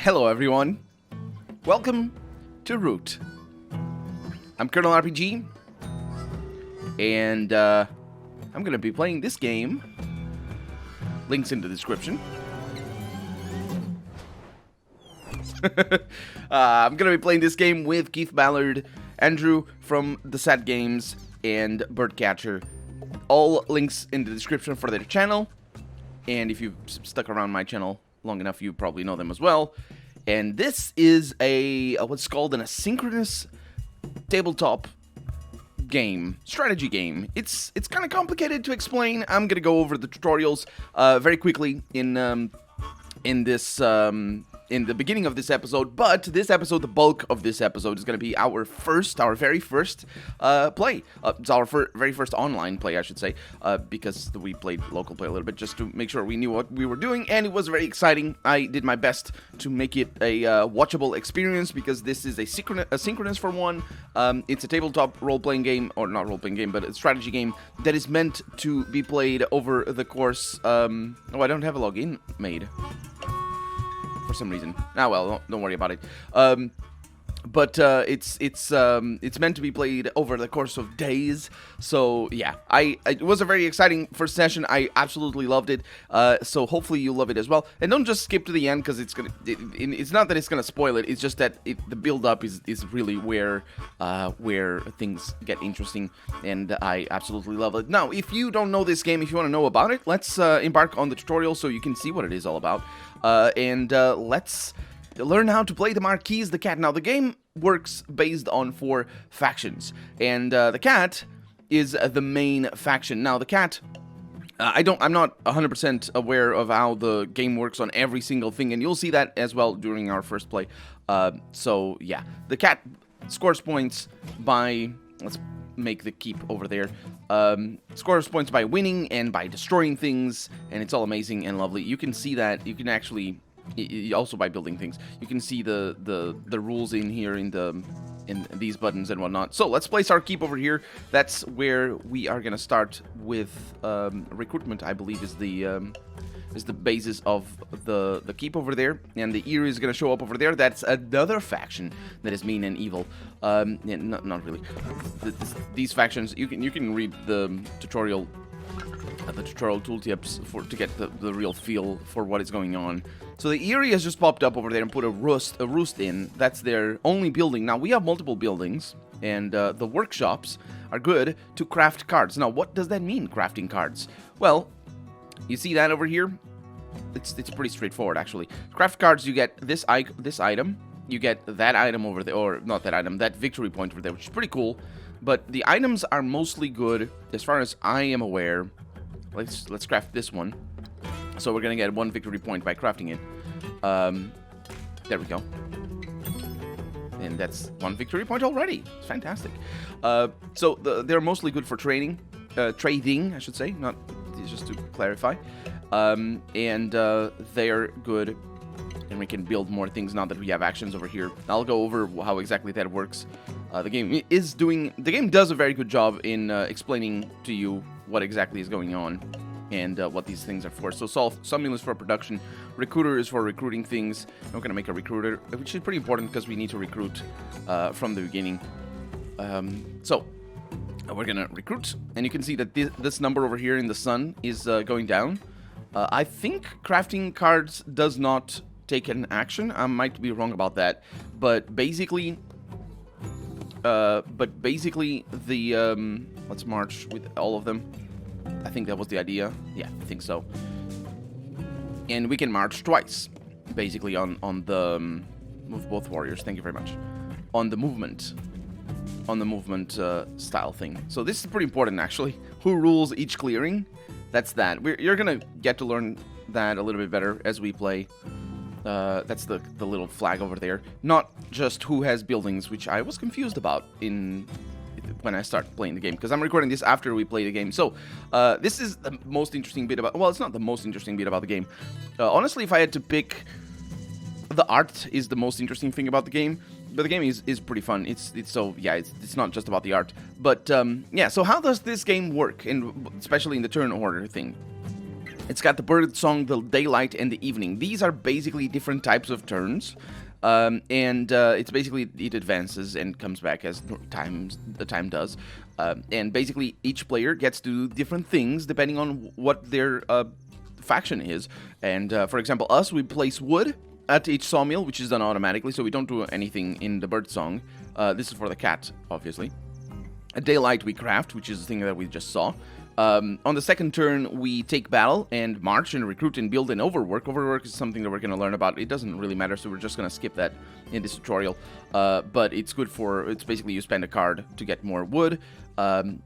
Hello everyone, welcome to Root. I'm Colonel RPG, and I'm gonna be playing this game. Links in the description. I'm gonna be playing this game with Keith Ballard, Andrew from the Sad Games, and Birdcatcher. All links in the description for their channel, and if you've stuck around my channel long enough, you probably know them as well. And this is a what's called an asynchronous tabletop game, strategy game. It's kind of complicated to explain. I'm gonna go over the tutorials very quickly in the beginning of this episode, but this episode, the bulk of this episode, is going to be our very first play. It's our very first online play, I should say, because we played local play a little bit just to make sure we knew what we were doing, and it was very exciting. I did my best to make it a watchable experience, because this is a synchronous for one. It's a tabletop role-playing game, or not role-playing game, but a strategy game that is meant to be played over the course. Oh, I don't have a login made for some reason. Ah, well, don't worry about it. But it's meant to be played over the course of days. So yeah, it was a very exciting first session. I absolutely loved it. So hopefully you love it as well. And don't just skip to the end, because it's not that it's gonna spoil it. It's just that the build up is really where things get interesting, and I absolutely love it. Now, if you don't know this game, if you want to know about it, let's embark on the tutorial so you can see what it is all about. Let's learn how to play the Marquis the Cat. Now, the game works based on 4 factions, and the cat is the main faction. Now, the cat, I'm not 100% aware of how the game works on every single thing, and you'll see that as well during our first play. So, yeah, the cat scores points by, let's make the keep over there, scores points by winning and by destroying things, and it's all amazing and lovely. You can see that, you can actually, also by building things, you can see the rules in here in these buttons and whatnot. So let's place our keep over here. That's where we are gonna start with recruitment, I believe, is the basis of the keep over there, and the ear is gonna show up over there. That's another faction that is mean and evil. Yeah, not really. These factions, you can read the tutorial tooltips to get the real feel for what is going on. So the Eerie has just popped up over there and put a roost in. That's their only building. Now, we have multiple buildings, and the workshops are good to craft cards. Now, what does that mean, crafting cards? Well, you see that over here? It's pretty straightforward, actually. Craft cards, you get this item, you get that item over there, or not that item, that victory point over there, which is pretty cool. But the items are mostly good, as far as I am aware. Let's craft this one. So we're gonna get 1 victory point by crafting it. There we go. And that's 1 victory point already. It's fantastic. So they're mostly good for trading, I should say, not just to clarify. And they're good, and we can build more things now that we have actions over here. I'll go over how exactly that works. The game does a very good job in explaining to you what exactly is going on and what these things are for. So Summon is for production, Recruiter is for recruiting things. We're gonna make a recruiter, which is pretty important because we need to recruit from the beginning. So we're gonna recruit, and you can see that this number over here in the sun is going down. I think crafting cards does not take an action. I might be wrong about that, but basically let's march with all of them. I think that was the idea. Yeah, I think so. And we can march twice, basically on the move both warriors. Thank you very much. On the movement style thing. So this is pretty important, actually. Who rules each clearing? That's that. You're gonna get to learn that a little bit better as we play. That's the little flag over there. Not just who has buildings, which I was confused about when I started playing the game, because I'm recording this after we play the game. So this is the most interesting bit about. Well, it's not the most interesting bit about the game. Honestly, if I had to pick, the art is the most interesting thing about the game. But the game is pretty fun. It's not just about the art. But yeah, so how does this game work, and especially in the turn order thing? It's got the bird song, the daylight, and the evening. These are basically different types of turns. It's basically, it advances and comes back as the time does. And basically, each player gets to do different things depending on what their faction is. And for example, us, we place wood at each sawmill, which is done automatically, so we don't do anything in the bird song. This is for the cat, obviously. At daylight, we craft, which is the thing that we just saw. On the second turn, we take battle and march and recruit and build and overwork. Overwork is something that we're going to learn about. It doesn't really matter, so we're just going to skip that in this tutorial. But it's good for, it's basically you spend a card to get more wood.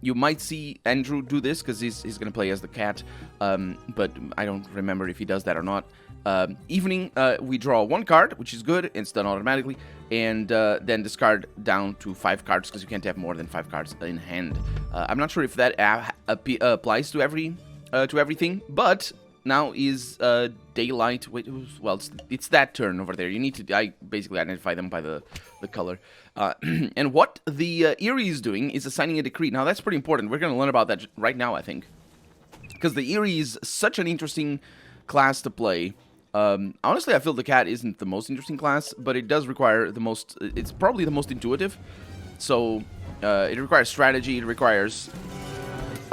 You might see Andrew do this because he's going to play as the cat, but I don't remember if he does that or not. Evening, we draw one card, which is good. It's done automatically. And then discard down to 5 cards because you can't have more than 5 cards in hand. I'm not sure if that applies to everything, but now is daylight. Wait, well, it's that turn over there. You need to basically identify them by the color. And what the Eerie is doing is assigning a decree. Now that's pretty important. We're going to learn about that right now, I think, because the Eerie is such an interesting class to play. Honestly, I feel the cat isn't the most interesting class, but it does require the most, it's probably the most intuitive. So, it requires strategy, it requires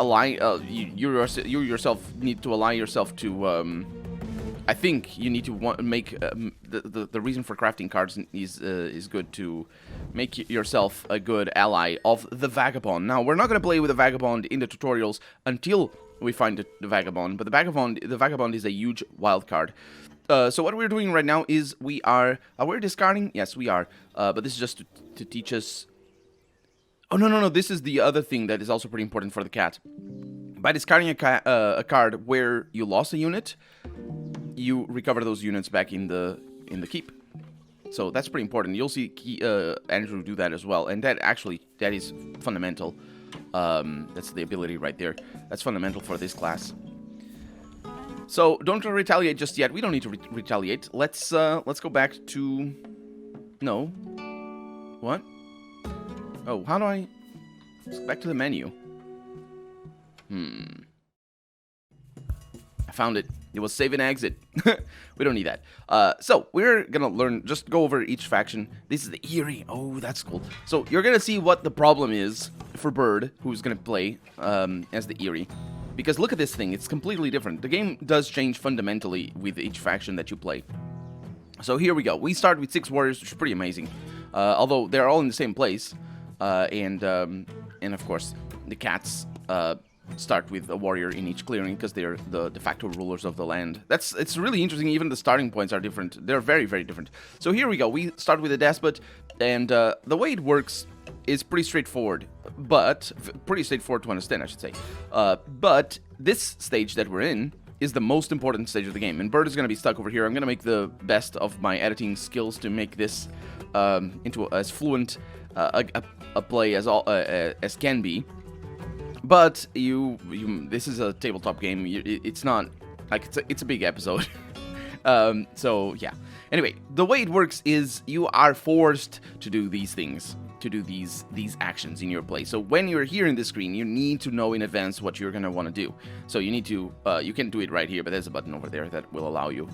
you yourself need to align yourself to, I think you need to make, the reason for crafting cards is good to make yourself a good ally of the Vagabond. Now, we're not going to play with the Vagabond in the tutorials until we find the Vagabond, but the Vagabond is a huge wild card. So what we're doing right now is are we discarding? Yes, we are. But this is just to teach us. Oh, no, this is the other thing that is also pretty important for the cat. By discarding a card where you lost a unit, you recover those units back in the keep. So that's pretty important. You'll see Andrew do that as well, and that is fundamental. That's the ability right there. That's fundamental for this class. So don't retaliate just yet. We don't need to retaliate. Let's go back to. No. What? Oh, how do I? Let's go back to the menu. I found it. It was save and exit. We don't need that. So we're gonna just go over each faction. This is the Eerie. Oh, that's cool. So you're gonna see what the problem is for Bird, who's gonna play as the Eerie. Because look at this thing, it's completely different. The game does change fundamentally with each faction that you play. So here we go. We start with 6 warriors, which is pretty amazing. Although they're all in the same place. And of course, the cats start with a warrior in each clearing because they're the de facto rulers of the land. It's really interesting. Even the starting points are different. They're very, very different. So here we go. We start with a despot, and the way it works is pretty straightforward, but pretty straightforward to understand, I should say. But this stage that we're in is the most important stage of the game, and Bird is going to be stuck over here. I'm going to make the best of my editing skills to make this into as fluent a play as can be. But this is a tabletop game. It's not like it's a big episode. So yeah. Anyway, the way it works is you are forced to do these things, to do these actions in your play. So when you're here in the screen, you need to know in advance what you're gonna want to do. So you need to you can do it right here, but there's a button over there that will allow you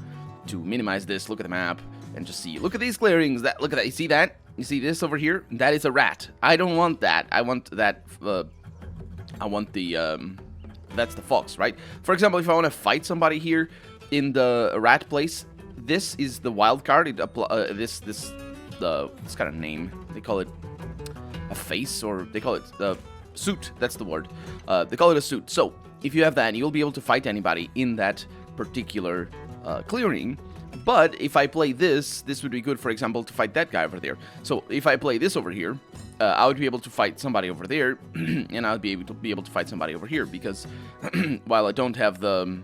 to minimize this. Look at the map and just see. Look at these clearings. Look at that. You see that? You see this over here? That is a rat. I don't want that. I want that. I want the that's the fox, right? For example, if I want to fight somebody here in the rat place, this is the wild card. It this kind of name, they call it a face, or they call it suit. That's the word. They call it a suit. So if you have that, you'll be able to fight anybody in that particular clearing. But if I play this would be good, for example, to fight that guy over there. So if I play this over here, I would be able to fight somebody over there, and I would be able to fight somebody over here, because while I don't have the...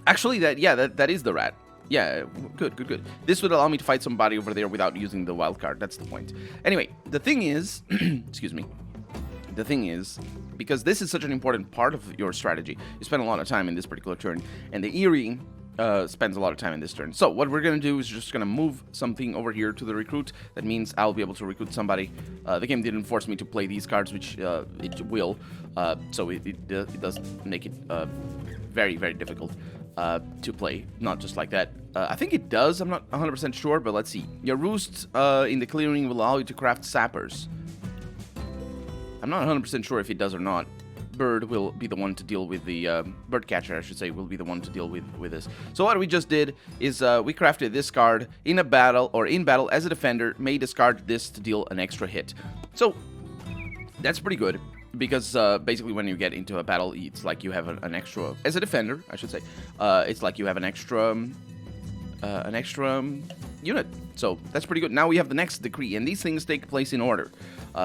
Actually, that is the rat. Yeah, good. This would allow me to fight somebody over there without using the wild card. That's the point. Anyway, the thing is... excuse me. The thing is, because this is such an important part of your strategy, you spend a lot of time in this particular turn, and the Eerie spends a lot of time in this turn. So what we're going to do is just going to move something over here to the recruit. That means I'll be able to recruit somebody. The game didn't force me to play these cards, which it will. So it does make it very, very difficult to play. Not just like that. I think it does. I'm not 100% sure, but let's see. Your roost in the clearing will allow you to craft sappers. I'm not 100% sure if it does or not. Bird will be the one to deal with the bird catcher, I should say, will be the one to deal with this. So what we just did is we crafted this card in a battle, or in battle as a defender, may discard this to deal an extra hit. So that's pretty good, because basically when you get into a battle, it's like you have an extra, as a defender, I should say, it's like you have an extra unit. So that's pretty good. Now we have the next decree, and these things take place in order.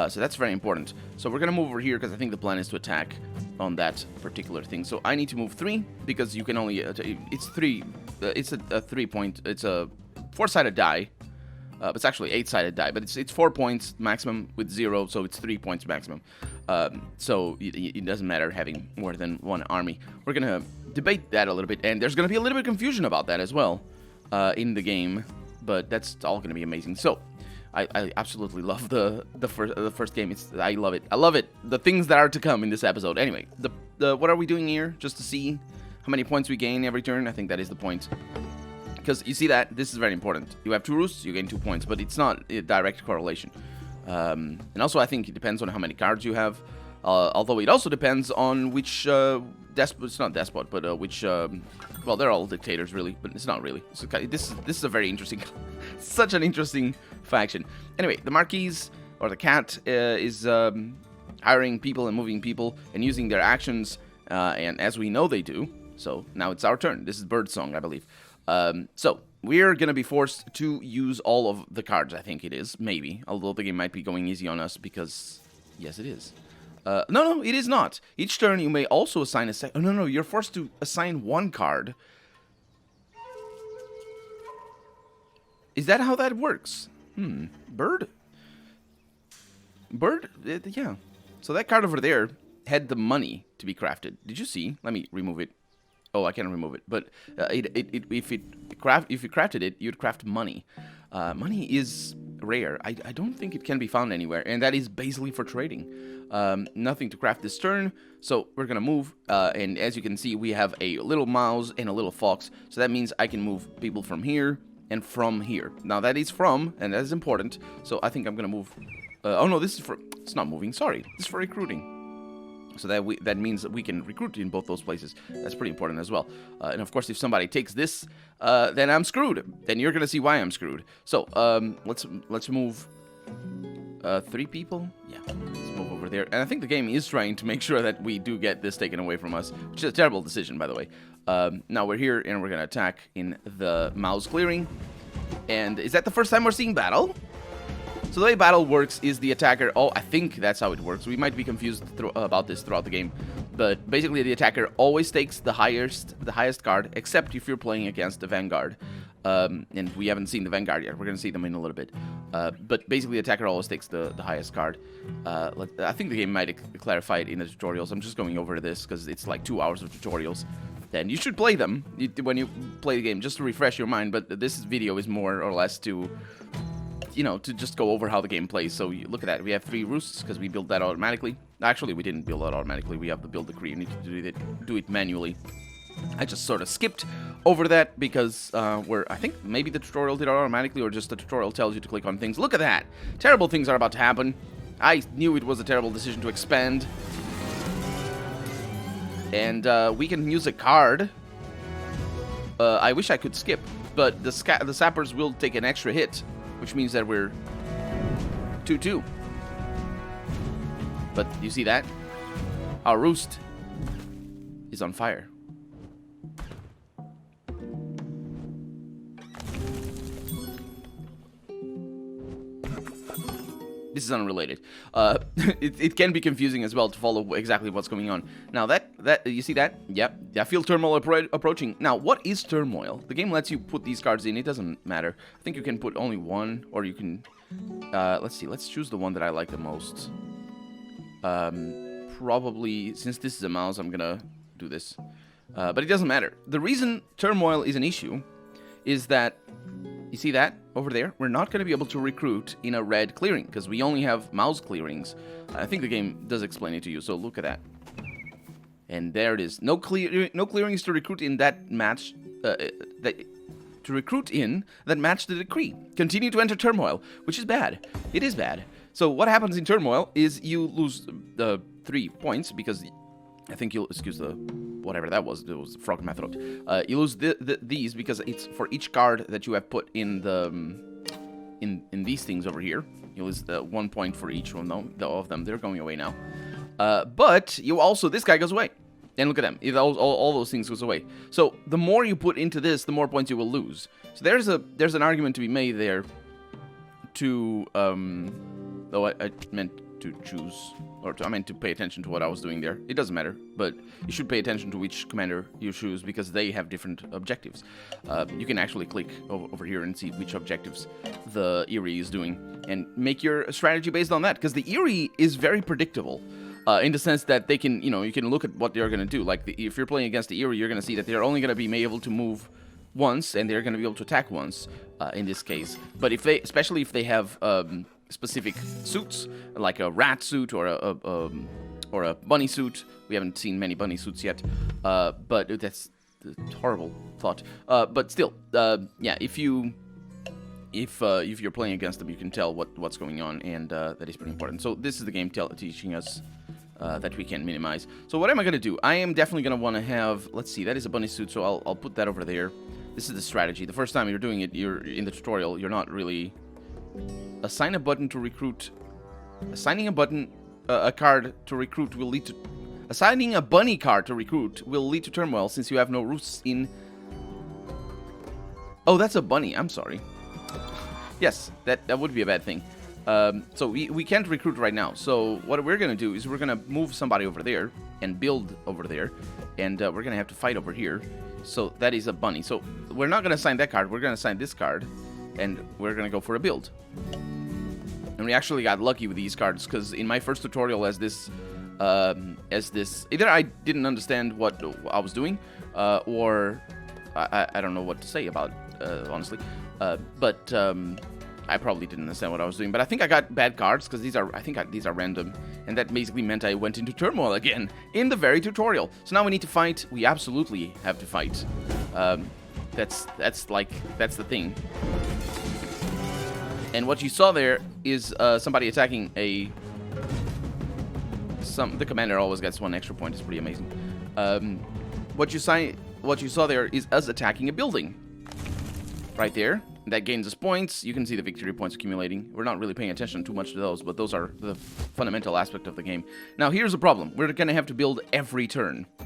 So that's very important. So we're going to move over here because I think the plan is to attack on that particular thing. So I need to move 3 because you can only... it's 3... it's a 3-point... It's a 4-sided die. But it's actually 8-sided die. But it's 4 points maximum with 0, so it's 3 points maximum. So it doesn't matter having more than one army. We're going to debate that a little bit. And there's going to be a little bit of confusion about that as well in the game. But that's all going to be amazing. So... I absolutely love the first game. I love it. I love it. The things that are to come in this episode. Anyway, what are we doing here? Just to see how many points we gain every turn. I think that is the point. Because you see that this is very important. You have 2 roosts, you gain 2 points, but it's not a direct correlation. And also, I think it depends on how many cards you have. Although it also depends on which despot. It's not despot, but which. Well, they're all dictators, really, but it's not really. So, this is a very interesting, such an interesting faction. Anyway, the Marquise, or the cat, is hiring people and moving people and using their actions, and as we know they do. So now it's our turn. This is Birdsong, I believe. So we're gonna be forced to use all of the cards. I think it is, maybe. Although the game might be going easy on us because, yes, it is. No, it is not. Each turn you may also assign a Oh, no, you're forced to assign 1 card. Is that how that works? Bird? Yeah. So that card over there had the money to be crafted. Did you see? Let me remove it. Oh, I can't remove it. But if you crafted it, you'd craft money. Money is rare. I don't think it can be found anywhere, and that is basically for trading. Nothing to craft this turn, so we're gonna move, and as you can see, we have a little mouse and a little fox, so that means I can move people from here and from here. Now that is from, and that is important, so I think I'm gonna move, oh no, this is for, it's not moving, sorry, this is for recruiting. So that means that we can recruit in both those places. That's pretty important as well. And of course, if somebody takes this, then I'm screwed. Then you're gonna see why I'm screwed. So let's move 3 people. Yeah, let's move over there. And I think the game is trying to make sure that we do get this taken away from us, which is a terrible decision, by the way. Now we're here and we're gonna attack in the mouse clearing. And is that the first time we're seeing battle? So the way battle works is the attacker... Oh, I think that's how it works. We might be confused about this throughout the game. But basically, the attacker always takes the highest card, except if you're playing against the Vanguard. And we haven't seen the Vanguard yet. We're going to see them in a little bit. But basically, the attacker always takes the highest card. I think the game might clarify it in the tutorials. I'm just going over this because it's like 2 hours of tutorials. Then you should play them when you play the game, just to refresh your mind. But this video is more or less to... you know, to just go over how the game plays. So you look at that. We have 3 roosts because we built that automatically. Actually, we didn't build that automatically. We have to build the decree. You need to do it manually. I just sort of skipped over that because I think maybe the tutorial did it automatically, or just the tutorial tells you to click on things. Look at that. Terrible things are about to happen. I knew it was a terrible decision to expand. And we can use a card. I wish I could skip, but the sappers will take an extra hit, which means that we're 2-2. But you see that? Our roost is on fire. This is unrelated. It can be confusing as well to follow exactly what's going on. Now that you see that? Yep. I feel turmoil approaching. Now, what is turmoil? The game lets you put these cards in. It doesn't matter. I think you can put only one, or you can... let's see. Let's choose the one that I like the most. Probably, since this is a mouse, I'm gonna do this. But it doesn't matter. The reason turmoil is an issue is that... You see that over there? We're not going to be able to recruit in a red clearing because we only have mouse clearings. I think the game does explain it to you, so look at that. And there it is. No clearings to recruit in that match. To recruit in that match the decree. Continue to enter turmoil, which is bad. It is bad. So what happens in turmoil is you lose 3 points because I think you'll excuse the whatever that was. It was the frog in my throat. You lose these because it's for each card that you have put in the in these things over here. You lose 1 point for each one of them. They're going away now. But you also this guy goes away. And look at them. All those things goes away. So the more you put into this, the more points you will lose. So there's an argument to be made there to though I meant to choose, or I meant to pay attention to what I was doing there. It doesn't matter, but you should pay attention to which commander you choose because they have different objectives. You can actually click over here and see which objectives the Eerie is doing and make your strategy based on that because the Eerie is very predictable. In the sense that they can, you can look at what they're going to do. Like, if you're playing against the Eerie, you're going to see that they're only going to be able to move once, and they're going to be able to attack once, in this case. But especially if they have specific suits, like a rat suit or a bunny suit. We haven't seen many bunny suits yet, but that's a horrible thought. But still, yeah, if you're playing against them, you can tell what's going on, and that is pretty important. So this is the game teaching us that we can minimize. So what am I going to do? I am definitely going to want to have, let's see, that is a bunny suit, so I'll put that over there. This is the strategy. The first time you're doing it, you're in the tutorial, you're not really... Assign a button to recruit... Assigning a card to recruit will lead to... Assigning a bunny card to recruit will lead to turmoil since you have no roots in... Oh, that's a bunny. I'm sorry. Yes, that would be a bad thing. So we can't recruit right now. So what we're going to do is we're going to move somebody over there and build over there. And we're going to have to fight over here. So that is a bunny. So we're not going to assign that card. We're going to assign this card. And we're going to go for a build. And we actually got lucky with these cards. Because in my first tutorial as this... either I didn't understand what I was doing. Or I don't know what to say about it, honestly. But I probably didn't understand what I was doing. But I think I got bad cards because these are random, and that basically meant I went into turmoil again in the very tutorial. So now we need to fight. We absolutely have to fight. That's the thing. And what you saw there is somebody attacking the commander always gets 1 extra point. It's pretty amazing. What you saw there is us attacking a building. Right there. That gains us points. You can see the victory points accumulating. We're not really paying attention too much to those, but those are the fundamental aspect of the game. Now, here's the problem. We're going to have to build every turn. Do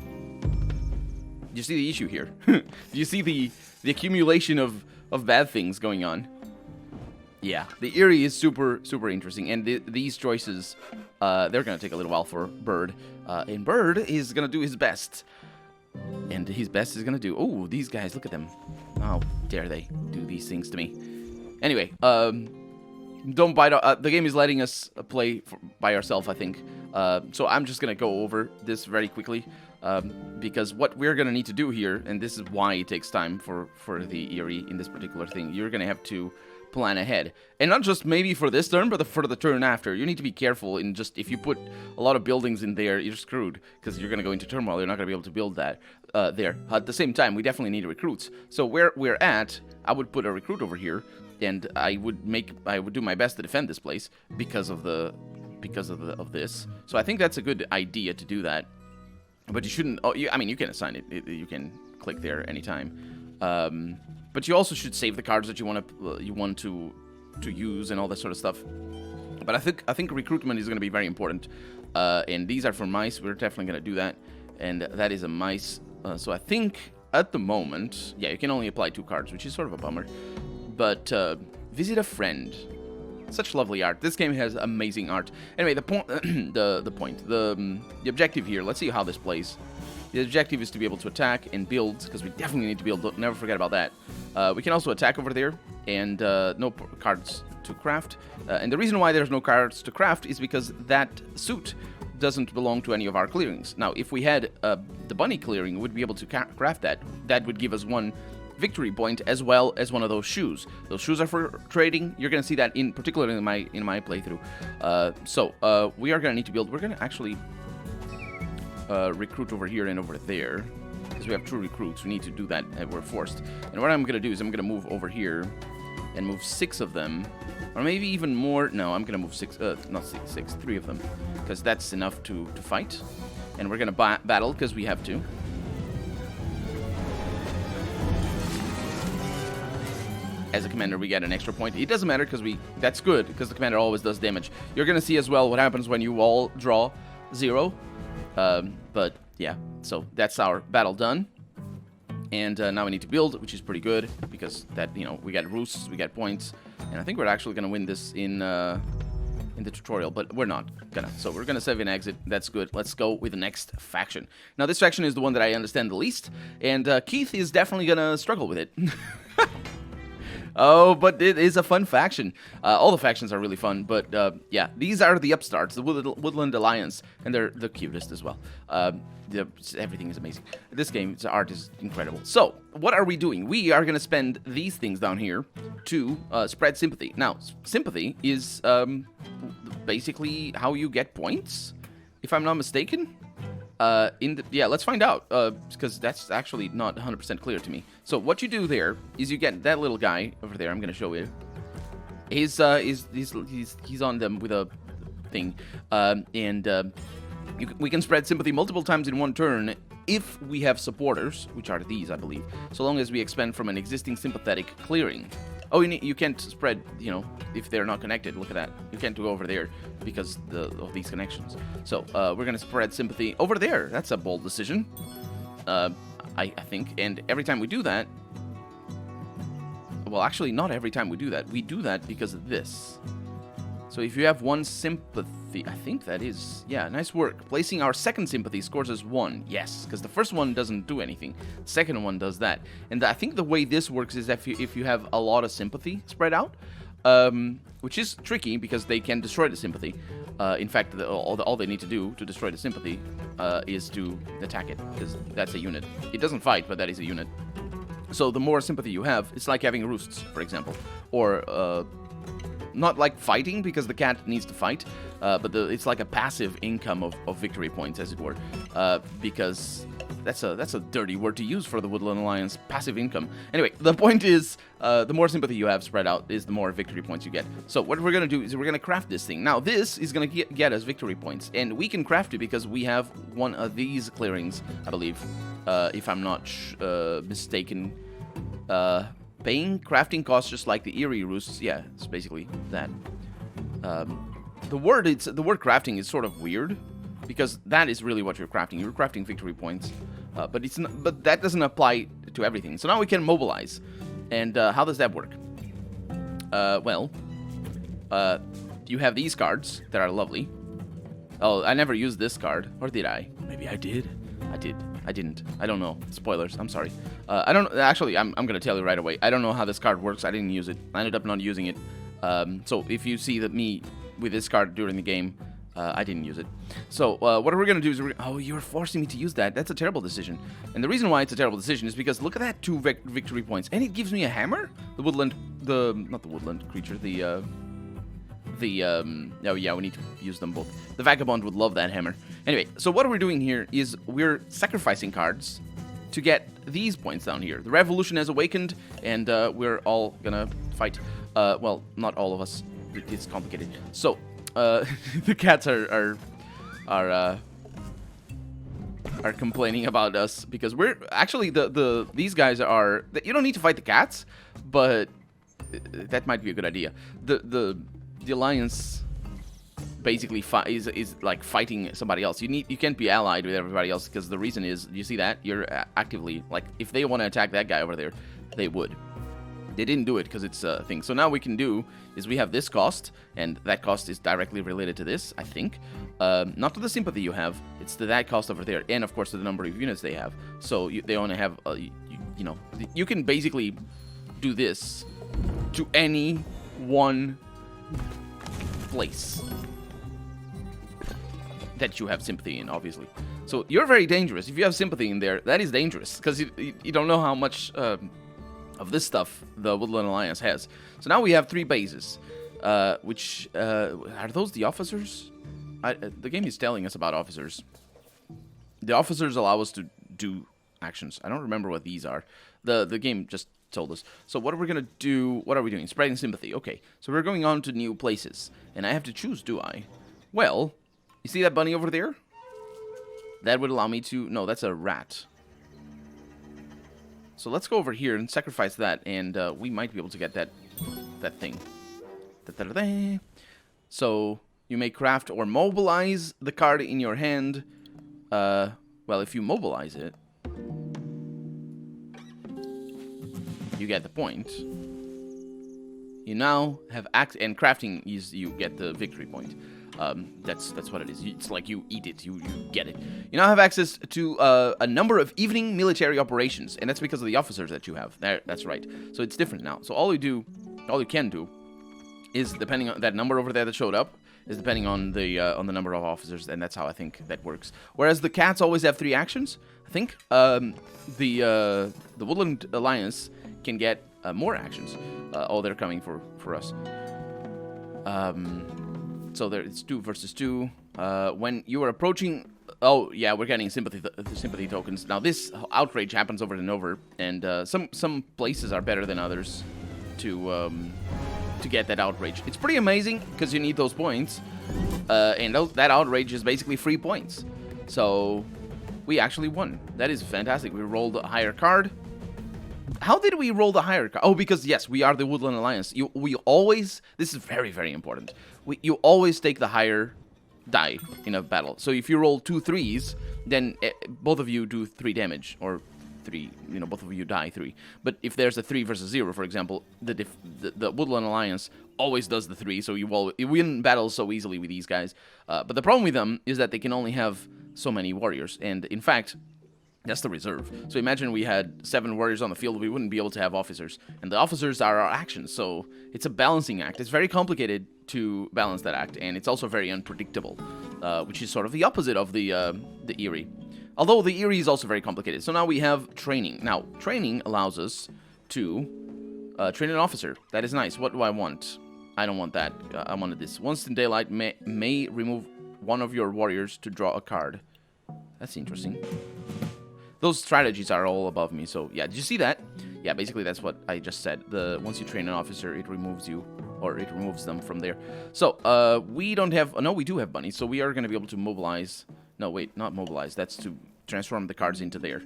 you see the issue here? Do you see the accumulation of bad things going on? Yeah, the Eerie is super, super interesting, and these choices, they're going to take a little while for Bird. And Bird is going to do his best. And his best is going to do... Oh, these guys, look at them. How dare they do these things to me. Anyway, don't bite... the game is letting us play by ourselves, I think. So I'm just going to go over this very quickly. Because what we're going to need to do here, and this is why it takes time for the Eerie in this particular thing, you're going to have to plan ahead. And not just maybe for this turn, but for the turn after. You need to be careful in just, if you put a lot of buildings in there, you're screwed, because you're going to go into turmoil. You're not going to be able to build that there. At the same time, we definitely need recruits. So where we're at, I would put a recruit over here, and I would do my best to defend this place because of this. So I think that's a good idea to do that. But you shouldn't... I mean, you can assign it. You can click there anytime. But you also should save the cards that you want to use and all that sort of stuff. But I think recruitment is going to be very important. And these are for mice. We're definitely going to do that. And that is a mice. So I think at the moment, yeah, you can only apply 2 cards, which is sort of a bummer. But visit a friend. Such lovely art. This game has amazing art. Anyway, the objective here. Let's see how this plays. The objective is to be able to attack and build, because we definitely need to build. Don't never forget about that. We can also attack over there, and no cards to craft. And the reason why there's no cards to craft is because that suit doesn't belong to any of our clearings. Now, if we had the bunny clearing, we'd be able to craft that. That would give us 1 victory point as well as one of those shoes. Those shoes are for trading. You're going to see that particularly in my playthrough. So we are going to need to build. We're going to actually... recruit over here and over there. Because we have 2 recruits. We need to do that. We're forced. And what I'm going to do is I'm going to move over here and move 6 of them. Or maybe even more. No, I'm going to move 6. Not 6. 3 of them. Because that's enough to fight. And we're going to battle because we have to. As a commander, we get an extra point. It doesn't matter because that's good because the commander always does damage. You're going to see as well what happens when you all draw 0. But yeah, so that's our battle done. And now we need to build, which is pretty good because that, you know, we got roosts, we got points. And I think we're actually going to win this in the tutorial, but we're not gonna. So we're gonna save and exit. That's good. Let's go with the next faction. Now this faction is the one that I understand the least, and Keith is definitely gonna struggle with it. Oh, but it is a fun faction. All the factions are really fun, but yeah, these are the upstarts, the Woodland Alliance, and they're the cutest as well. Everything is amazing. This game's art is incredible. So, what are we doing? We are going to spend these things down here to spread sympathy. Now, sympathy is basically how you get points, if I'm not mistaken. Yeah, let's find out, because that's actually not 100% clear to me. So what you do there is you get that little guy over there. I'm gonna show you. He's on them with a thing, we can spread sympathy multiple times in one turn if we have supporters, which are these, I believe, so long as we expend from an existing sympathetic clearing. Oh, you can't spread, you know, if they're not connected. Look at that. You can't go over there because of these connections. So, we're going to spread sympathy over there. That's a bold decision, I think. And every time we do that... Well, actually, not every time we do that. We do that because of this. So if you have 1 sympathy... I think that is... Yeah, nice work. Placing our second sympathy scores us 1. Yes, because the first one doesn't do anything. The second one does that. And I think the way this works is if you have a lot of sympathy spread out, which is tricky because they can destroy the sympathy. In fact, all they need to do to destroy the sympathy is to attack it, because that's a unit. It doesn't fight, but that is a unit. So the more sympathy you have, it's like having roosts, for example. Or... not like fighting, because the cat needs to fight, but it's like a passive income of victory points, as it were, because that's a dirty word to use for the Woodland Alliance, passive income. Anyway, the point is, the more sympathy you have spread out is the more victory points you get. So what we're going to do is we're going to craft this thing. Now, this is going to get us victory points, and we can craft it because we have one of these clearings, I believe, if I'm not mistaken. Paying crafting costs just like the eerie roosts. Yeah, it's basically that. The word crafting is sort of weird because that is really what you're crafting. You're crafting victory points, but it's not, but that doesn't apply to everything. So now we can mobilize, and how does that work? Well, you have these cards that are lovely. Oh, I never used this card, or did I? Maybe I did. I did. I didn't. I don't know. Spoilers. I'm sorry. I don't... Actually, I'm going to tell you right away. I don't know how this card works. I didn't use it. I ended up not using it. So if you see that me with this card during the game, I didn't use it. So what we're going to do is... Oh, you're forcing me to use that. That's a terrible decision. And the reason why it's a terrible decision is because look at that 2 victory points. And it gives me a hammer? The woodland... Not the woodland creature. Oh yeah, we need to use them both. The Vagabond would love that hammer. Anyway, so what we're doing here is we're sacrificing cards to get these points down here. The revolution has awakened, and we're all gonna fight. Well, not all of us. It's complicated. So, the cats are complaining about us because we're actually these guys are. You don't need to fight the cats, but that might be a good idea. The alliance basically is like fighting somebody else. You can't be allied with everybody else because the reason is, you see that you're actively, like, if they want to attack that guy over there, they would. They didn't do it because it's a thing. So now we can do is we have this cost, and that cost is directly related to this, I think. Not to the sympathy you have, it's to that cost over there, and of course to the number of units they have. So they only have, you know, you can basically do this to any one place that you have sympathy in, obviously. So you're very dangerous. If you have sympathy in there, that is dangerous, because you don't know how much of this stuff the Woodland Alliance has. So now we have 3 bases, which, are those the officers? The game is telling us about officers. The officers allow us to do actions. I don't remember what these are. The game just told us. So what are we going to do? What are we doing? Spreading sympathy. Okay. So we're going on to new places. And I have to choose, do I? Well, you see that bunny over there? That would allow me to... No, that's a rat. So let's go over here and sacrifice that. And we might be able to get that thing. Da-da-da-da. So you may craft or mobilize the card in your hand. Well, if you mobilize it, you get the point. You now have and crafting is you get the victory point. That's what it is. It's like you eat it, you get it. You now have access to a number of evening military operations, and that's because of the officers that you have. That's right. So it's different now. So all you can do is, depending on that number over there that showed up, is depending on the number of officers, and that's how I think that works. Whereas the cats always have 3 actions. I think the Woodland Alliance can get more actions. They're coming for us. So there, it's 2 versus 2. When you are approaching, oh yeah, we're getting sympathy tokens. Now this outrage happens over and over, and some places are better than others to get that outrage. It's pretty amazing because you need those points, and that outrage is basically free points. So we actually won. That is fantastic. We rolled a higher card. How did we roll the higher card? Oh, because yes, we are the Woodland Alliance. We always, this is very, very important. You always take the higher die in a battle. So if you roll 2 3s, then both of you do 3 damage, or 3, both of you die 3. But if there's a 3 versus 0, for example, the Woodland Alliance always does the 3, so you win battles so easily with these guys. But the problem with them is that they can only have so many warriors, and in fact, that's the reserve. So imagine we had 7 warriors on the field, we wouldn't be able to have officers. And the officers are our actions, so it's a balancing act. It's very complicated to balance that act, and it's also very unpredictable, which is sort of the opposite of the Eerie. Although the Eerie is also very complicated. So now we have training. Now, training allows us to train an officer. That is nice. What do I want? I don't want that. I wanted this. Once in daylight, may remove one of your warriors to draw a card. That's interesting. Those strategies are all above me, so yeah, did you see that? Yeah, basically that's what I just said. Once you train an officer, it removes you, or it removes them from there. So, we don't have, no, we do have bunnies, so we are going to be able to mobilize, no, wait, not mobilize, that's to transform the cards into there.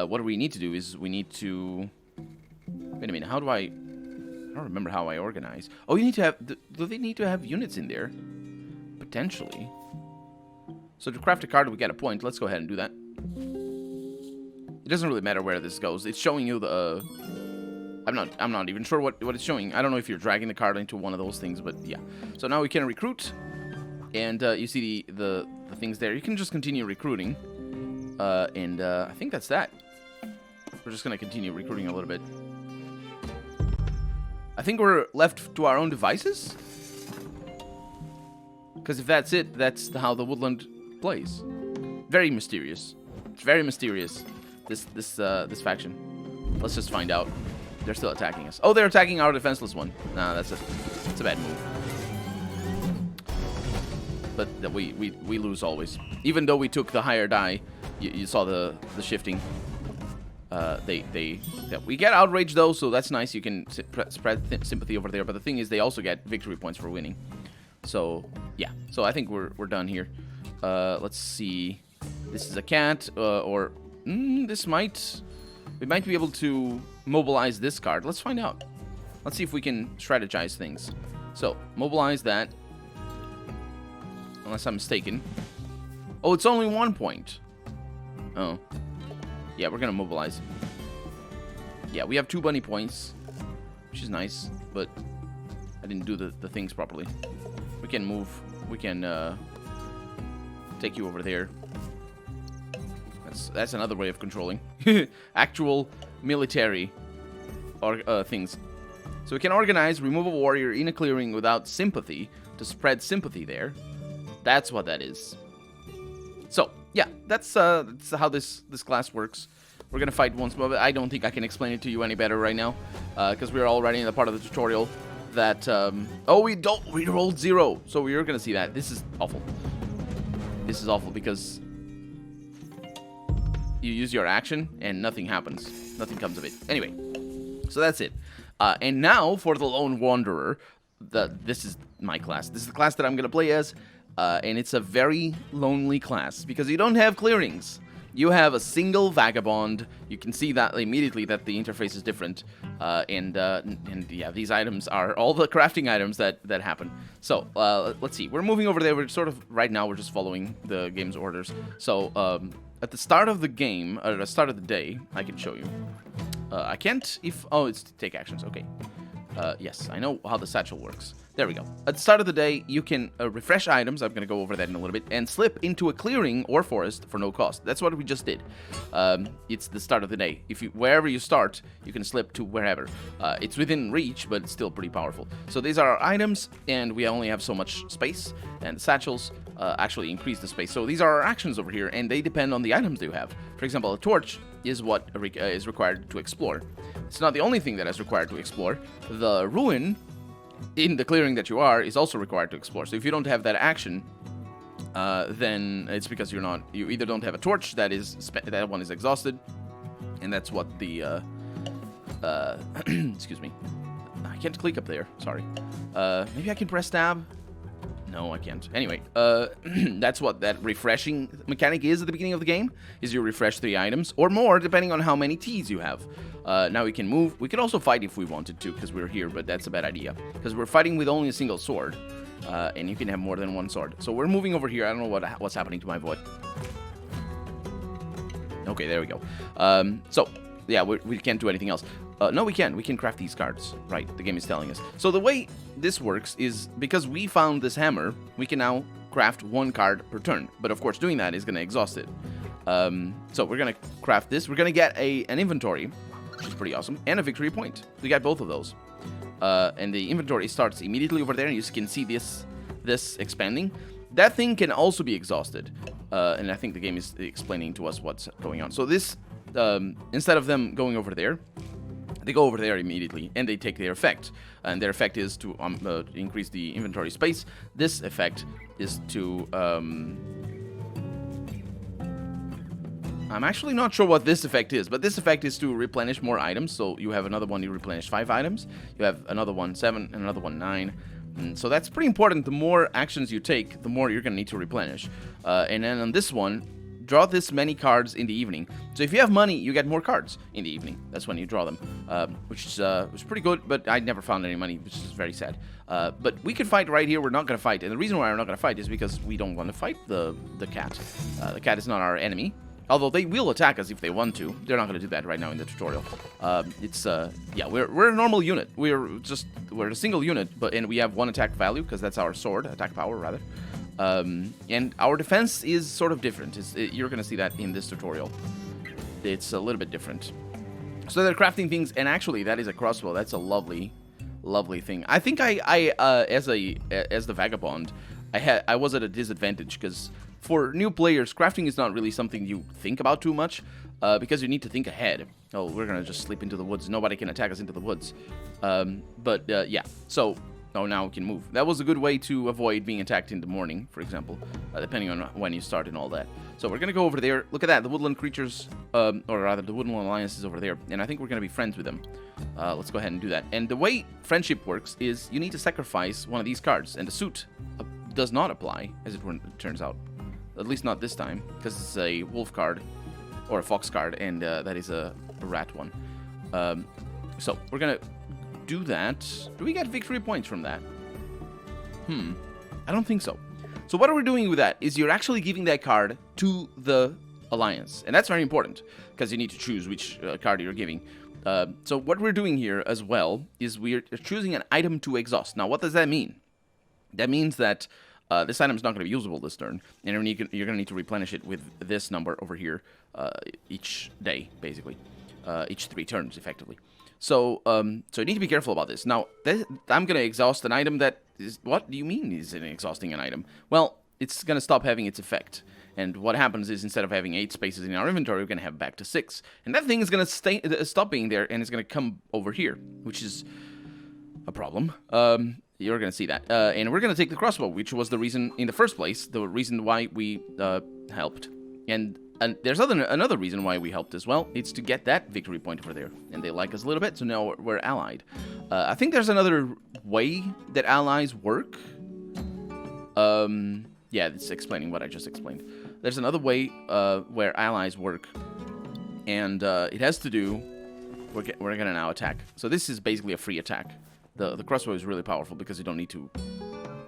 What we need to do is we need to, wait a minute, how do I don't remember how I organize. Oh, you need to have, do they need to have units in there? Potentially. So to craft a card, we get a point. Let's go ahead and do that. It doesn't really matter where this goes. It's showing you the... I'm not even sure what it's showing. I don't know if you're dragging the card into one of those things, but yeah. So now we can recruit, and you see the things there. You can just continue recruiting, and I think that's that. We're just gonna continue recruiting a little bit. I think we're left to our own devices, because if that's it, that's how the Woodland plays. Very mysterious. It's very mysterious. This faction. Let's just find out. They're still attacking us. Oh, they're attacking our defenseless one. Nah, that's a bad move. But we lose always. Even though we took the higher die, you saw the shifting. We get outrage though, so that's nice. You can spread sympathy over there. But the thing is, they also get victory points for winning. So yeah. So I think we're done here. Let's see. This is a cat, this might... We might be able to mobilize this card. Let's find out. Let's see if we can strategize things. So, mobilize that. Unless I'm mistaken. Oh, it's only 1 point. Oh. Yeah, we're gonna mobilize. Yeah, we have 2 bunny points, which is nice, but I didn't do the things properly. We can move. We can take you over there. That's another way of controlling. Actual military things. So we can organize, remove a warrior in a clearing without sympathy to spread sympathy there. That's what that is. So, yeah, that's how this class works. We're going to fight once more, but I don't think I can explain it to you any better right now, because we're already in the part of the tutorial that... oh, we rolled 0, so we're going to see that. This is awful. This is awful because... you use your action, and nothing happens. Nothing comes of it. Anyway, so that's it. And now for the Lone Wanderer, this is my class. This is the class that I'm going to play as, and it's a very lonely class because you don't have clearings. You have a single vagabond. You can see that immediately that the interface is different, and yeah, these items are all the crafting items that happen. So let's see. We're moving over there. We're sort of right now. We're just following the game's orders. So at the start of the game, or at the start of the day, I can show you. I can't if it's to take actions. Okay. Yes, I know how the satchel works. There we go. At the start of the day, you can refresh items. I'm going to go over that in a little bit. And slip into a clearing or forest for no cost. That's what we just did. It's the start of the day. Wherever you start, you can slip to wherever. It's within reach, but it's still pretty powerful. So these are our items, and we only have so much space. And the satchels actually increase the space. So these are our actions over here, and they depend on the items that you have. For example, a torch is what is required to explore. It's not the only thing that is required to explore. The ruin in the clearing that you are is also required to explore. So if you don't have that action, then it's because you either don't have a torch that one is exhausted, and that's what the excuse me, I can't click up there. Sorry. Maybe I can press tab. No, I can't. Anyway, that's what that refreshing mechanic is at the beginning of the game, is you refresh 3 items, or more, depending on how many Ts you have. Now we can move. We could also fight if we wanted to, because we're here, but that's a bad idea. Because we're fighting with only a single sword, and you can have more than one sword. So we're moving over here. I don't know what's happening to my voice. Okay, there we go. So, yeah, we can't do anything else. No, we can. We can craft these cards. Right, the game is telling us. So the way this works is, because we found this hammer, we can now craft 1 card per turn. But of course, doing that is going to exhaust it. So we're going to craft this. We're going to get an inventory, which is pretty awesome, and a victory point. We got both of those. And the inventory starts immediately over there, and you can see this expanding. That thing can also be exhausted. And I think the game is explaining to us what's going on. So this, instead of them going over there, they go over there immediately, and they take their effect. And their effect is to increase the inventory space. This effect is to... I'm actually not sure what this effect is, but this effect is to replenish more items. So you have another one, you replenish 5 items. You have another one 7, and another one 9. And so that's pretty important. The more actions you take, the more you're going to need to replenish. And then on this one, draw this many cards in the evening. So if you have money, you get more cards in the evening. That's when you draw them, which is pretty good, but I never found any money, which is very sad. But we could fight right here. We're not going to fight, and the reason why we're not going to fight is because we don't want to fight the cat. The cat is not our enemy, although they will attack us if they want to. They're not going to do that right now in the tutorial. Yeah, we're a normal unit. We're a single unit, and we have 1 attack value, because that's our sword, attack power, rather. And our defense is sort of different. You're going to see that in this tutorial. It's a little bit different. So they're crafting things, and actually, that is a crossbow. That's a lovely, lovely thing. I think as the vagabond, I was at a disadvantage, because for new players, crafting is not really something you think about too much, because you need to think ahead. Oh, we're going to just slip into the woods. Nobody can attack us into the woods. Yeah, so... Oh, now we can move. That was a good way to avoid being attacked in the morning, for example, depending on when you start and all that. So we're going to go over there. Look at that. The woodland creatures, or rather, the woodland alliance is over there. And I think we're going to be friends with them. Let's go ahead and do that. And the way friendship works is you need to sacrifice one of these cards. And the suit does not apply, as it turns out. At least not this time, because it's a wolf card, or a fox card, and that is a rat one. So we're going to... do that. Do we get victory points from that? I don't think so. So what we're doing with that is you're actually giving that card to the alliance, and that's very important because you need to choose which card you're giving. So what we're doing here as well is we're choosing an item to exhaust. Now, what does that mean? That means that this item is not going to be usable this turn, and you're going to need to replenish it with this number over here each day, basically, each 3 turns, effectively. So you need to be careful about this. Now, I'm going to exhaust an item that is... What do you mean is it exhausting an item? Well, it's going to stop having its effect. And what happens is, instead of having 8 spaces in our inventory, we're going to have back to 6. And that thing is going to stop being there, and it's going to come over here, which is a problem. You're going to see that. And we're going to take the crossbow, which was the reason in the first place, the reason why we helped. And And there's another reason why we helped as well. It's to get that victory point over there. And they like us a little bit, so now we're allied. I think there's another way that allies work. Yeah, it's explaining what I just explained. There's another way where allies work. And it has to do... We're going to now attack. So this is basically a free attack. The crossbow is really powerful because you don't need to...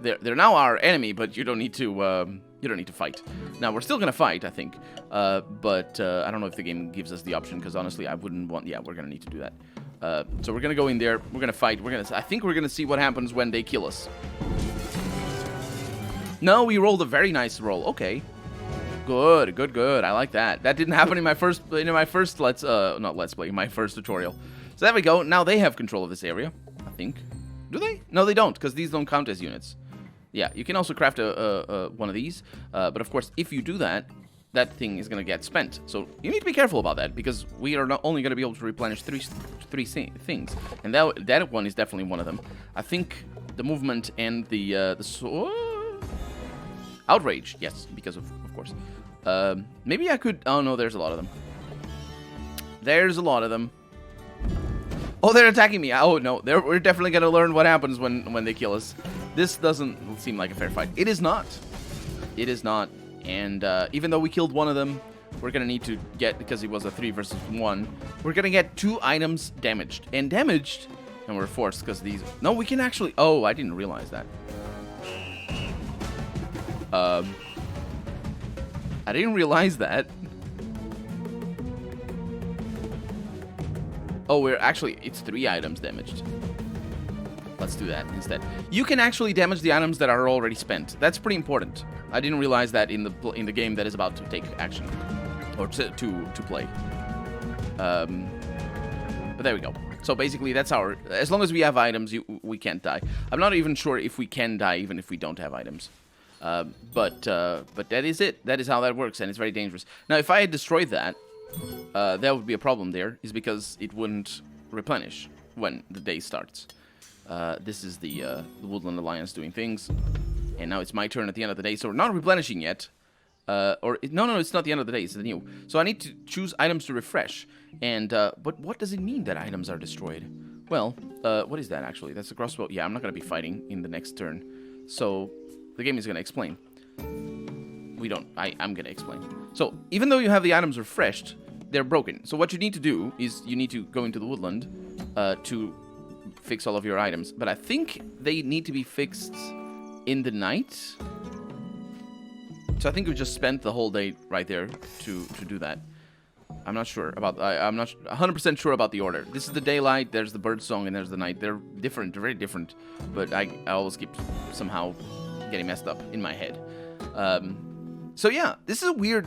They're now our enemy, but you don't need to fight. Now we're still gonna fight, I think, but I don't know if the game gives us the option because honestly, I wouldn't want. Yeah, we're gonna need to do that. So we're gonna go in there. We're gonna fight. I think we're gonna see what happens when they kill us. No, we rolled a very nice roll. Okay, good. I like that. That didn't happen in my first my first tutorial. So there we go. Now they have control of this area. I think. Do they? No, they don't, because these don't count as units. Yeah, you can also craft one of these, but of course, if you do that, that thing is going to get spent. So you need to be careful about that, because we are not only going to be able to replenish three things, and that one is definitely one of them. I think the movement and the outrage, yes, because of course. Maybe I could. Oh no, there's a lot of them. There's a lot of them. Oh, they're attacking me. Oh no, we're definitely going to learn what happens when they kill us. This doesn't seem like a fair fight. It is not. It is not. And even though we killed one of them, we're going to need to get, because it was a 3 versus 1, we're going to get 2 items damaged. And we're forced because these... No, we can actually... Oh, I didn't realize that. I didn't realize that. Oh, we're actually... It's 3 items damaged. Let's do that instead. You can actually damage the items that are already spent. That's pretty important. I didn't realize that in the game that is about to take action or to play. But there we go. So basically, that's our. As long as we have items, we can't die. I'm not even sure if we can die even if we don't have items. But that is it. That is how that works, and it's very dangerous. Now, if I had destroyed that, that would be a problem. There is because it wouldn't replenish when the day starts. This is the Woodland Alliance doing things, and now it's my turn at the end of the day, so we're not replenishing yet. No, it's not the end of the day, it's the new. So I need to choose items to refresh, and, but what does it mean that items are destroyed? Well, what is that actually? That's a crossbow. Yeah, I'm not going to be fighting in the next turn, so the game is going to explain. I'm going to explain. So, even though you have the items refreshed, they're broken. So what you need to do is you need to go into the woodland, to fix all of your items, but I think they need to be fixed in the night. So I think we just spent the whole day right there to do that. I'm not sure about. I'm not 100% sure about the order. This is the daylight. There's the bird song, and there's the night. They're different. They're very different. But I always keep somehow getting messed up in my head. So yeah, this is a weird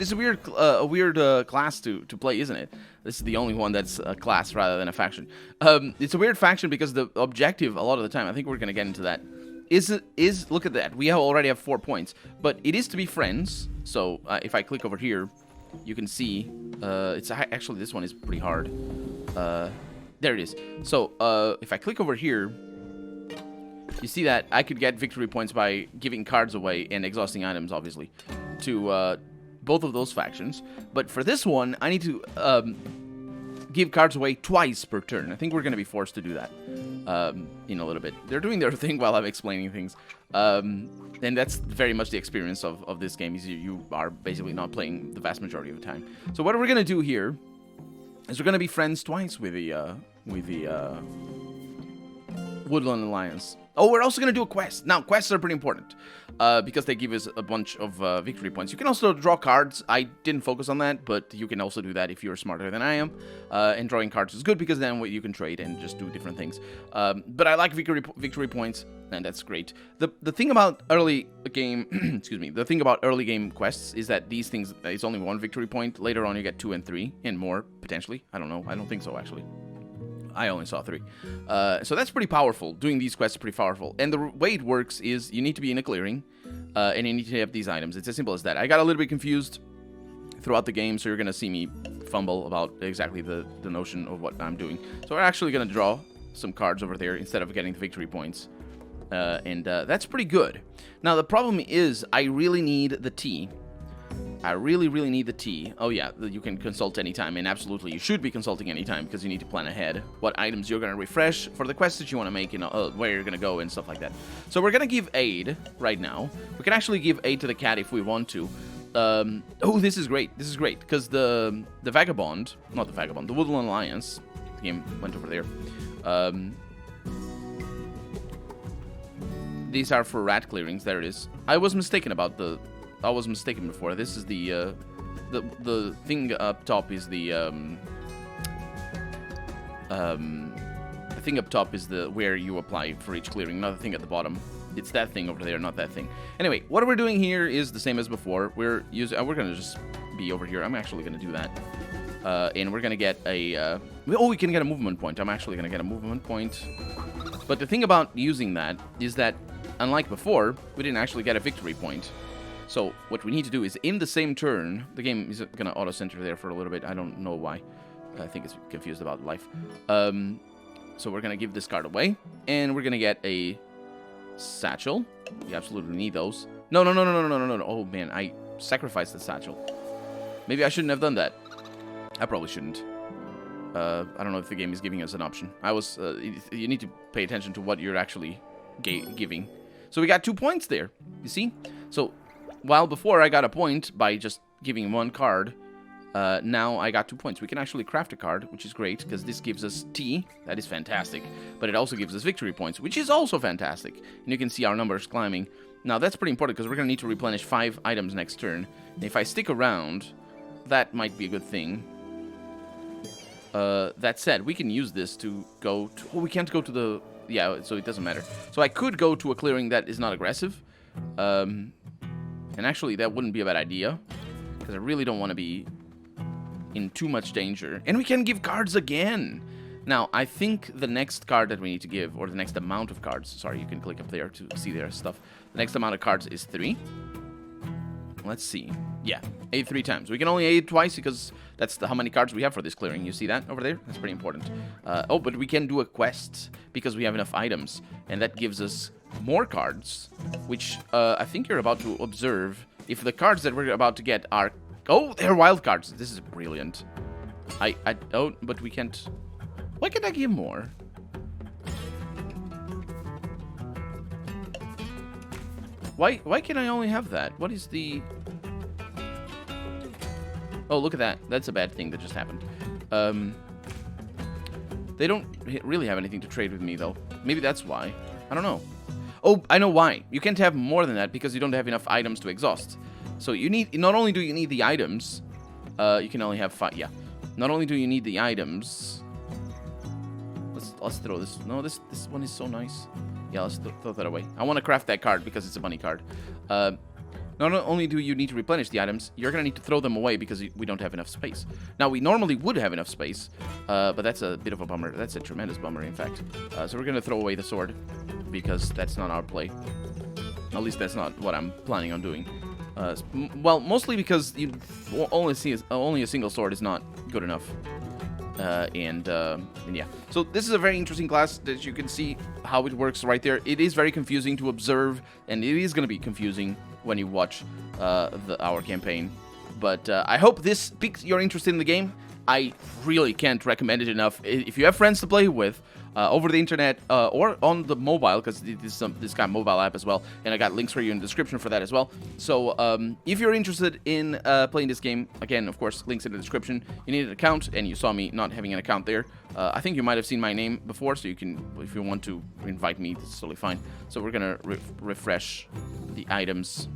class to play, isn't it? This is the only one that's a class rather than a faction. It's a weird faction because the objective a lot of the time, I think we're gonna get into that, is look at that. We already have 4 points, but it is to be friends. So if I click over here, you can see it's actually this one is pretty hard. There it is. So if I click over here, you see that I could get victory points by giving cards away and exhausting items, obviously, to both of those factions. But for this one, I need to give cards away twice per turn. I think we're going to be forced to do that in a little bit. They're doing their thing while I'm explaining things. And that's very much the experience of this game, is you are basically not playing the vast majority of the time. So what we're going to do here is we're going to be friends twice with the Woodland Alliance. Oh, we're also going to do a quest. Now, quests are pretty important because they give us a bunch of victory points. You can also draw cards. I didn't focus on that, but you can also do that if you're smarter than I am. And drawing cards is good because then you can trade and just do different things. But I like victory points, and that's great. The thing about early game, excuse me, the thing about early game quests is that these things, it's only 1 victory point. Later on, you get 2 and 3 and more, potentially. I don't know. I don't think so, actually. I only saw 3. So that's pretty powerful. Doing these quests is pretty powerful. And the way it works is you need to be in a clearing, and you need to have these items. It's as simple as that. I got a little bit confused throughout the game, so you're going to see me fumble about exactly the notion of what I'm doing. So we're actually going to draw some cards over there instead of getting the victory points. And that's pretty good. Now, the problem is I really need the tea. I really, really need the tea. Oh yeah, you can consult anytime, and absolutely you should be consulting anytime because you need to plan ahead what items you're going to refresh for the quests that you want to make, where you're going to go and stuff like that. So we're going to give aid right now. We can actually give aid to the cat if we want to. Oh, this is great. This is great because the Vagabond, not the Vagabond, the Woodland Alliance, the game went over there. These are for rat clearings. There it is. I was mistaken before. This is the thing up top is the thing up top is the where you apply for each clearing, not the thing at the bottom. It's that thing over there, not that thing. Anyway, what we're doing here is the same as before. We're gonna just be over here. I'm actually gonna do that, and we're gonna get a. We can get a movement point. I'm actually gonna get a movement point. But the thing about using that is that, unlike before, we didn't actually get a victory point. So what we need to do is, in the same turn, the game is gonna auto-center there for a little bit. I don't know why. I think it's confused about life. So we're gonna give this card away, and we're gonna get a satchel. We absolutely need those. No. Oh man, I sacrificed the satchel. Maybe I shouldn't have done that. I probably shouldn't. I don't know if the game is giving us an option. You need to pay attention to what you're actually giving. So we got 2 points there. You see? So while before I got a point by just giving one card, now I got 2 points. We can actually craft a card, which is great, because this gives us tea. That is fantastic. But it also gives us victory points, which is also fantastic. And you can see our numbers climbing. Now, that's pretty important, because we're going to need to replenish 5 items next turn. And if I stick around, that might be a good thing. That said, we can use this to go to... Oh, we can't go to the... Yeah, so it doesn't matter. So I could go to a clearing that is not aggressive. And actually, that wouldn't be a bad idea, because I really don't want to be in too much danger. And we can give cards again. Now, I think the next card that we need to give, or the next amount of cards, sorry, you can click up there to see their stuff. The next amount of cards is 3. Let's see. Yeah, aid 3 times. We can only aid twice because that's how many cards we have for this clearing. You see that over there? That's pretty important. Oh, but we can do a quest because we have enough items. And that gives us more cards, which I think you're about to observe. If the cards that we're about to get are... Oh, they're wild cards. This is brilliant. Oh, but we can't... Why can't I give more? Why can I only have that? What is the... Oh, look at that. That's a bad thing that just happened. They don't really have anything to trade with me, though. Maybe that's why. I don't know. Oh, I know why. You can't have more than that because you don't have enough items to exhaust. So you need... Not only do you need the items... you can only have 5... Yeah. Not only do you need the items... Let's throw this... No, this one is so nice. Yeah, let's throw that away. I want to craft that card because it's a bunny card. Not only do you need to replenish the items, you're going to need to throw them away because we don't have enough space. Now, we normally would have enough space, but that's a bit of a bummer. That's a tremendous bummer, in fact. So we're going to throw away the sword because that's not our play. At least that's not what I'm planning on doing. Well, mostly because you only a single sword is not good enough. And yeah. So this is a very interesting class that you can see how it works right there. It is very confusing to observe, and it is going to be confusing when you watch our campaign. But I hope this piques your interest in the game. I really can't recommend it enough. If you have friends to play with over the internet or on the mobile, because this kind of mobile app as well, and I got links for you in the description for that as well. So if you're interested in playing this game, again, of course, links in the description. You need an account, and you saw me not having an account there. I think you might have seen my name before, so you can, if you want to invite me, that's totally fine. So we're gonna refresh the items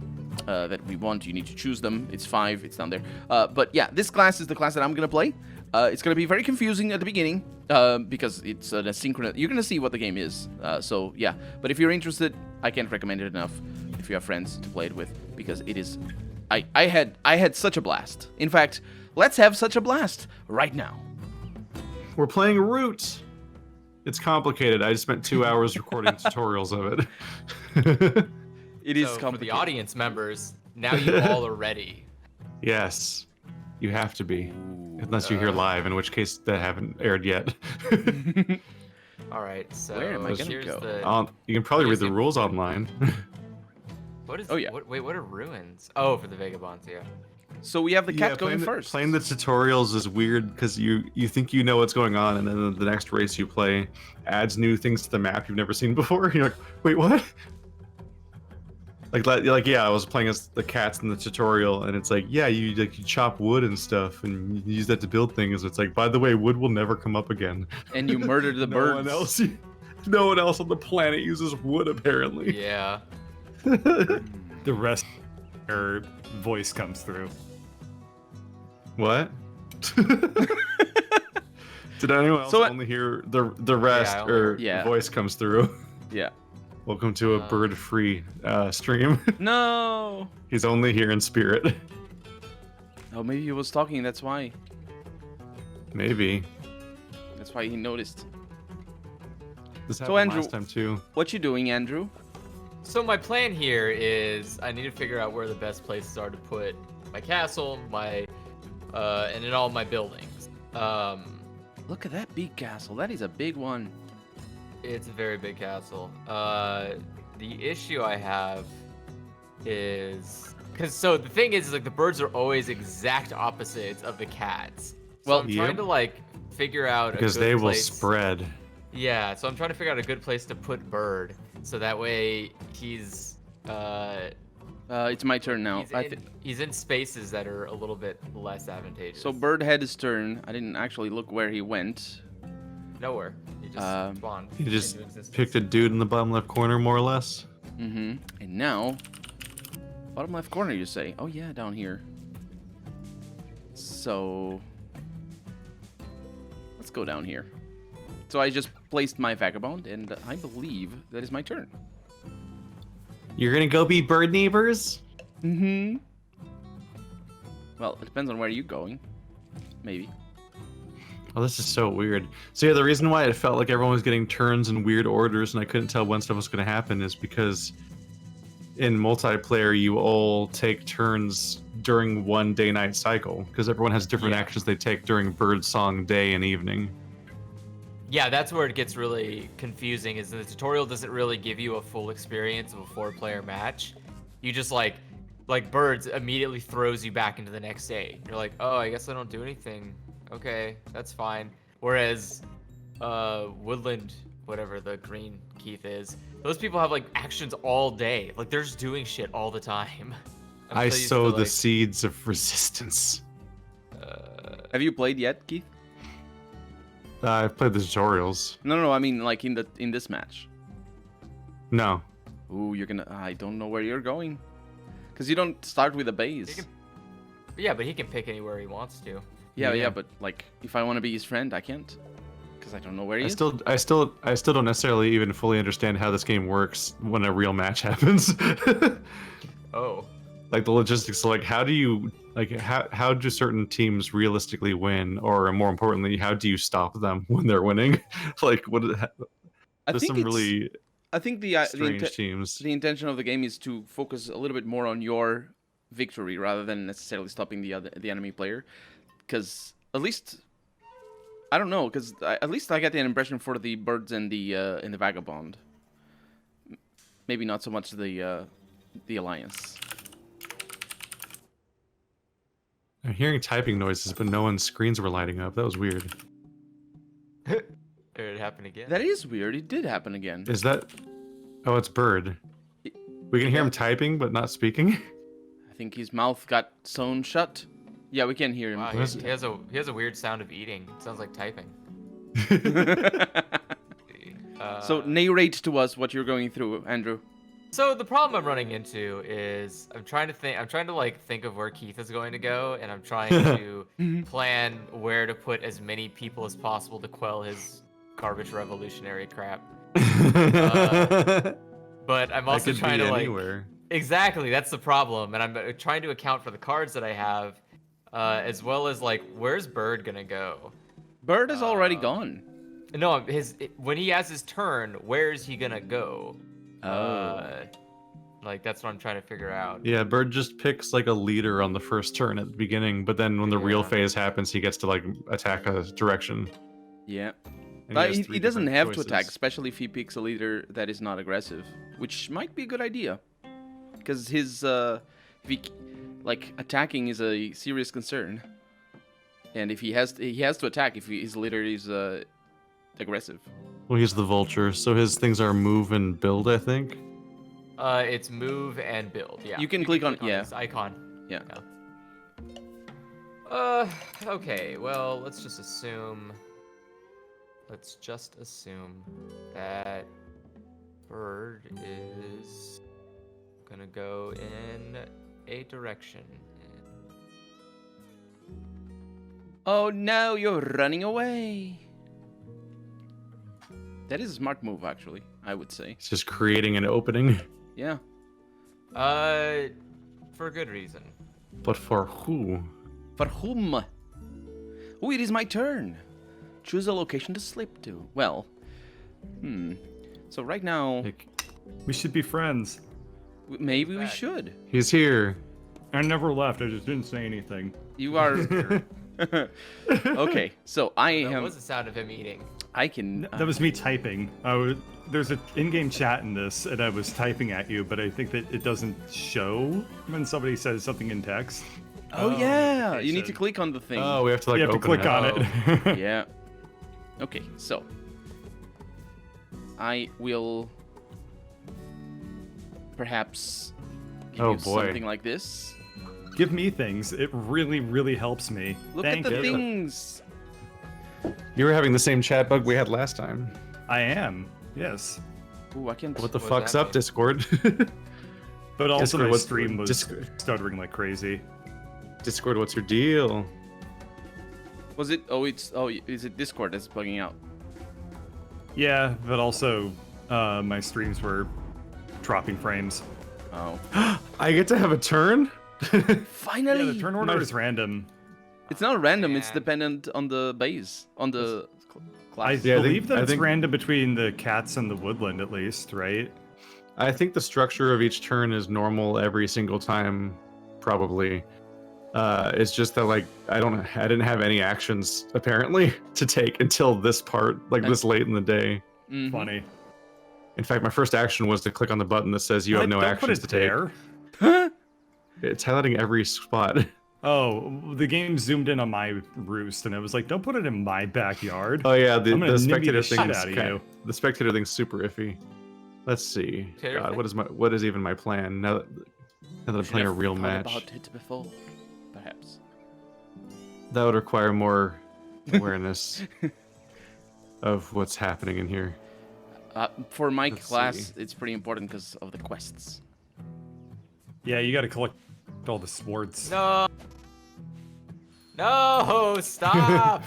that we want. You need to choose them. It's 5. It's down there. But yeah, this class is the class that I'm gonna play. It's gonna be very confusing at the beginning because it's an asynchronous. You're gonna see what the game is. So yeah, but if you're interested, I can't recommend it enough. If you have friends to play it with, because it is. I had such a blast. In fact, let's have such a blast right now. We're playing Root. It's complicated. I just spent 2 hours recording tutorials of it. It is complicated. For the audience members, now you all are ready. Yes, you have to be. Unless you're here live, in which case that haven't aired yet. All right, so where am I gonna go? You can probably read the rules online. What is? Oh yeah. Wait, what are ruins? Oh, for the vagabonds, yeah. So we have the cat going playing first. Playing the tutorials is weird because you think you know what's going on, and then the next race you play adds new things to the map you've never seen before. You're like, wait, what? Yeah, I was playing as the cats in the tutorial, and it's like, yeah, you chop wood and stuff, and you use that to build things. It's like, by the way, wood will never come up again. And you murdered the birds. No one else on the planet uses wood, apparently. Yeah. The rest, her voice comes through. What? Did anyone else only hear the rest voice comes through? Yeah. Welcome to a bird-free stream. No. He's only here in spirit. Oh, maybe he was talking. That's why. Maybe. That's why he noticed. This happened Andrew, last time too. What you doing, Andrew? So my plan here is I need to figure out where the best places are to put my castle, and in all my buildings. Look at that big castle. That is a big one. It's a very big castle. The issue I have is so the thing is like the birds are always exact opposites of the cats. So I'm trying to figure out because a good they will place. spread. Yeah, so I'm trying to figure out a good place to put Bird, so that way he's It's my turn now. he's in spaces that are a little bit less advantageous. So Bird had his turn. I didn't actually look where he went. Nowhere. He just spawned. He just into existence. picked a dude in the bottom left corner, more or less. Mm-hmm. And now, bottom left corner, you say? Oh yeah, down here. So let's go down here. So I just placed my vagabond, and I believe that is my turn. You're gonna go be bird neighbors? Mm-hmm. Well, it depends on where you're going. Maybe. Oh, this is so weird. So yeah, the reason why it felt like everyone was getting turns in weird orders and I couldn't tell when stuff was going to happen is because in multiplayer you all take turns during one day-night cycle because everyone has different actions they take during bird song day and evening. Yeah, that's where it gets really confusing. Is the tutorial doesn't really give you a full experience of a 4-player match. You just like birds immediately throws you back into the next day. You're like, oh, I guess I don't do anything. Okay, that's fine. Whereas, woodland, whatever the green Keith is, those people have like actions all day. Like they're just doing shit all the time. I sow the seeds of resistance. Have you played yet, Keith? I've played the tutorials. No, I mean like in this match. No. Ooh, you're gonna. I don't know where you're going, because you don't start with a base. Yeah, but he can pick anywhere he wants to. Yeah, but like if I want to be his friend, I can't, because I don't know where he is. I still don't necessarily even fully understand how this game works when a real match happens. Oh. Like the logistics, like how do certain teams realistically win, or more importantly, how do you stop them when they're winning? Like there's some really I think the strange teams. The intention of the game is to focus a little bit more on your victory rather than necessarily stopping the enemy player. Because at least I don't know. Because at least I get the impression for the birds and the vagabond. Maybe not so much the alliance. I'm hearing typing noises, but no one's screens were lighting up. That was weird. Did it happen again? That is weird. It did happen again. Is that? Oh, it's Bird. We can hear him typing, but not speaking. I think his mouth got sewn shut. Yeah, we can hear him. Wow, he has a weird sound of eating. It sounds like typing. So narrate to us what you're going through, Andrew. So the problem I'm running into is I'm trying to think of where Keith is going to go, and I'm trying to plan where to put as many people as possible to quell his garbage revolutionary crap. But I'm also trying to anywhere. Exactly, that's the problem, and I'm trying to account for the cards that I have, as well as like where's Bird gonna go? Bird is already gone. No, when he has his turn, where is he gonna go? Like that's what I'm trying to figure out. Yeah, Bird just picks like a leader on the first turn at the beginning, but then when the real phase happens, he gets to like attack a direction. Yeah. And But has he doesn't different have choices. to attack, especially if he picks a leader that is not aggressive, which might be a good idea. Because his Like attacking is a serious concern, and if he has to attack if his leader is aggressive. Well, he's the vulture, so his things are move and build, I think. It's move and build. Yeah. You can click on this icon. Yeah. Okay. Well, let's just assume that bird is gonna go in a direction. Oh no, you're running away. That is a smart move, actually, I would say. It's just creating an opening. Yeah. For good reason. But for who? For whom? Oh, it is my turn. Choose a location to slip to. Well, so right now, Like, We should be friends. maybe we back. should. he's here. I never left. I just didn't say anything. You are. Okay, so I That am. was the sound of him eating. I can. That was me typing. There's an in-game chat in this, and I was typing at you, but I think that it doesn't show when somebody says something in text. Oh yeah, you need to notification. click on the thing. Oh, we have to like You have to open click it. on Oh. it. Yeah. Okay, so I will perhaps give Oh, you boy. something like this. Give me things. It really, really helps me. Look Thank at the you. things. You were having the same chat bug we had last time. I am. Yes. Ooh, I can't. What the What does fuck's that up, mean? Discord? But also Discord, my what's- stream was Discord- stuttering like crazy. Discord, what's your deal? Was it? Oh, it's. Oh, is it Discord that's bugging out? Yeah, but also my streams were dropping frames. Oh, I get to have a turn? finally! Yeah, the turn order is random. It's not random. It's Man. dependent on the base, on the I class. Yeah, I believe think- that I it's think- random between the cats and the woodland, at least, right? I think the structure of each turn is normal every single time, probably. It's just that like I didn't have any actions apparently to take until this part, like this late in the day. Mhm. Funny. In fact, my first action was to click on the button that says you have no Don't put actions it to take. there. It's highlighting every spot. Oh, the game zoomed in on my roost, and I was like, "Don't put it in my backyard." Oh yeah, I'm gonna the nimby spectator the shit thing's out of kinda- you. the spectator thing's super iffy. Let's see. Terrific. God, what is even my plan now that I'm Should playing a have real thought match? About it before, perhaps. That would require more awareness of what's happening in here. For my Let's class, see. it's pretty important because of the quests. Yeah, you got to collect all the swords. No. No, stop.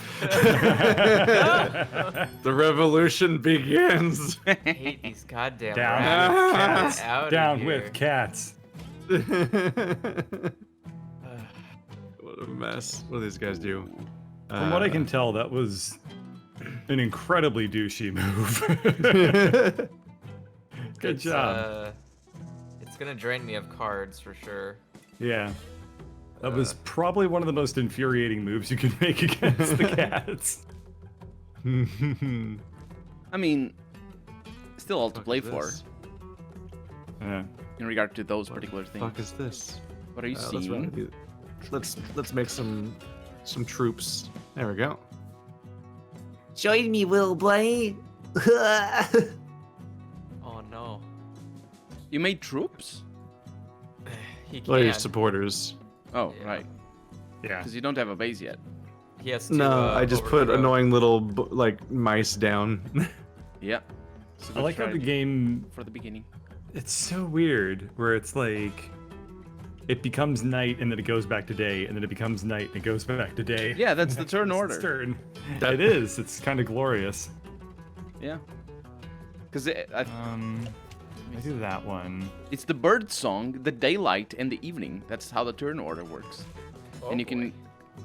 The revolution begins. I hate these goddamn Down rats. with Get cats. out of Down here. with cats. What a mess. What do these guys do? From what I can tell, that was an incredibly douchey move. Good job. It's gonna drain me of cards for sure. Yeah. That was probably one of the most infuriating moves you could make against the cats. I mean, still all to Fuck play is for this? Yeah. in regard to those particular things. Fuck is this? What are you That's what I seeing? do. Let's make some troops. There we go. Join me, Will Blade. Oh no. You made troops? He Well, your can't. Oh, supporters. Yeah. right. Yeah. Because you don't have a base yet. He has to, No, I just put overthrow. annoying little like mice down. Yeah. It's a I good like how the strategy game, for the beginning. it's so weird, where it's like, it becomes night and then it goes back to day, and then it becomes night and it goes back to day. Yeah, that's the turn It's order. turn. That- It is. It's kind of glorious. Yeah. Because I do that one. it's the bird song, the daylight, and the evening. That's how the turn order works. Oh, and you can boy.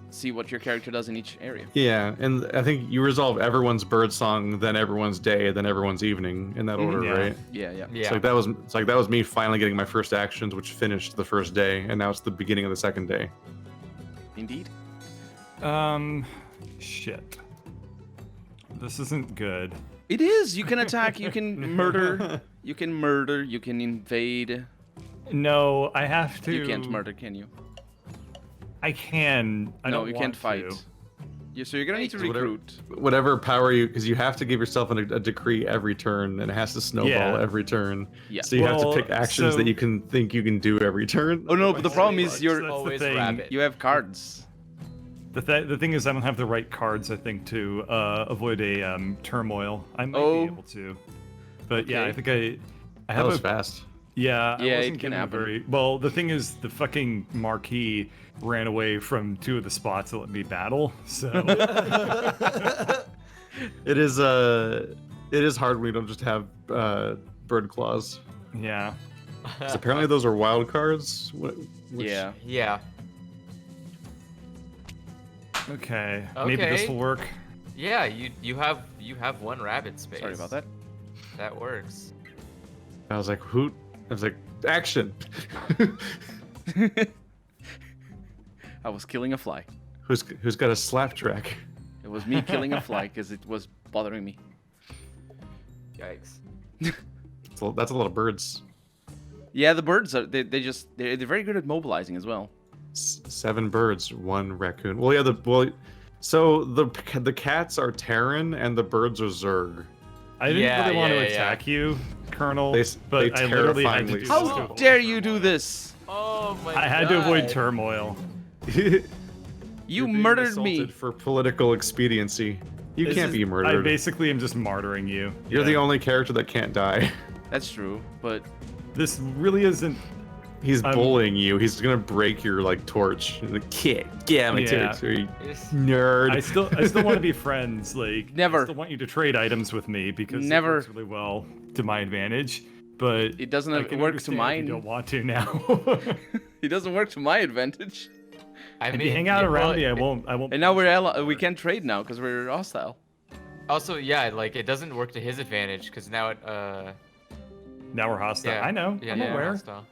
see what your character does in each area. Yeah, and I think you resolve everyone's bird song, then everyone's day, then everyone's evening in that order, yeah. right? Yeah, yeah. Yeah. It's like that was me finally getting my first actions, which finished the first day, and now it's the beginning of the second day. Indeed. Shit. This isn't good. It is. You can attack. You can murder. You can murder. You can invade. No, I have to. You can't murder, can you? I can. I No, don't you want can't fight. to. Yeah, so you're gonna need to Whatever- recruit. Whatever power you, because you have to give yourself a decree every turn, and it has to snowball Yeah. every turn. Yeah. So you have to Well, pick actions so- that you can think you can do every turn. Oh no, but the problem is That's you're the Always thing. rabbit. you have cards. The thing is, I don't have the right cards. I think to avoid a turmoil. I might Oh. be able to, but yeah, Okay. I think I That have was a fast. yeah. I Yeah, wasn't it can given a happen. very well. The thing is, the fucking marquee ran away from 2 of the spots that let me battle. So It is hard when you don't just have bird claws. yeah. 'Cause apparently those are wild cards. Yeah. Yeah. Okay. Maybe this Okay. will work. Yeah, you have one rabbit space. Sorry about that. That works. I was like, who? I was like, action. I was killing a fly. Who's got a slap track? It was me killing a fly because it was bothering me. Yikes. That's a lot of birds. Yeah, the birds are they're very good at mobilizing as well. 7 birds, 1 raccoon. So the cats are Terran and the birds are Zerg. I didn't Yeah, really want yeah, to yeah, attack you, Colonel, They but I literally had to terrifyingly do suck. this How to- dare you do this? Oh my god. I had to avoid turmoil. You You're being murdered me. assaulted for political expediency. You This can't is- be I murdered. basically am just martyring you. You're Yeah. the only character that can't die. That's true, but This really isn't. He's I'm- bullying you. He's gonna break your torch. Like, get out of my Yeah. territory, It's- nerd. I still want to be friends. Like Never. I still want you to trade items with me because Never. it works really well to my advantage. But it doesn't I can work to understand if mine. You don't want to now. It doesn't work to my advantage. I if mean, you hang out yeah, around well, me, I it- won't. I won't. And now we can't trade now because we're hostile. Also, yeah, like it doesn't work to his advantage because now it Now we're hostile. yeah. I know. Yeah, I'm yeah, aware. hostile.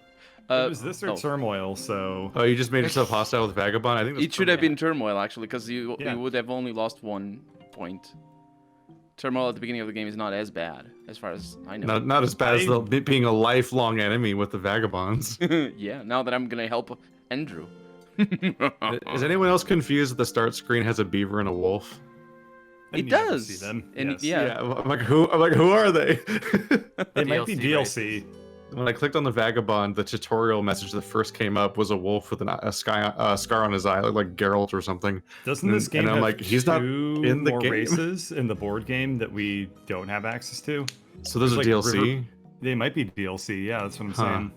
It was this or oh. turmoil. So Oh, you just made yourself hostile with Vagabond? I think It should have been turmoil actually, because you Yeah. would have only lost 1 point. Turmoil at the beginning of the game is not as bad, as far as I know. not as bad as being a lifelong enemy with the Vagabonds. Yeah, now that I'm gonna help Andrew. Is anyone else confused that the start screen has a beaver and a wolf? and It you never does. See them. And yes. yeah. I'm like, who are they? They might be DLC DLC. When I clicked on the Vagabond, the tutorial message that first came up was a wolf with a scar on his eye, like Geralt or something. Doesn't And- this game and I'm have like, he's not 2 in the more game. races in the board game that we don't have access to? So there's a Like DLC. river- They might be DLC. Yeah, that's what I'm Huh. saying.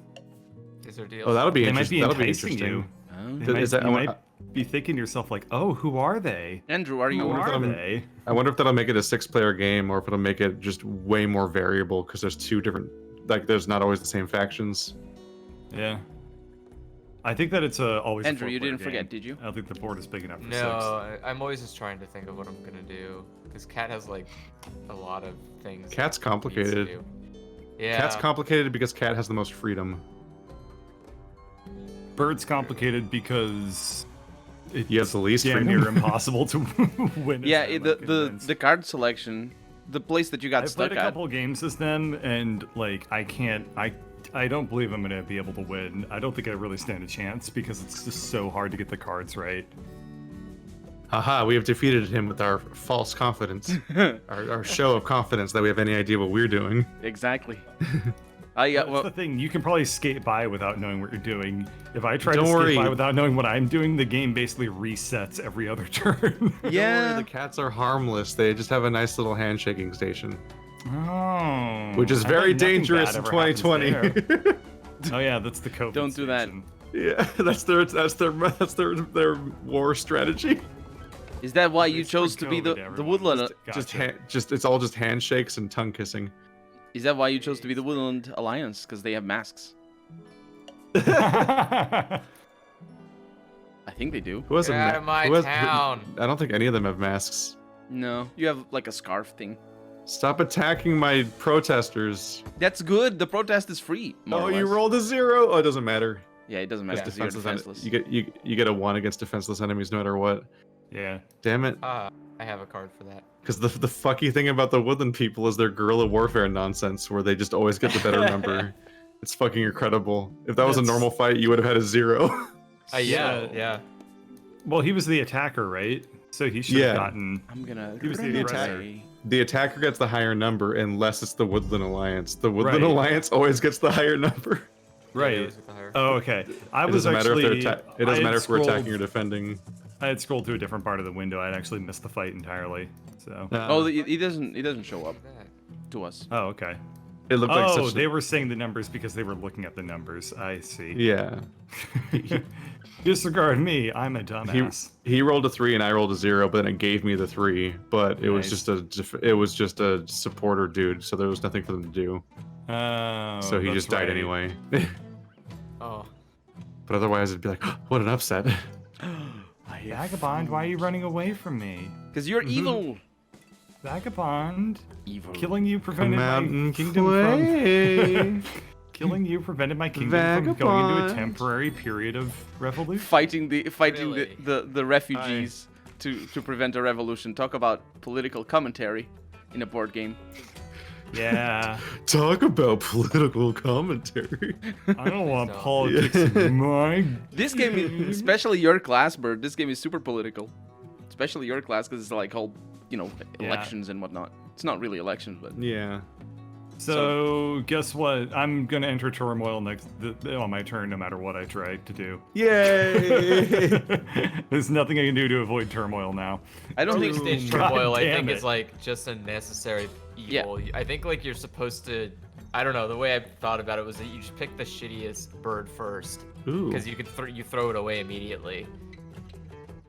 Is there DLC? Oh, that'll be They might interesting. be That'll be enticing interesting. you. Oh. They might, Is that- you I want- might be thinking to yourself like, "Oh, who are they? Andrew, are you? Who wonder if are I'm- they?" I wonder if that'll make it a 6-player game or if it'll make it just way more variable because there's 2 different, like there's not always the same factions. Yeah. I think that it's always. Andrew, a you 4-player didn't forget, game. did you? I don't think the board is big enough for No, I'm always just trying to think of what I'm gonna do because Cat has like a lot of things. Cat's he needs to complicated. do. Yeah. Cat's complicated because Cat has the most freedom. 6. Bird's complicated because it's You have the least damn freedom. near impossible to win. as Yeah, them, the I'm convinced. the card selection, the place that you got I've stuck played a at. couple games as them, and like I don't believe I'm gonna be able to win. I don't think I really stand a chance because it's just so hard to get the cards right. Haha, we have defeated him with our false confidence. our show of confidence that we have any idea what we're doing. Exactly. That's well, the thing. You can probably skate by without knowing what you're doing. If I try Don't to skate worry. by without knowing what I'm doing, the game basically resets every other turn. Don't worry, yeah. the cats are harmless. They just have a nice little handshaking station. Oh, Which is I very bet nothing dangerous bad in ever happens 2020. there. Oh yeah, that's the COVID. Don't do that. station. Yeah, that's their war strategy. Is that why you It's chose for to be COVID, the everyone. woodland? Gotcha. It's all just handshakes and tongue kissing. Is that why you chose to be the woodland alliance? Because they have masks. I think they do. Who has Get a out of my who has- town. I don't think any of them have masks. No, you have like a scarf thing. Stop attacking my protesters. That's good. The protest is free. More Oh, or you less. rolled a 0. Oh, it doesn't matter. Yeah, it doesn't matter It's because you're defenseless. defenseless. You get a 1 against defenseless enemies no matter what. Yeah. Damn it. I have a card for that. Because the fucky thing about the woodland people is their guerrilla warfare nonsense, where they just always get the better number. It's fucking incredible. If that was a That's- normal fight, you would have had a 0. Yeah, So- yeah. Well, he was the attacker, right? So he should have Yeah. gotten. I'm gonna. He was the aggressor. The attacker gets the higher number unless it's the Woodland Alliance. The Woodland Right. Alliance always gets the higher number. Right. always get the higher. Oh, okay. I It was doesn't matter actually. if they're it doesn't matter if we're attacking or defending. I had scrolled to a different part of the window. I'd actually missed the fight entirely. So. Oh, he doesn't show up Look at that. to us. Oh, okay. It looked like Oh, such they were saying the numbers because they were looking at the numbers. I see. Yeah. Disregard me. I'm a dumbass. He rolled a 3 and I rolled a 0, but then it gave me the 3. But it was Nice. just a supporter dude, so there was nothing for them to do. Oh. So he that's just died right. anyway. Oh. But otherwise, it'd be like, what an upset. Vagabond, why are you running away from me? Because you're evil. Vagabond, Evil. killing you prevented Come out my and kingdom play. from killing you prevented my kingdom from going into a Vagabond. temporary period of revolution. Fighting Really? the refugees to prevent a revolution. Talk about political commentary in a board game. Yeah, Talk about political commentary. I don't want So- politics in my. This game, especially your class, Bird. This game is super political, especially your class because it's like whole, Yeah. elections and whatnot. It's not really elections, but Yeah. So guess what? I'm gonna enter turmoil on my turn, no matter what I try to do. Yay! There's nothing I can do to avoid turmoil now. I don't Early think. stage God turmoil, I damn think, it. is like just a necessary evil. I think like you're supposed to. I don't know. The way I thought about it was that you just pick the shittiest bird first, Ooh. because you could you throw it away immediately.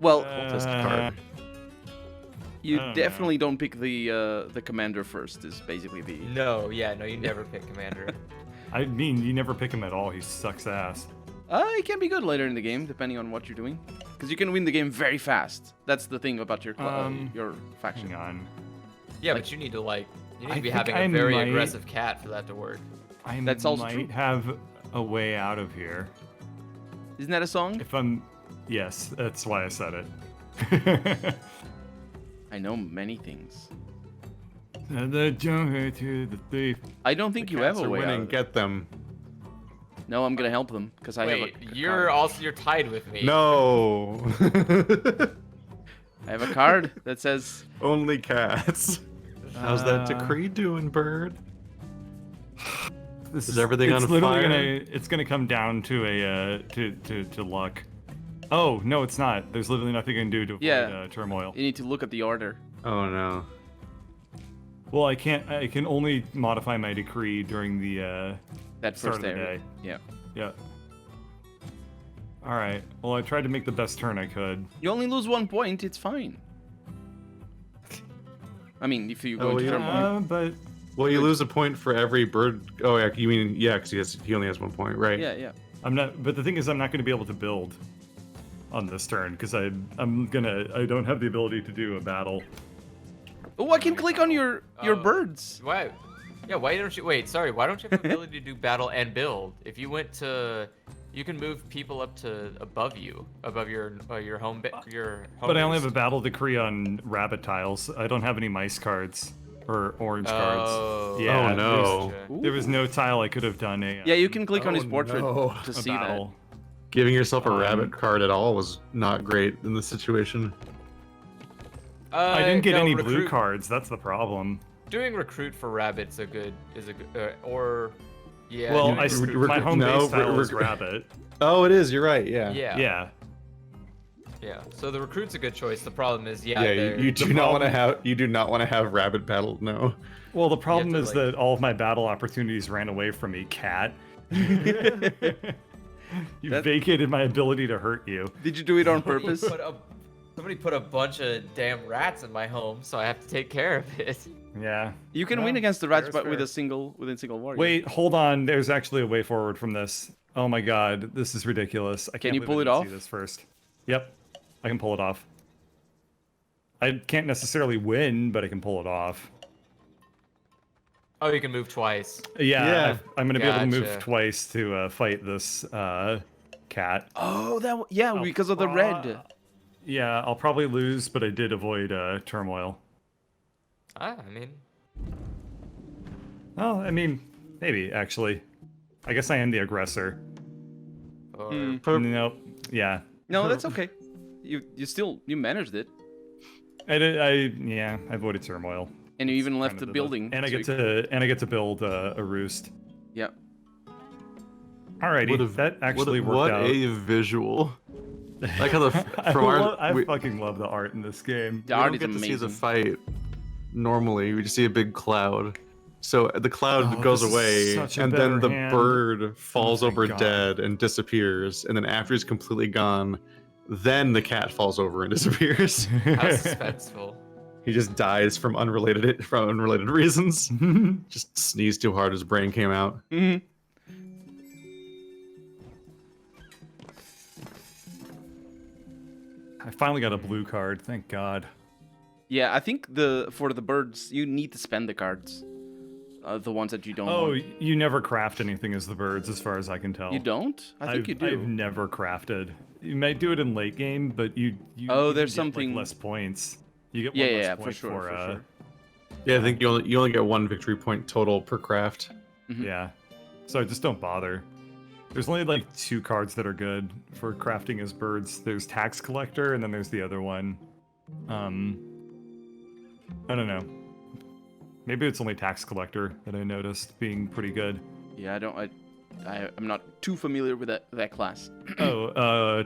Well, Test card. you I don't definitely don't pick the commander first. Is basically the. No, yeah, no, you never pick commander. I mean, you never pick him at all. He sucks ass. It can be good later in the game, depending on what you're doing, because you can win the game very fast. That's the thing about your your faction. Hang on. Yeah, Like- but you need to you need I to be think having I a very might- aggressive cat for that to work. I That's also might true. have a way out of here. Isn't that a song? If I'm. Yes, that's why I said it. I know many things. The jungle to the thief. I don't think you have Cats a are way out. winning. of it. Get them. No, I'm gonna help them because I Wait, have a. you're card. tied with me. No. I have a card that says. Only cats. How's that Uh, decree doing, Bird? This Is everything it's on literally fire? It's gonna come down to a to luck. Oh no, it's not. There's literally nothing I can do to avoid Yeah. turmoil. You need to look at the order. Oh no. Well, I can't. I can only modify my decree during the That start first of the area. day. Yeah. Yeah. All right. Well, I tried to make the best turn I could. You only lose 1 point. It's fine. I mean, if you go Oh, into yeah. turmoil. But Well, you lose a point for every bird. Oh yeah, you mean because he only has 1 point, right? Yeah, yeah. I'm not. But the thing is, I'm not going to be able to build on this turn because I don't have the ability to do a battle. Oh, I can click on your Oh. birds. Why? Yeah, why don't you wait? Sorry, why don't you have the ability to do battle and build? If you went to, you can move people up to above you, above your home your home. But I only have a base. battle decree on rabbit tiles. I don't have any mice cards or orange cards. Oh, Yeah, Oh, no. There was no tile I could have done a. Yeah, you can click on his Oh, portrait no. to a see battle. Giving yourself a rabbit Um, card at all was not great in this situation. I didn't get no, any blue recruit- cards. That's the problem. Doing recruit for rabbits is a good or yeah. well, doing I recruit- my home no, base tile is rec- rabbit. Oh, it is. You're right. Yeah. yeah, Yeah. So the recruit's a good choice. The problem is Yeah. they're- You do the not want to problem- have. You do not want to have rabbit battle. No. Well, the problem to, is like- that all of my battle opportunities ran away from me, cat. You That- vacated my ability to hurt you. Did you do it on Somebody purpose? Somebody put a bunch of damn rats in my home, so I have to take care of it. Yeah. You can Well, win against the rats, fair is but with fair. a single warrior. Wait, hold on. There's actually a way forward from this. Oh my god, this is ridiculous. I can't you believe pull I it didn't off? See this first. Yep, I can pull it off. I can't necessarily win, but I can pull it off. Oh, you can move twice. Yeah, I'm gonna be able to move Gotcha. twice to fight this cat. Oh, yeah, because of the red. Yeah, I'll probably lose, but I did avoid turmoil. I mean, Oh, I mean, maybe actually. I guess I am the aggressor. or Hmm. Nope. Yeah. No, that's okay. you managed it, I avoided turmoil. and you even left Kind the of building. and I so get to build a roost. Yeah. Alrighty, that actually worked out. What a visual! Like how I fucking love the art in this game. The we art don't is get to see the amazing. fight normally. We just see a big cloud. So the cloud Oh, goes this is away, such a and then better the hand. bird falls thank over God. dead and disappears. And then after he's completely gone, then the cat falls over and disappears. How suspenseful. He just dies from unrelated reasons. Just sneezed too hard, his brain came out. Mhm. I finally got a blue card, thank God. Yeah, I think for the birds, you need to spend the cards. The ones that you don't Oh, want. you never craft anything as the birds, as far as I can tell. You don't? I think you do. I've never crafted. You might do it in late game, but you Oh, you there's get, something- like, less points. You get Yeah, one less yeah, for point sure, for, for sure. Yeah, I think you only get 1 victory point total per craft. Yeah. So just don't bother. There's only like 2 cards that are good for crafting as birds. There's Tax Collector, and then there's the other one. I don't know. Maybe it's only Tax Collector that I noticed being pretty good. Yeah, I'm not too familiar with that class.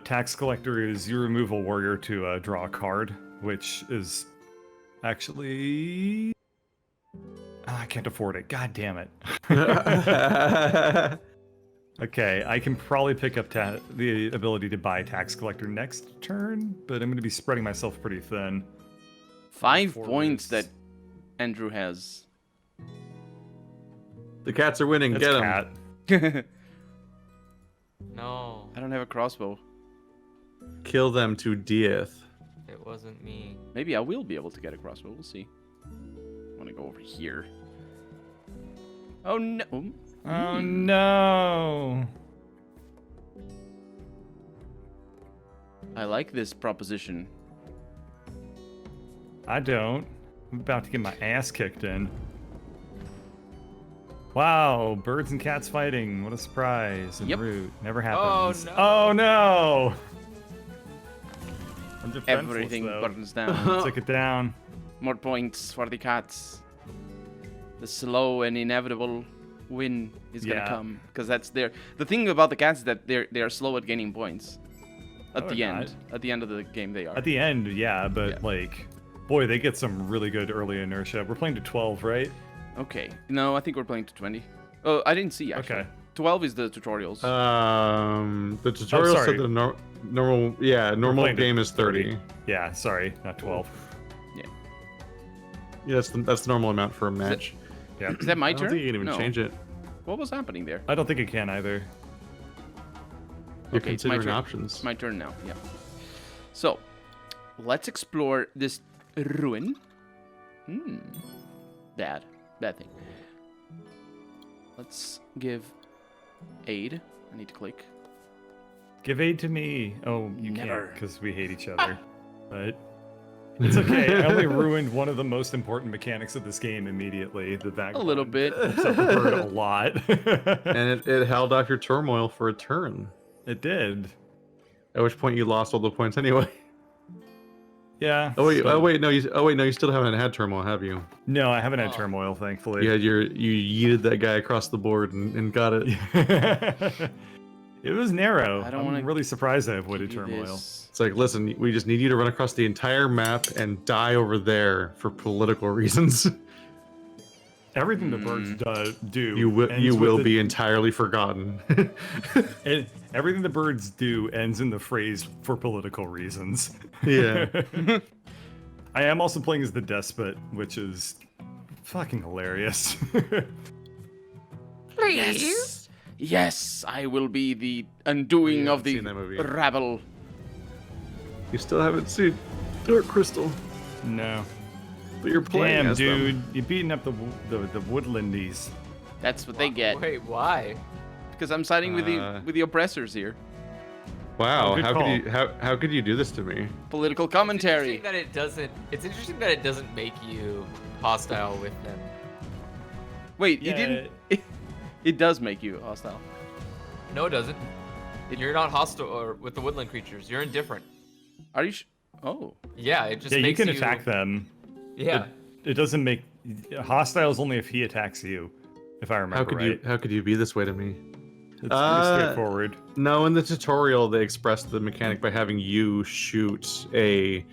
Tax Collector is you remove a warrior to draw a card, which is actually... I can't afford it. God damn it. Okay, I can probably pick up the ability to buy Tax Collector next turn, but I'm going to be spreading myself pretty thin. 5 Forwards. points that Andrew has. The cats are winning. That's Get them. Cat. No, I don't have a crossbow. Kill them to death. it wasn't me. Maybe I will be able to get a crossbow. We'll see. I'm gonna go over here. Oh no! Oh no! I like this proposition. I don't. I'm about to get my ass kicked in. Wow, birds and cats fighting. What a surprise. And Yep. root. Never Oh, happens. no. Oh no! I'm defenseless, Everything though. burns down. Took it down. More points for the cats. The slow and inevitable win is gonna Yeah. come because that's their. The thing about the cats is that they are slow at gaining points. At No, the they're end, at the end of the game, they are. At the end, yeah, but Yeah. like, boy, they get some really good early inertia. We're playing to 12, right? Okay. No, I think we're playing to 20. Oh, I didn't see actually. Okay. 12 is the tutorials. The tutorial sorry. said the normal playing to game is 30. Yeah, sorry, not 12. Yeah, that's the normal amount for a match. Yeah. Is that my I don't turn? think you can even No. change it. What was happening there? I don't think it can either. You're Okay, it's my considering turn. options. It's my turn now. Yeah. So, let's explore this ruin. Bad thing. Let's give aid. I need to click. Give aid to me. Oh, you Never. can't because we hate each other. But it's okay. I only ruined one of the most important mechanics of this game immediately. The back. A little bit. Except for bird a lot. And it held off your turmoil for a turn. It did. At which point you lost all the points anyway. Yeah. Oh wait, so- no, you still haven't had turmoil, have you? No, I haven't had Oh. turmoil, thankfully. You yeeted that guy across the board and got it. It was narrow. I don't I'm wanna really surprised I avoided Give you turmoil. this. It's like, listen, we just need you to run across the entire map and die over there for political reasons. Everything the birds do. You ends will with be entirely forgotten. everything the birds do ends in the phrase "for political reasons." Yeah. I am also playing as the despot, which is fucking hilarious. Yes. Yes, I will be the undoing You of haven't the seen that movie. rabble. You still haven't seen Dark Crystal, No. but you're playing Damn, as them. dude, you're beating up the woodlandies. That's what they get. Wait, why? Because I'm siding with the oppressors here. Wow, Oh, good how call. could you how could you do this to me? Political It's commentary. interesting that it doesn't. It's interesting that it doesn't make you hostile with them. Wait, Yeah. it didn't. It does make you hostile. No, it doesn't. You're not hostile or with the woodland creatures. You're indifferent. Are you? Oh. Yeah, it just Yeah, you makes can attack them. Yeah. It doesn't make hostiles only if he attacks you, if I remember right. How could you be this way to me? It's pretty straightforward. No, in the tutorial they expressed the mechanic by having you shoot a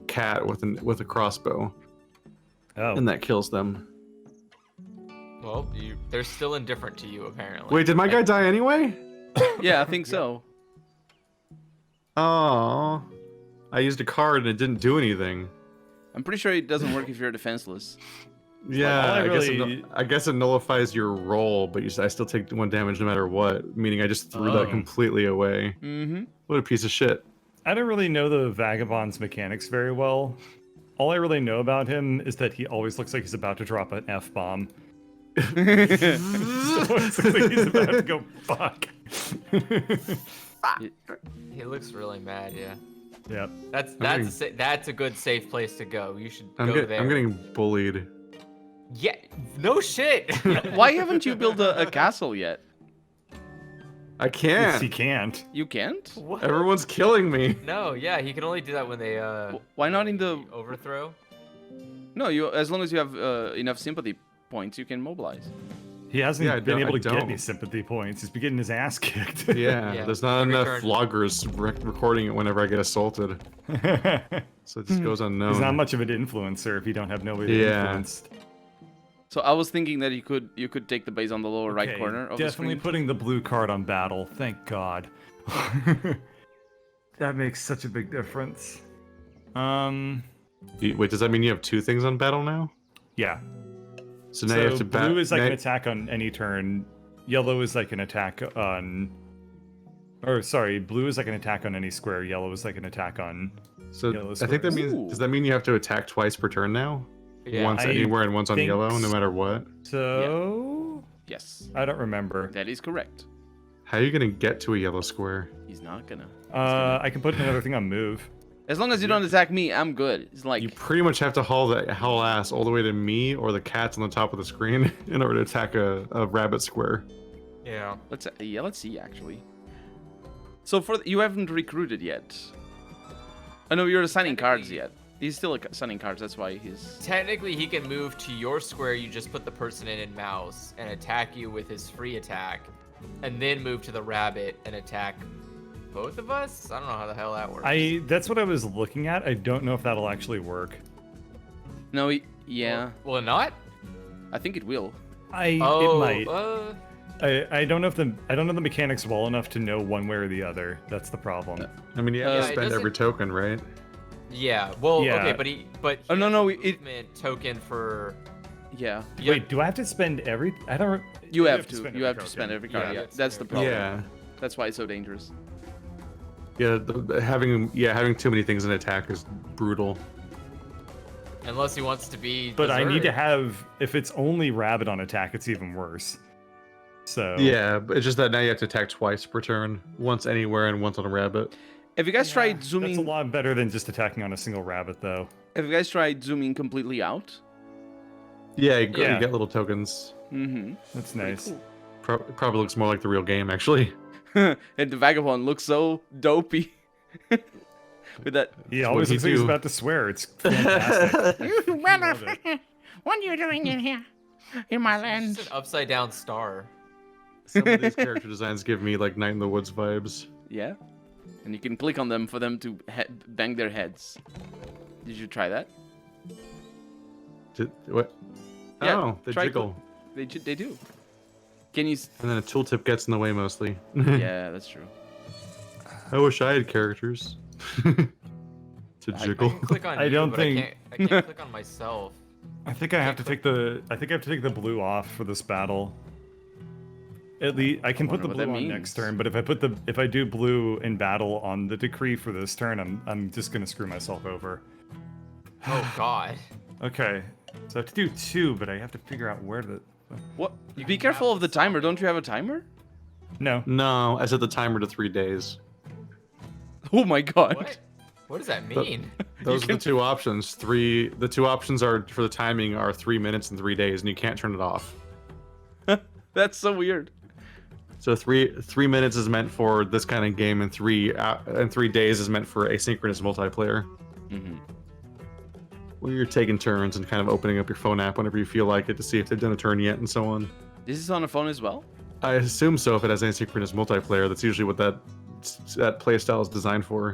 cat with a crossbow, Oh. and that kills them. Well, they're still indifferent to you apparently. Wait, did my guy die anyway? Yeah, I think so. Oh, I used a card and it didn't do anything. I'm pretty sure it doesn't work if you're defenseless. Yeah, all I guess it nullifies your roll, but I still take 1 damage no matter what. Meaning I just threw that completely away. Mm-hmm. What a piece of shit. I don't really know the Vagabond's mechanics very well. All I really know about him is that he always looks like he's about to drop an F-bomb. So it looks like he's about to go fuck. He looks really mad, yeah. Yep. That's a good safe place to go. You should I'm go there. I'm getting bullied. Yeah, no shit. Why haven't you built a castle yet? I Yes, can't. he can't. You can't? What? Everyone's killing me. No, yeah, he can only do that when they Why not in the? overthrow. No, you. As long as you have enough sympathy points, you can mobilize. He hasn't Yeah, been I able to get don't. any sympathy points. He's been getting his ass kicked. Yeah, Yeah, there's not every enough turn. vloggers recording it whenever I get assaulted, so it just goes unknown. He's not much of an influencer if you don't have nobody Yeah. influenced. So I was thinking that you could take the base on the lower right Okay, corner of the definitely screen. putting the blue card on battle. Thank God. That makes such a big difference. Wait, does that mean you have 2 things on battle now? Yeah. So now you have to blue is like an attack on any turn. Yellow is like an attack on. Or sorry, blue is like an attack on any square. Yellow is like an attack on. So yellow I think that squares. means. Ooh. Does that mean you have to attack twice per turn now? Yeah. Once I anywhere and once on think yellow, no matter what. So Yes, I don't remember. that is correct. How are you gonna get to a yellow square? He's not gonna. I can put another thing on move. As long as you don't attack me, I'm good. It's like You pretty much have to haul ass all the way to me or the cats on the top of the screen in order to attack a rabbit square. Yeah. let's see actually. So you haven't recruited yet. I know you're assigning cards yet. He's still assigning cards. That's why he's. Technically, he can move to your square. You just put the person in mouse and attack you with his free attack, and then move to the rabbit and attack both of us. I don't know how the hell that works. That's what I was looking at. I don't know if that'll actually work. No, yeah. Will it not? I think it will. It Oh, might. I don't know if I don't know the mechanics well enough to know one way or the other. That's the problem. I mean, you have Yeah, to it spend every doesn't- token, right? yeah. Well, Yeah. okay, but Oh, no, no, it- movement token for. Yeah. Yeah, Wait, do I have to spend every? I don't. You have to. spend You every have to token. spend every card. Yeah, Yeah, that's that's the true. problem. Yeah. That's why it's so dangerous. Yeah, having too many things in attack is brutal. unless he wants to be. But I need to berserk. have. If it's only rabbit on attack, it's even worse. So Yeah, but it's just that now you have to attack twice per turn, once anywhere and once on a rabbit. Have you guys tried That's zooming? a lot better than just attacking on a single rabbit, though. Have you guys tried zooming completely out? Yeah, Yeah. you get little tokens. Mm-hmm. That's nice. Probably looks more like the real game, actually. And the vagabond looks so dopey. With that. He what always he looks like he's do. about to swear. It's fantastic. You Love it. motherfucker! What are you doing in here? In my It's land? just an upside down star. Some of these character designs give me like Night in the Woods vibes. Yeah. And you can click on them for them to bang their heads. Did you try that? What? Yeah, Oh, they try jiggle. They do. Can you? And then a tooltip gets in the way mostly. Yeah, that's true. I wish I had characters to I jiggle. I can click on I you, don't but think- I can't click on myself. I think I have to take the. I think I have to take the blue off for this battle. At least I can put the wonder what blue that on means. next turn, but if I do blue in battle on the decree for this turn, I'm just gonna screw myself over. Oh God. Okay, so I have to do 2, but I have to figure out where to. What? You Be can careful have of the timer. Don't you have a timer? No. No, I set the timer to 3 days. Oh my god. What? What does that mean? Those are the 2 options. The 2 options are for the timing are 3 minutes and 3 days, and you can't turn it off. That's so weird. So 3 minutes is meant for this kind of game, and 3 days is meant for asynchronous multiplayer. Mm-hmm. Where you're taking turns and kind of opening up your phone app whenever you feel like it to see if they've done a turn yet and so on. This is on a phone as well? I assume so if it has asynchronous multiplayer. That's usually what that playstyle is designed for.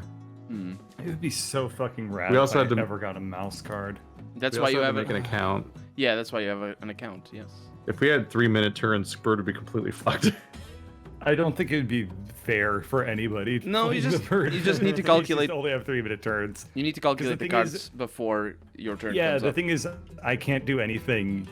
Hmm. It would be so fucking rad We also if had I to- ever got a mouse card. That's We why also you had have to make an account. Yeah, that's why you have an account, yes. If we had 3-minute turns, Bird would be completely fucked. I don't think it would be fair for anybody. to No, play you the just- bird. you just need to You calculate- only have 3-minute turns. You need to calculate the thing cards is- before your turn Yeah, comes the up. thing is, I can't do anything.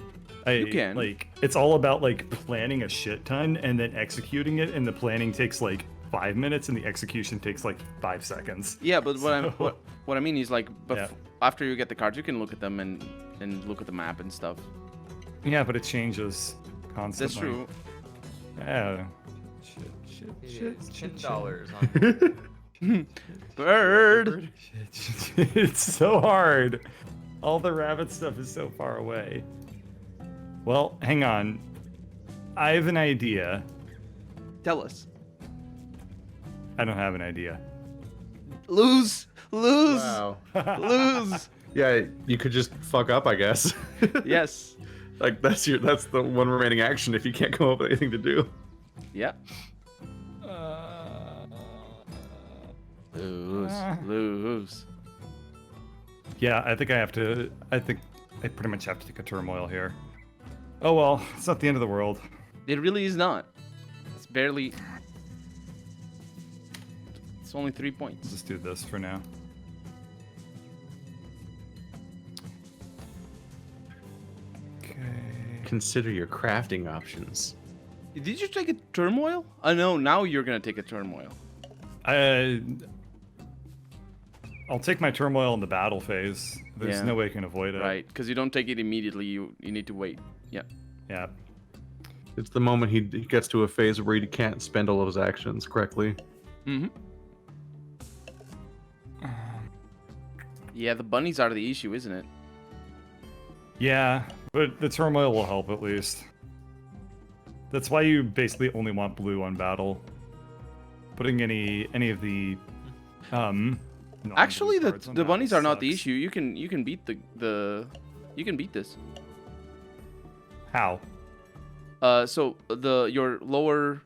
You can. Like, it's all about like planning a shit ton and then executing it, and the planning takes like 5 minutes, and the execution takes like 5 seconds. Yeah, but So- what I mean is like Yeah. after you get the cards, you can look at them and look at the map and stuff. Yeah, but it changes constantly. That's true. Yeah. It's $10 on Bird. It's so hard. All the rabbit stuff is so far away. Well, hang on. I have an idea. Tell us. I don't have an idea. Lose. Wow. Lose. Yeah, you could just fuck up, I guess. Yes. Like that's the one remaining action if you can't come up with anything to do. Yeah. Lose. Yeah, I think I have to. I think I pretty much have to take a turmoil here. Oh well, it's not the end of the world. It really is not. It's barely. It's only 3 points. Let's just do this for now. Okay. Consider your crafting options. Did you take a turmoil? Oh no, now you're gonna take a turmoil. I'll take my turmoil in the battle phase. There's Yeah. no way I can avoid it. Right, because you don't take it immediately. You need to wait. Yeah. Yeah. It's the moment he gets to a phase where he can't spend all of his actions correctly. Mm-hmm. Yeah, the bunnies are the issue, isn't it? Yeah, but the turmoil will help at least. That's why you basically only want blue on battle. Putting any of the Actually, non-blue cards the on the battle bunnies are not the sucks. issue. You can beat you can beat this. How? So your lower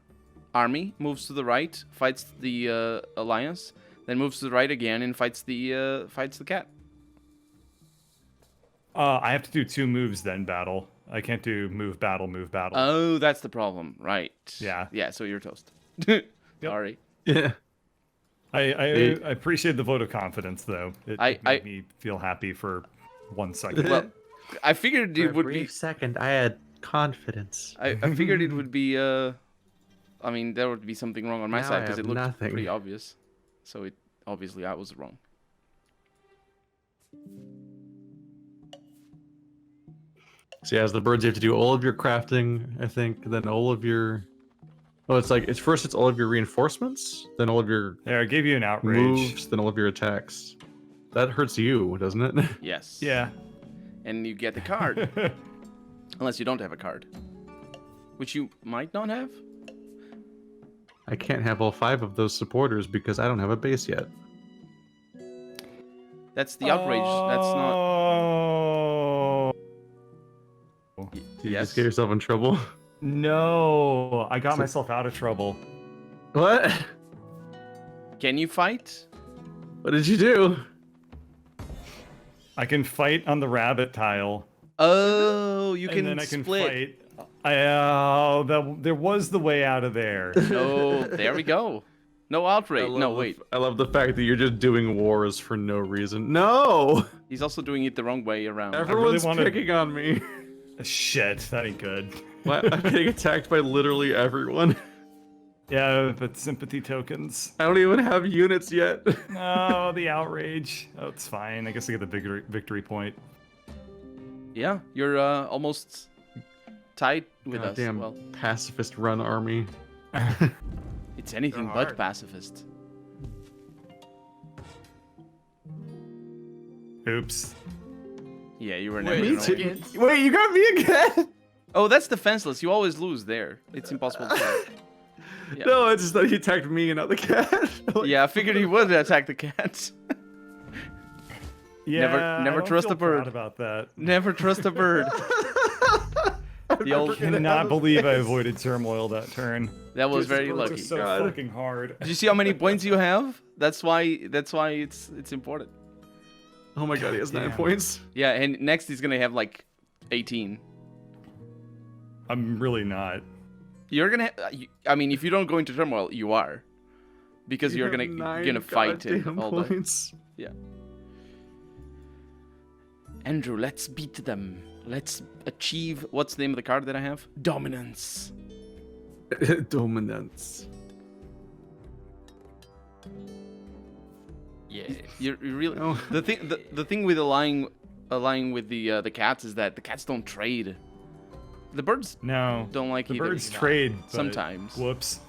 army moves to the right, fights the alliance, then moves to the right again and fights the cat. I have to do 2 moves then battle. I can't do move battle, move battle. Oh, that's the problem, right? Yeah. Yeah. So you're toast. Sorry. Yeah. I appreciate the vote of confidence though. It made me feel happy for 1 second. Well, I figured it would be. second, I had confidence. I figured it would be. I mean, there would be something wrong on my Now side I because it have looked nothing. pretty obvious. So it obviously I was wrong. So yeah, as the birds, you have to do all of your crafting, I think, then all of your. Oh, it's first it's all of your reinforcements, then all of your There, I gave you an outrage. moves, then all of your attacks. That hurts you, doesn't it? Yes. Yeah. And you get the card, unless you don't have a card, which you might not have. I can't have all 5 of those supporters because I don't have a base yet. That's the outrage. That's not. Oh Did you Yes. just get yourself in trouble? no! I got myself out of trouble. What? Can you fight? What did you do? I can fight on the rabbit tile. Oh, you and can then I can split. fight. There was the way out of there. No, there we go. No outrage. No, wait. I love the fact that you're just doing wars for no reason. No! He's also doing it the wrong way around. Everyone's wanted- picking on me. Shit, that ain't good. What? I'm getting attacked by literally everyone. Yeah, but sympathy tokens. I don't even have units yet. No, the outrage. Oh, it's fine. I guess I get the victory point. Yeah, you're almost tied with us. Goddamn Well, pacifist run army. it's anything They're but hard. pacifist. Oops. Yeah, you were never. Wait, gonna win. Wait, you got me again? Oh, that's defenseless. You always lose there. It's impossible to fight. Yeah. No, it's just that he attacked me and not the cat. Yeah, I figured he would attack the cat. Yeah, never I don't trust feel a bird. proud about that. Never trust a bird. The old I cannot believe I avoided turmoil that turn. that was very Birds are lucky. so God. fucking hard. Did you see how many points you have? That's why it's important. Oh my god, he has 9 Damn. points. Yeah, and next he's gonna have like 18. I'm really not. You're gonna. I mean, if you don't go into turmoil, you are, because you're have gonna fight it goddamn all day. points. Yeah. Andrew, let's beat them. Let's achieve. What's the name of the card that I have? Dominance. Dominance. Yeah. You really. Oh. The thing with aligning with the cats is that the cats don't trade. The birds No. don't like The either. birds trade. but Sometimes. Whoops.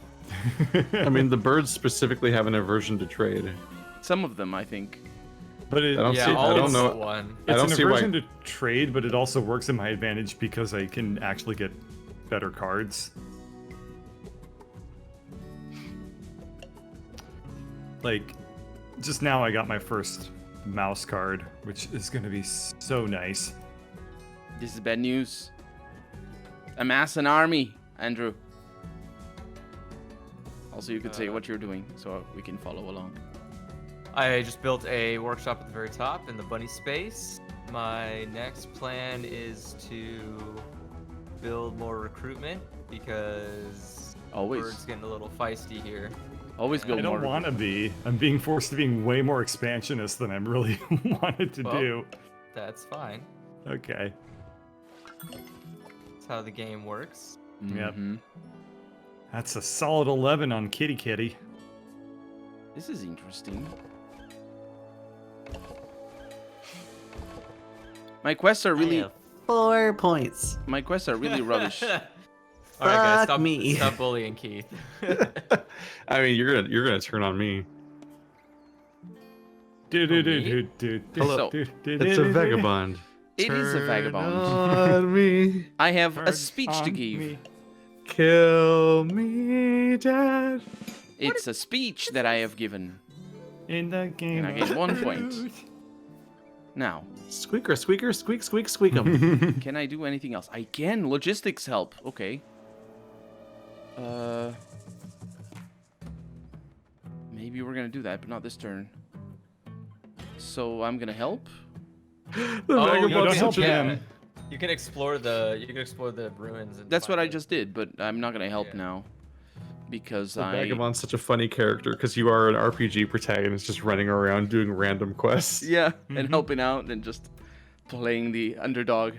I mean, the birds specifically have an aversion to trade. Some of them, I think. But it, I don't Yeah, see. all I don't but know. one. I it's don't an see why. aversion to trade, but it also works in my advantage because I can actually get better cards. Like, just now I got my first mouse card, which is going to be so nice. This is bad news. Amass an army, Andrew. Also, you could say what you're doing so we can follow along. I just built a workshop at the very top in the bunny space. My next plan is to build more recruitment because Always. Bird's getting a little feisty here. Always I build don't more. want to be. I'm being forced to being way more expansionist than I'm really wanted to Well, do. That's fine. Okay. That's how the game works. Yep. Mhm. That's a solid 11 on Kitty Kitty. This is interesting. My quests are really 4 points. my quests are really rubbish. All right, guys, Fuck stop, me. stop bullying Keith. I mean, you're gonna turn on me. So, It's a vagabond. It is a vagabond. On me, I have a speech to give. kill me, Dad. It's a speech that I have given. In the game. And I get 1 point. Now, Squeaker, squeaker, squeak, squeak, squeak 'em. can I do anything else? I can. Logistics help. Okay. Maybe we're gonna do that, but not this turn. So I'm gonna help. The Oh, vagabond's don't help such a- him. You can explore the ruins. And That's what I find it. just did, but I'm not gonna help Yeah. now because The I. vagabond's such a funny character because you are an RPG protagonist just running around doing random quests. Yeah, and helping out and just playing the underdog.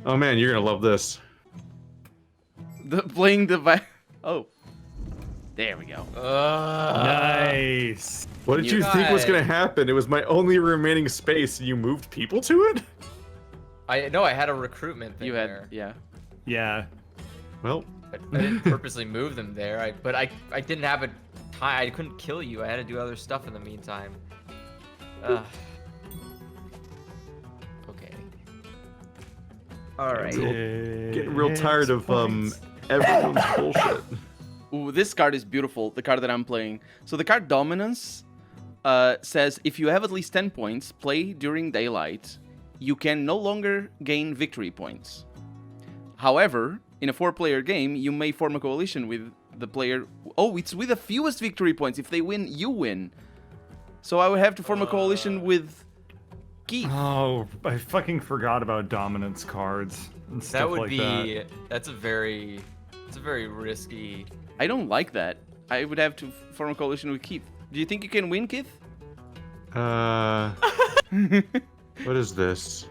Oh man, you're gonna love this. Playing the. Oh. There we go. Nice. What did You you think was got gonna it. happen? It was my only remaining space, and you moved people to it? I had a recruitment thing You had. there. Yeah. Yeah. Well, I didn't purposely move them there. But I didn't have a time. I couldn't kill you. I had to do other stuff in the meantime. Okay. All right. getting real tired of everyone's bullshit. Ooh, this card is beautiful. The card that I'm playing. So the card Dominance says if you have at least 10 points, play during daylight, you can no longer gain victory points. However, in a 4-player game, you may form a coalition with the player. Oh, it's with the fewest victory points. If they win, you win. So I would have to form a coalition with Keith. Oh, I fucking forgot about dominance cards and stuff That would like be. That's a very risky. I don't like that. I would have to form a coalition with Keith. Do you think you can win, Keith? What is this?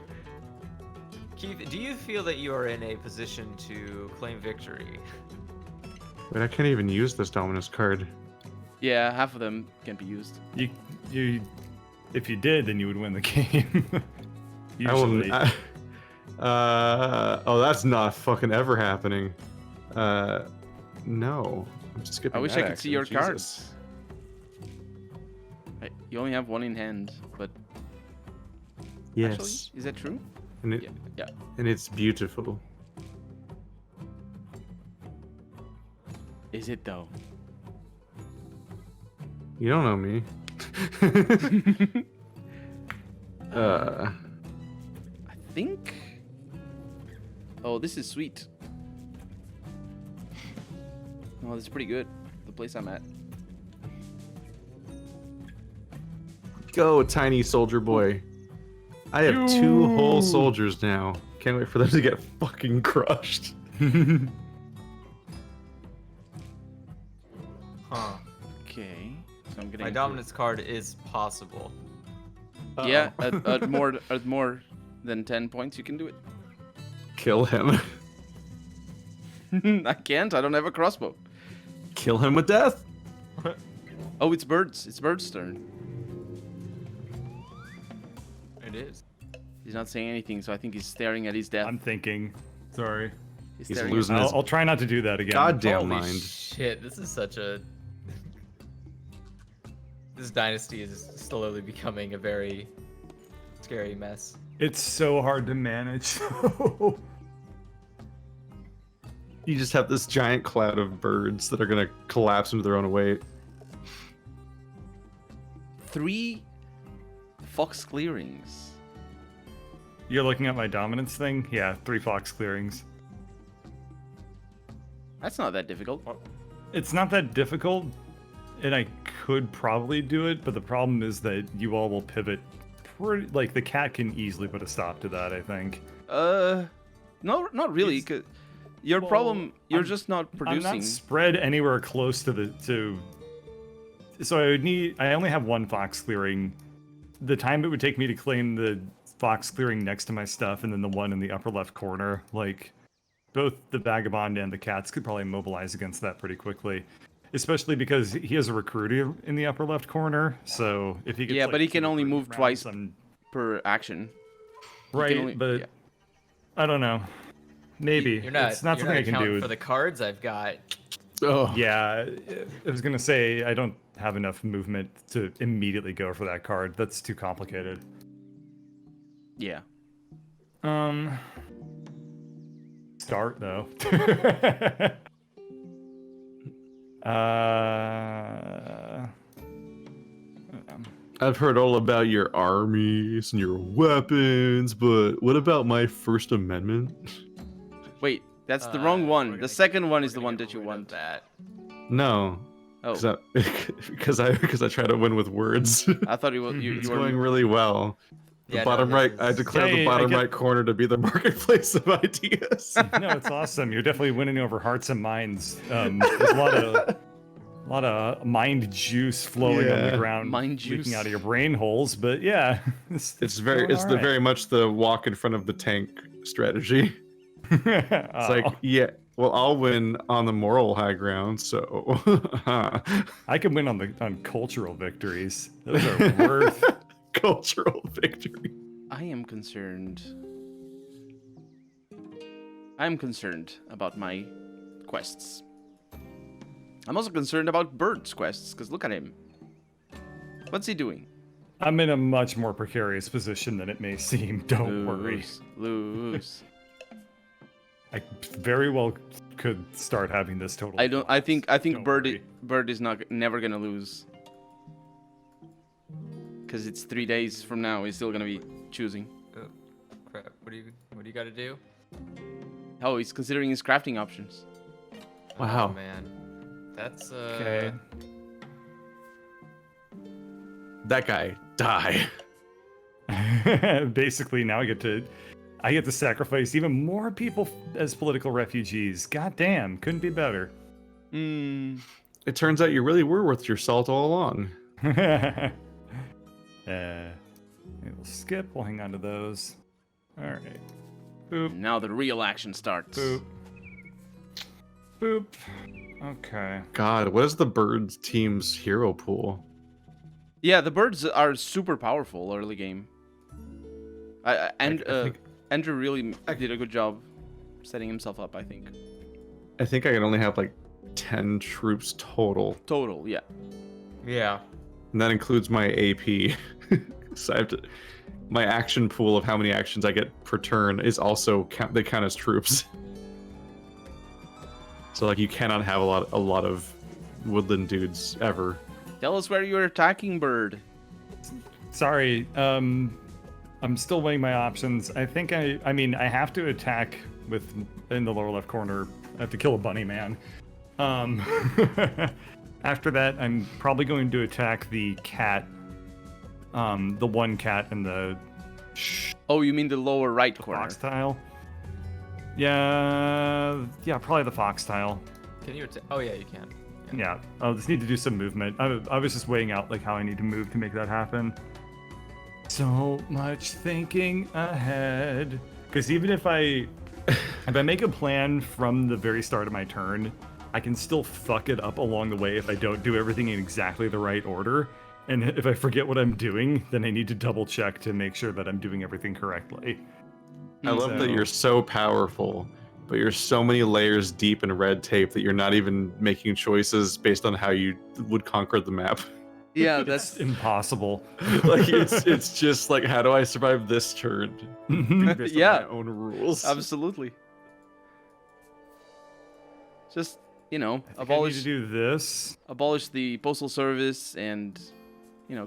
Keith, do you feel that you are in a position to claim victory? Wait, I can't even use this dominance card. Yeah, half of them can be used. that. You, if you did, then you would win the game. I will. Usually. Oh, that's not fucking ever happening. No. I'm just skipping I wish that I could see action, your Jesus. cards. You only have one in hand, but Yes. actually, is that true? And, it, Yeah. Yeah. and it's beautiful. Is it though? You don't know me. I think. Oh, this is sweet. Oh, this is pretty good. The place I'm at. Go, tiny soldier boy. I have 2 whole soldiers now. Can't wait for them to get fucking crushed. Huh. Okay. So I'm getting. My dominance card is possible. Yeah, at more than 10 points, you can do it. Kill him. I can't. I don't have a crossbow. Kill him with death. Oh, it's birds. It's birds' turn. It is. He's not saying anything, so I think he's staring at his death. I'm thinking. Sorry. He's staring losing at his I'll try not to do that again. goddamn Holy mind. shit, this is such a... This dynasty is slowly becoming a very scary mess. It's so hard to manage. You just have this giant cloud of birds that are gonna collapse into their own weight. 3 fox clearings. You're looking at my dominance thing? Yeah, 3 fox clearings. That's not that difficult. It's not that difficult, and I could probably do it, but the problem is that you all will pivot pretty, like, the cat can easily put a stop to that, I think. No, not really. It's- 'Cause your well, problem, you're I'm- just not I'm producing. not spread anywhere close to so I only have 1 fox clearing. The time it would take me to claim the fox clearing next to my stuff, and then the one in the upper left corner, like, both the vagabond and the cats could probably mobilize against that pretty quickly. Especially because he has a recruiter in the upper left corner, so if he gets Yeah, like, but he 2 can only recruiting move twice rounds, per action. right, only- but yeah. I don't know. Maybe. You're not, it's not you're something I can accounting do. for the cards I've got. Oh, Yeah, I was gonna say I don't have enough movement to immediately go for that card. That's too complicated. Yeah. Start though. I've heard all about your armies and your weapons, but what about my First Amendment? Wait, that's the wrong We're one. gonna The second one we're is the gonna one get that you rid of want. That. No, Oh, because I try to win with words. I thought you It's were. going really well. The Yeah, no, bottom this right, is- I declare Hey, the I bottom get- right corner to be the marketplace of ideas. No, it's awesome. You're definitely winning over hearts and minds. There's a lot of mind juice flowing on Yeah. the ground, Mind leaking juice. out of your brain holes. But yeah, It's going all right. very much the walk in front of the tank strategy. It's like, yeah, well, I'll win on the moral high ground, so I can win on cultural victories. Those are worth. cultural victory. I am concerned. I'm concerned about my quests. I'm also concerned about Bird's quests, because look at him. What's he doing? I'm in a much more precarious position than it may seem. Don't worry. Lose. I very well could start having this total. I think Don't worry. Bird is never gonna lose. Because it's 3 days from now. He's still gonna be choosing. Oh, crap. What do you got to do? Oh, he's considering his crafting options. Wow. Oh, man. That's Okay. That guy, die. Basically, now I get to sacrifice even more people as political refugees. God damn, couldn't be better. Hmm. It turns out you really were worth your salt all along. We'll skip. We'll hang on to those. All right. Boop. Now the real action starts. Boop. Boop. Okay. God, what is the Birds team's hero pool? Yeah, the birds are super powerful early game. Andrew really did a good job setting himself up, I think. I think I can only have like 10 troops total. Total, yeah. Yeah. And that includes my AP. So I have to, my action pool of how many actions I get per turn is also they count as troops. So like you cannot have a lot of woodland dudes ever. Tell us where you're attacking, bird. Sorry, I'm still weighing my options. I think I mean I have to attack with in the lower left corner. I have to kill a bunny man. After that, I'm probably going to attack the cat. The one cat in the Oh, you mean the lower right corner? fox tile. Yeah, probably the fox tile. Can you? Oh yeah, you can. Yeah, I'll just need to do some movement. I was just weighing out like how I need to move to make that happen. So much thinking ahead. Because even if I make a plan from the very start of my turn, I can still fuck it up along the way if I don't do everything in exactly the right order. And if I forget what I'm doing, then I need to double check to make sure that I'm doing everything correctly. I love that you're so powerful, but you're so many layers deep in red tape that you're not even making choices based on how you would conquer the map. Yeah, That's that's impossible. Like it's just like, how do I survive this turn? Based on Yeah. my own rules. absolutely. Just I think I need abolish to do this. the postal service and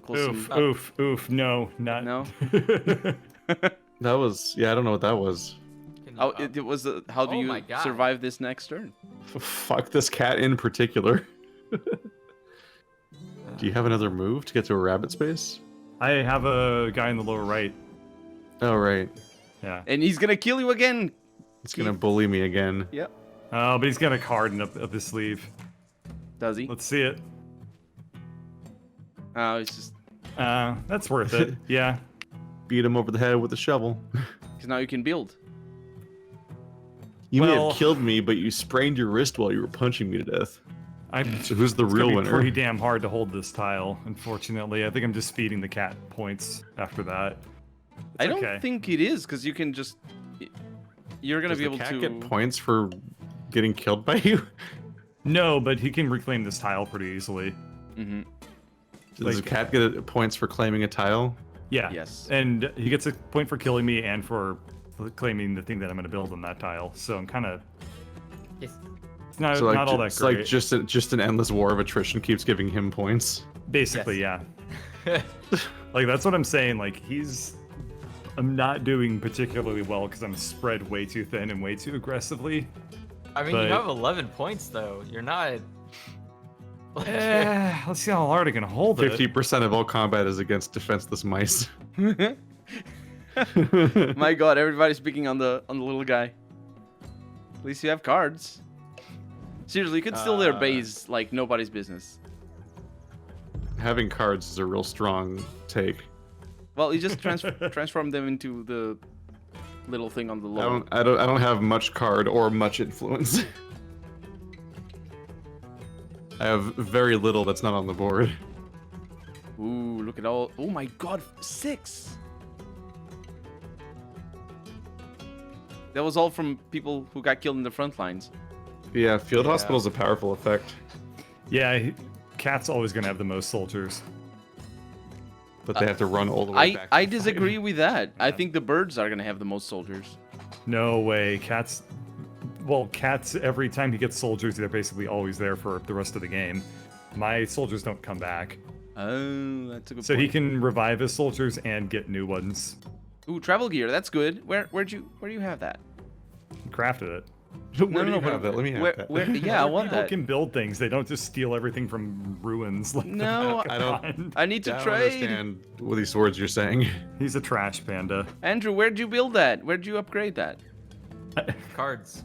close Oof, some. oof. No, not. No. That was, I don't know what that was. Can you Oh, up? it was. How do Oh you my God. survive this next turn? Fuck this cat in particular. Do you have another move to get to a rabbit space? I have a guy in the lower right. Oh, right. Yeah. And he's gonna kill you again. It's gonna bully me again. Yep. Oh, but he's got a card up his sleeve. Does he? Let's see it. Oh, it's just That's worth it. Yeah. Beat him over the head with a shovel. because now you can build. You may Well- have killed me, but you sprained your wrist while you were punching me to death. So who's the It's real gonna be winner? pretty damn hard to hold this tile, unfortunately. I think I'm just feeding the cat points after that. I don't okay. think it is because you can just. You're gonna Does be the able cat to. get points for getting killed by you? No, but he can reclaim this tile pretty easily. Hmm. Does the cat get points for claiming a tile? Yeah. Yes. And he gets a point for killing me and for claiming the thing that I'm going to build on that tile. So I'm kind of Yes. it's not, So like, not all that it's great. like just an endless war of attrition keeps giving him points. Basically, yeah. Like that's what I'm saying. Like I'm not doing particularly well because I'm spread way too thin and way too aggressively. I mean, But- you have 11 points though. You're not. Like, Let's see how hard I can hold it. 50% of all combat is against defenseless mice. My God, everybody's picking on the little guy. At least you have cards. Seriously, you could steal their base like nobody's business. Having cards is a real strong take. Well, you just transform them into the little thing on the lower. I don't have much card or much influence. I have very little that's not on the board. Ooh, look at all. Oh my God, 6. That was all from people who got killed in the front lines. Yeah, field Yeah. hospital's a powerful effect, Yeah, cat's always going to have the most soldiers. but they have to run all the way back. I disagree with that. I think the birds are gonna have the most soldiers. No way. Cats, every time he gets soldiers, they're basically always there for the rest of the game. My soldiers don't come back. Oh, that's a good So point. he can revive his soldiers and get new ones. Ooh, travel gear. That's good. Where do you have that? He crafted it. Where do you but have that? Let me have where, that. yeah, I Other want people that. can build things. They don't just steal everything from ruins. Like the No, I don't- vagabond. I need to I don't trade. understand what these words you're saying. He's a trash panda. Andrew, where'd you build that? Where'd you upgrade that? cards.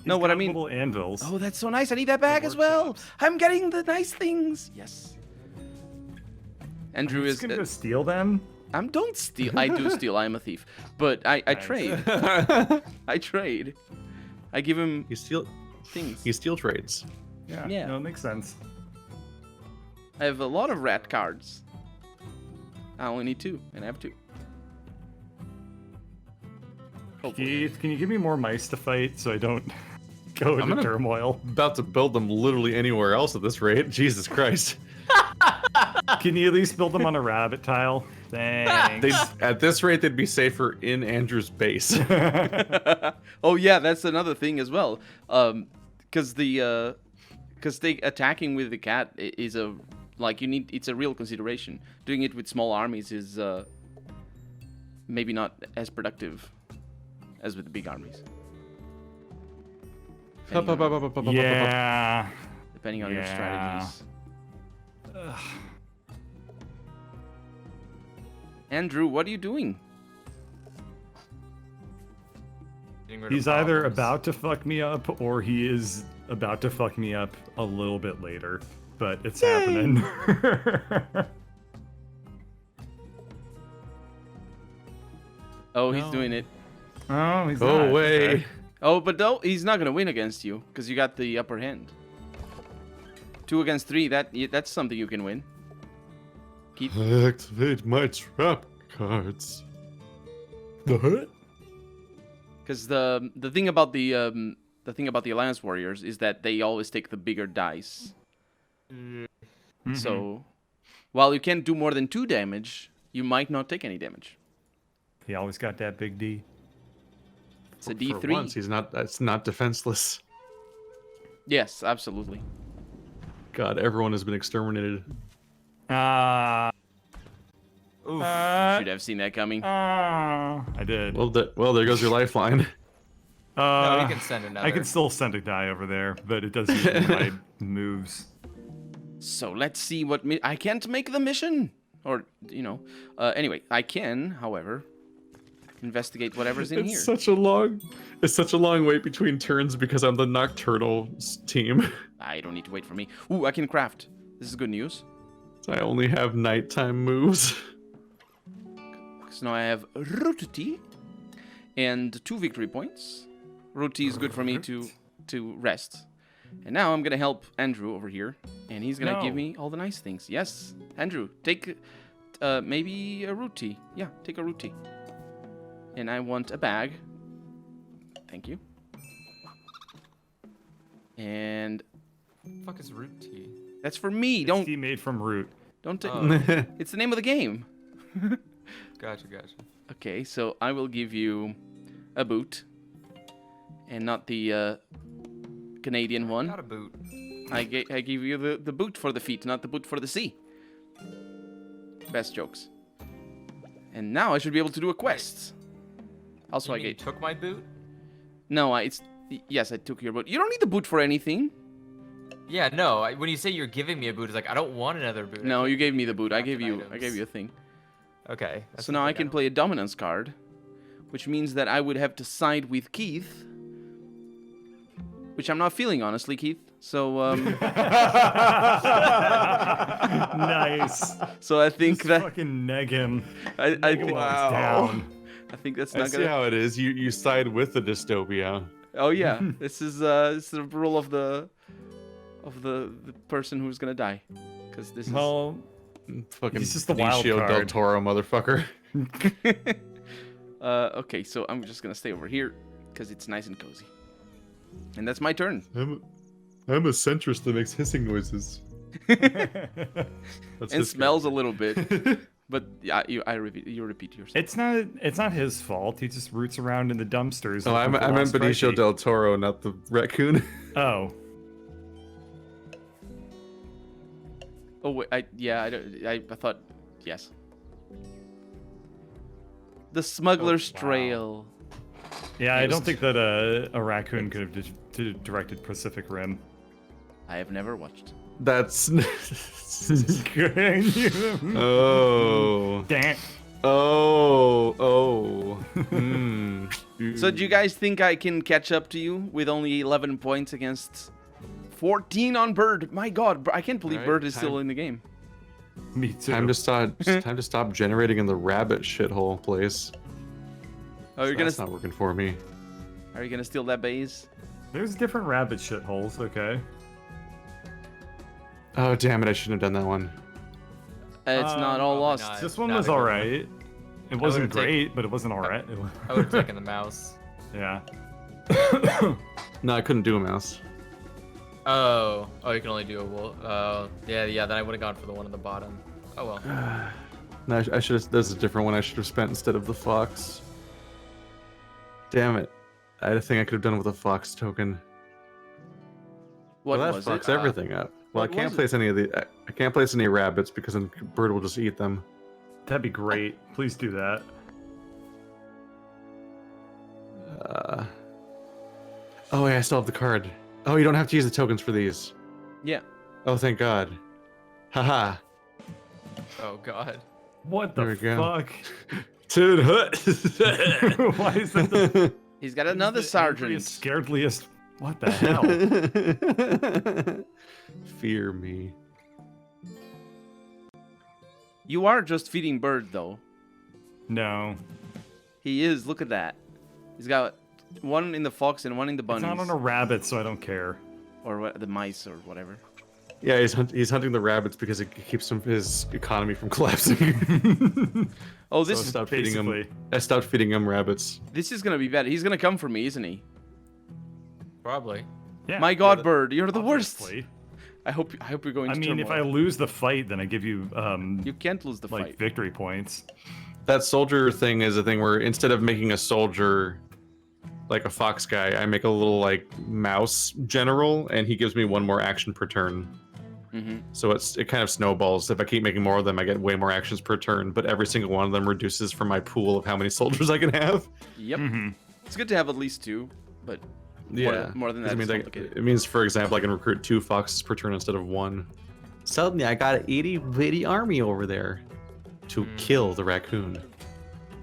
No, He's what I got mean- little anvils. Oh, that's so nice. I need that back as well. workshops. I'm getting the nice things. Yes. Andrew He's is. gonna go steal them. Don't steal. I do steal. I'm a thief. But I Nice. trade. I trade. I give him You steal things. trades. Yeah. Yeah. No, it makes sense. I have a lot of rat cards. I only need 2, and I have 2. Keith, can you give me more mice to fight so I don't go into gonna- turmoil? About to build them literally anywhere else at this rate. Jesus Christ. Can you at least build them on a rabbit tile? Thanks. At this rate, they'd be safer in Andrew's base. Oh yeah, that's another thing as well. Because because they attacking with the cat is a like it's a real consideration. Doing it with small armies is maybe not as productive as with the big armies. Yeah. Depending on your Yeah. strategies. Andrew, what are you doing? Getting rid of He's either problems. about to fuck me up or he is about to fuck me up a little bit later. But it's happening. Oh, he's No. doing it. Oh, he's Go not. away. Okay. Oh, but no, he's not gonna win against you because you got the upper hand. 2 against 3. That's something you can win. Keith. Activate my trap cards. What? Because the thing about the Alliance Warriors is that they always take the bigger dice. So, while you can't do more than 2 damage, you might not take any damage. He always got that big D. It's a For D3. once, it's not defenseless. Yes, absolutely. God, everyone has been exterminated. Ah. Oof. Should have seen that coming. I did. Well, there goes your lifeline. No, you can send another. I can still send a die over there, but it doesn't use my moves. So let's see what I can't make the mission, or anyway, I can, however, investigate whatever's in here. It's such a long wait between turns because I'm the Nocturnal team. I don't need to wait for me. Ooh, I can craft. This is good news. I only have nighttime moves. So now I have root tea and 2 victory points. Root tea is good for me to rest. And now I'm gonna help Andrew over here, and he's gonna give No. me all the nice things. Yes, Andrew, take maybe a root tea. Yeah, take a root tea. And I want a bag. Thank you. And What the fuck is root tea? that's for me. It's Don't tea made from root. take. Oh. It's the name of the game. Gotcha. Okay, so I will give you a boot, and not the Canadian one. Got a boot. I give you the boot for the feet, not the boot for the sea. Best jokes. And now I should be able to do a quest. Also, You I mean you get took my boot? no. Yes, I took your boot. You don't need the boot for anything. Yeah, no. When you say you're giving me a boot, it's like I don't want another boot. No, you gave me the boot. I Crafted gave you items. a thing. Okay. So now I can play a dominance card, which means that I would have to side with Keith, which I'm not feeling honestly, Keith. So Nice. so I think Just that fucking neg him. I Neg him think while he's down. I think that's I not see gonna. how it is. You side with the dystopia. Oh yeah, this is the rule of the person who's gonna die, because this Well, Fucking He's just the wild Benicio del card. Toro, motherfucker. is. Okay, so I'm just gonna stay over here because it's nice and cozy, and that's my turn. I'm a centrist that makes hissing noises. That's And his smells a little bit, but yeah, you repeat yourself. it's not his fault. He just roots around in the dumpsters. Oh, I looking for meant lost Benicio Frankie. del Toro, not the raccoon. Oh, Oh wait, I thought yes. The Smuggler's wow. Trail. yeah. I It don't was- think that a raccoon could have directed Pacific Rim. I have never watched. That's. Damn. Oh. Oh. So do you guys think I can catch up to you with only 11 points against 14 on Bird? My God, I can't believe Alright, Bird is still time. in the game. Me too. Time to stop generating in the rabbit shithole place. Oh, you're That's not working for me. are you gonna steal that base? There's different rabbit shitholes. Okay. Oh damn it! I shouldn't have done that one. It's not all probably lost. not. This one not was a good all one. right. It wasn't would've taken- great, but it wasn't all right. I would have taken the mouse. Yeah. No, I couldn't do a mouse. Oh, you can only do a wolf. Yeah. Then I would have gone for the one at the bottom. Oh well. No, I should have. There's a different one I should have spent instead of the fox. Damn it! I had a thing I could have done with a fox token. What well, that was fucks it? everything up. Well, I what can't was it? place any of the. I can't place any rabbits because then bird will just eat them. That'd be great. Please do that. Oh, wait, I still have the card. Oh, you don't have to use the tokens for these. Yeah. Oh, thank God. Haha. Oh God. What There the we go. fuck? Dude, hut. Why is that the He's got another sergeant. scaredliest? What the hell? Fear me. You are just feeding Bird, though. No, He is. Look at that. He's got one in the fox and one in the it's bunnies. not on a rabbit, so I don't care. Or what, the mice or whatever. Yeah, he's hunting the rabbits because it keeps his economy from collapsing. Oh, So this I is stopped feeding him. basically- I stopped feeding him rabbits. this is gonna be bad. He's gonna come for me, isn't he? Probably. Yeah. My God, Bird, you're the worst. obviously. I hope you're going. I to mean, if I turmoil. lose the fight, then I give you You can't lose the like fight. victory points. That soldier thing is a thing where instead of making a soldier like a fox guy, I make a little like mouse general, and he gives me one more action per turn. Mm-hmm. So it kind of snowballs. If I keep making more of them, I get way more actions per turn. But every single one of them reduces from my pool of how many soldiers I can have. Yep. Mm-hmm. It's good to have at least two, but Yeah, more than 'cause that, It it's means, complicated. it means, for example, I can recruit 2 foxes per turn instead of 1. Suddenly, I got an itty-bitty army over there to kill the raccoon.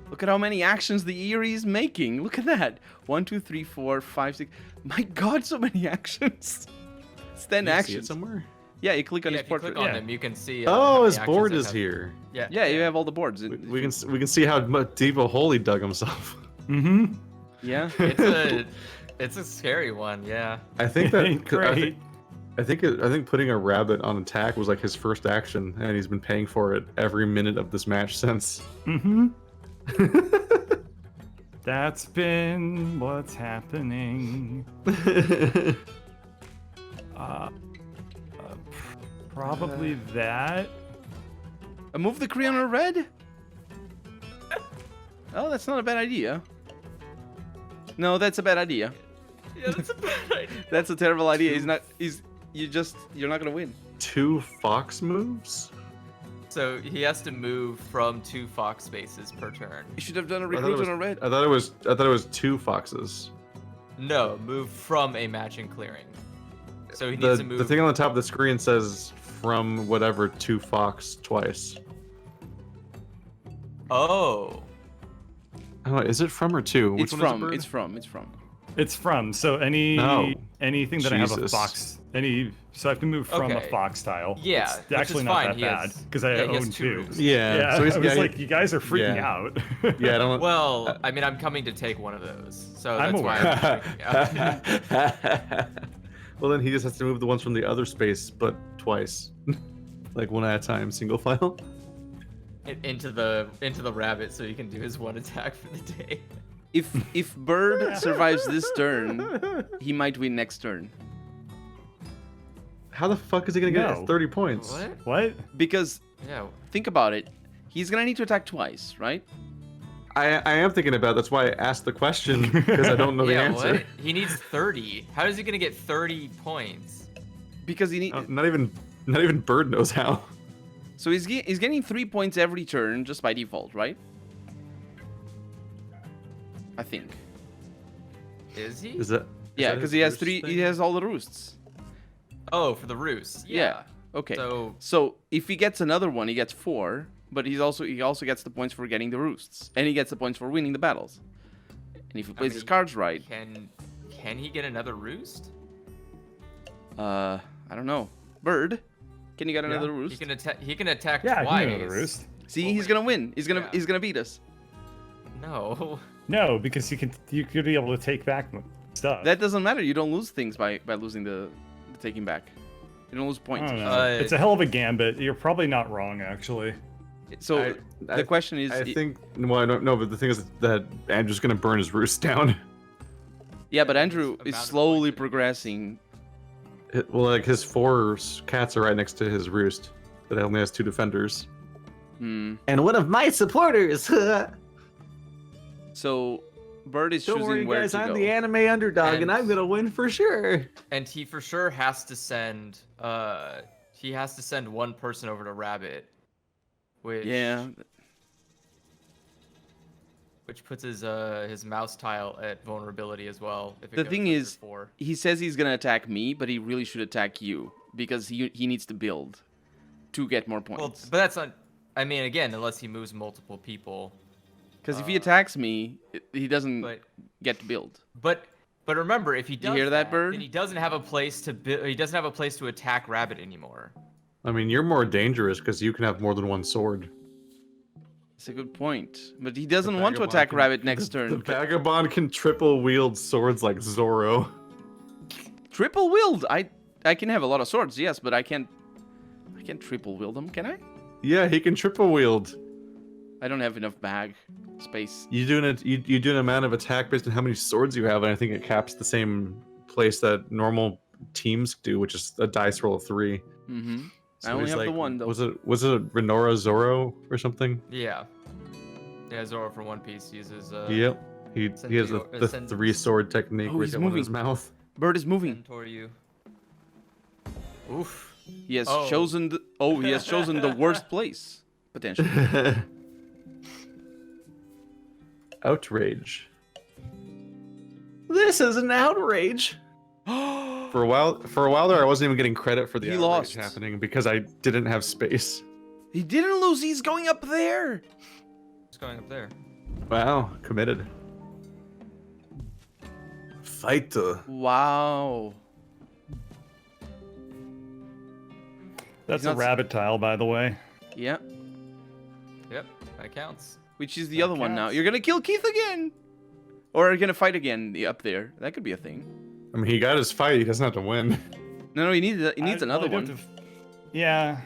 look at how many actions the Erie's making. Look at that. 1, 2, 3, 4, 5, 6. My God, so many actions. It's 10 You see it actions. somewhere? Yeah, you click on Yeah, his if you portrait. click on Yeah. them, you can see. Oh, how his many board actions is have- here. Yeah. Yeah, you have all the boards. We can see how deep a hole he dug himself. Mm-hmm. Yeah. It's a scary one. Yeah. I think that Ain't great. I think putting a rabbit on attack was like his first action, and he's been paying for it every minute of this match since. Mm-hmm. That's been what's happening. Probably that. Move the Korean on red? Oh, that's not a bad idea. No, that's a bad idea. Yeah, that's a bad idea. That's a terrible idea. You're not gonna win. 2 fox moves? So he has to move from 2 fox spaces per turn. You should have done a I thought, recruit on a red. I thought it was 2 foxes. No, move from a matching clearing. So he The, needs to move. the thing on the top of the screen says from whatever 2 fox twice. Oh. Oh, is it from or 2? Which It's one is a from. bird? It's from. It's from. It's from. So No. anything that I have a Jesus. fox. So I have to move from a Okay. fox tile. Yeah, It's which actually is not fine. that He bad has- because I yeah, he has own 2 two. roofs. Yeah. Yeah, So he's, I was yeah, like, you guys are freaking yeah. out. yeah, I don't. Well, I mean, I'm coming to take one of those, so I'm that's why aware. I'm freaking out. Well, then he just has to move the ones from the other space, but twice, like one at a time, single file. into the rabbit, so he can do his 1 attack for the day. If Bird survives this turn, he might win next turn. How the fuck is he gonna get No. 30 points? What? What? Because Yeah. think about it. He's gonna need to attack twice, right? I am thinking about. That's why I asked the question because I don't know the Yeah. answer. What? He needs 30. How is he gonna get 30 points? Because he need. Not even Bird knows how. So he's getting 3 points every turn just by default, right? I think. Is he? Is that? Yeah, because he has 3. He has all the roosts. Oh, for the roost. Yeah. Okay. So So if he gets another one, he gets 4. But he also gets the points for getting the roosts, and he gets the points for winning the battles. And if he plays mean, his cards right, can he get another roost? I don't know. Bird, can you get another roost? He can attack. He can attack Yeah, I twice. can go to the roost. See, Well, he's gonna win. He's gonna yeah. he's gonna beat us. No. No, because you could be able to take back stuff. That doesn't matter. You don't lose things by losing the taking back. You don't lose I points. don't know. Uh, It's a hell of a gambit. You're probably not wrong, actually. So the question is, I think. Well, I don't know, but the thing is that Andrew's gonna burn his roost down. yeah, but Andrew is amount of slowly points. progressing. Well, like his 4 cats are right next to his roost, but it only has 2 defenders. Hmm. And one of my supporters. So Bird is Don't choosing worry, where guys. to I'm go. the anime underdog, and And- I'm gonna win for sure. And he for sure has to send one person over to Rabbit, which Yeah, which puts his mouse tile at vulnerability as well. If it the goes thing under is, 4. he says he's gonna attack me, but he really should attack you because he needs to build to get more Well, points. but that's not. I mean, again, unless he moves multiple people. Because if he attacks me, he doesn't But get to build. but remember, if he does hear that, Bird? then he doesn't have a place to he doesn't have a place to attack Rabbit anymore. I mean, you're more dangerous because you can have more than one sword. It's a good point, but he doesn't The want to vagabond attack can- Rabbit next The turn. vagabond can triple wield swords like Zoro. Triple wield. I can have a lot of swords, yes, but I can't triple wield them, can I? Yeah, he can triple wield. I don't have enough bag space. You do an amount of attack based on how many swords you have, and I think it caps the same place that normal teams do, which is a dice roll of 3. Mm-hmm. So I only he's have the like- one though. Was it Renora Zoro or something? Yeah. Yeah, Zoro for One Piece uses. Yep. He has the send- 3-sword technique Oh, where he's he's got one in his moving. mouth. Bird is moving. Mentor you. Oof. He has Oh. chosen the worst place potentially. Outrage. This is an outrage. For a while there, I wasn't even getting credit for the He outrage lost. happening because I didn't have space. He didn't lose. He's going up there. What's going up there? Wow, committed. Fighter. Wow. That's He's a not- rabbit tile, by the way. Yeah. Yep, that counts. Which is the That other one now. counts. You're gonna kill Keith again, or you're gonna fight again up there. That could be a thing. I mean, he got his fight. He doesn't have to win. No, he needs another I'd have one. to- Yeah.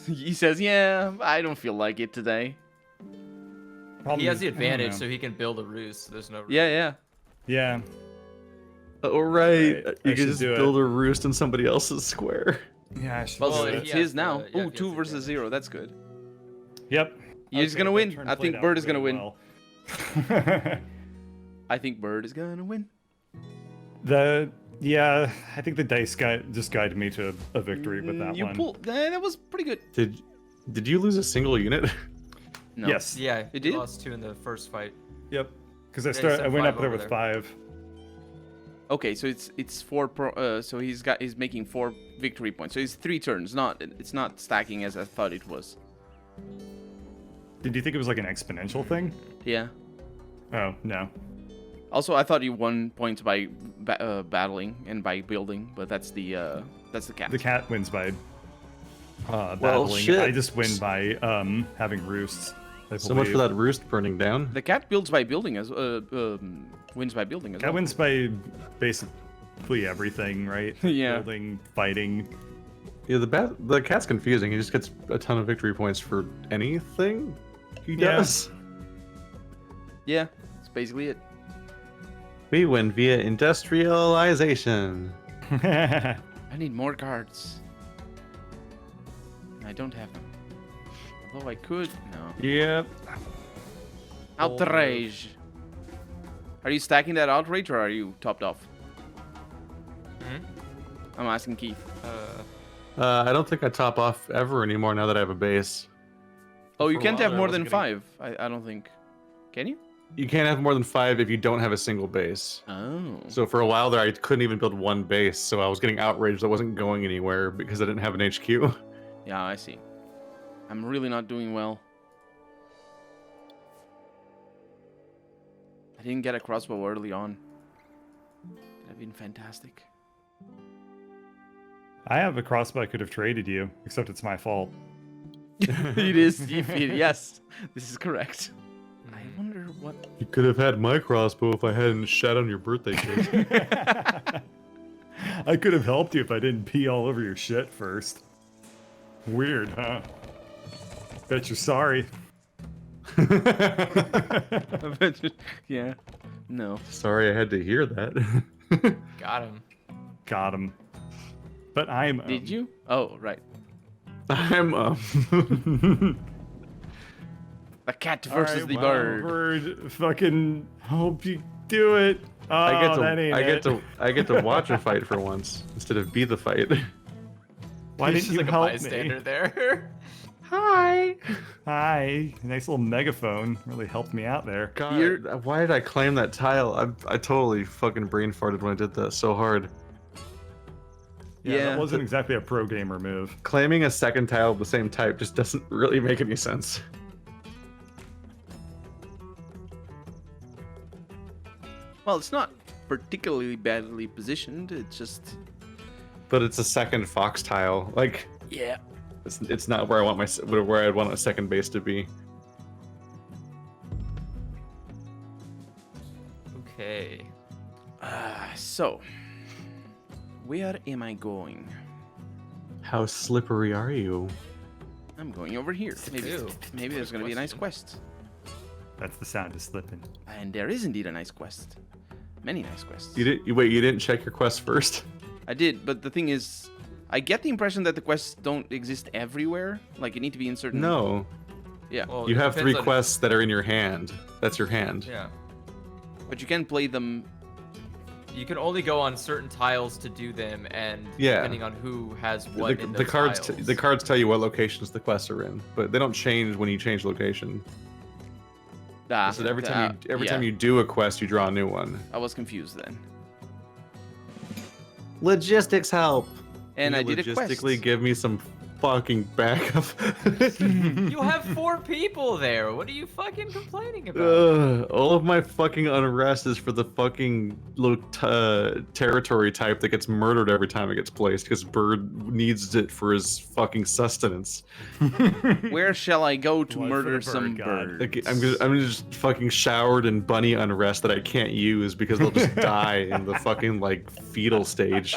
He says, "Yeah, I don't feel like it today." Problem He has is- the I don't advantage, know. so he can build a roost. There's no. Yeah, yeah. Yeah. Oh, right. Right, I You can should just do it. build a roost in somebody else's square. Yeah, I should Well, Well, do it's he it. has his now. the- yeah, he Oh, has 2 the versus advantage. 0. That's good. Yep. He's Okay, gonna that win. turn I played think out Bird is gonna really win. well. I think Bird is gonna win. Yeah, I think the dice just guided me to a victory with that You one. pulled. That was pretty good. Did you lose a single unit? No. Yes. Yeah, It he did? lost 2 in the first fight. Yep. Because you I said went 5 up there over with there. 5. Okay, so it's 4 pro. So he's making 4 victory points. So it's 3 turns. It's not stacking as I thought it was. Did you think it was like an exponential thing? Yeah. Oh no. Also, I thought you won points by battling and by building, but that's the cat. The cat wins by battling. shit. I just win by having roosts. I So much for believe. that roost burning down. The cat builds by building as wins by building as Cat well. wins by basically everything, right? Yeah. Building, fighting. Yeah, the cat's confusing. He just gets a ton of victory points for anything he Yeah. does. Yeah, that's basically it. We win via industrialization. I need more cards. I don't have them. Although I could. No. Yep. Outrage. Are you stacking that outrage or are you topped off? Mhm. I'm asking Keith. I don't think I top off ever anymore now that I have a base. Oh, you For a can't while have there, I more wasn't than getting- 5. I don't think. Can you? You can't have more than 5 if you don't have a single base. Oh. So for a while there, I couldn't even build one base, so I was getting outraged. I wasn't going anywhere because I didn't have an HQ. Yeah, I see. I'm really not doing well. I didn't get a crossbow early on. That'd have been fantastic. I have a crossbow I could have traded you, except it's my fault. It is. Yes, this is correct. I wonder what. You could have had my crossbow if I hadn't shat on your birthday cake. I could have helped you if I didn't pee all over your shit first. Weird, huh? Bet you're sorry. Yeah. No. Sorry I had to hear that. Got him. Got him. But I'm. Did you? Oh, right. I'm The cat All versus right, the well, bird. Fucking hope you do it. Oh, that ain't I get to watch a fight for once instead of be the fight. Why He's didn't just you like a help bystander me? there. Hi. Hi, nice little megaphone. Really helped me out there. God, why did I claim that tile? I totally fucking brain farted when I did that so hard. Yeah, Yeah. that wasn't exactly a pro gamer move. Claiming a second tile of the same type just doesn't really make any sense. Well, it's not particularly badly positioned. It's just. But it's a second fox tile. Like, Yeah. it's not where I want where I'd want a second base to be. Okay. So. Where am I going? How slippery are you? I'm going over here. Ew. Maybe there's gonna be a nice quest. That's the sound of slipping. And there is indeed a nice quest. Many nice quests. You didn't check your quest first? I did, but the thing is, I get the impression that the quests don't exist everywhere. Like, you need to be in certain. No. Yeah. Well, You it have depends 3 on- quests that are in your hand. That's your hand. Yeah. But you can play them. You can only go on certain tiles to do them, and Yeah. depending on who has what in those cards tiles. the cards tell you what locations the quests are in, but they don't change when you change location. So every time you do a quest, you draw a new one. I was confused then. Logistics help. And You I did a quest. logistically give me some fucking backup. You have 4 people there. What are you fucking complaining about? All of my fucking unrest is for the fucking territory type that gets murdered every time it gets placed because Bird needs it for his fucking sustenance. Where shall I go to Blood for murder the bird some god. birds? Like, I'm just fucking showered in bunny unrest that I can't use because they'll just die in the fucking like fetal stage.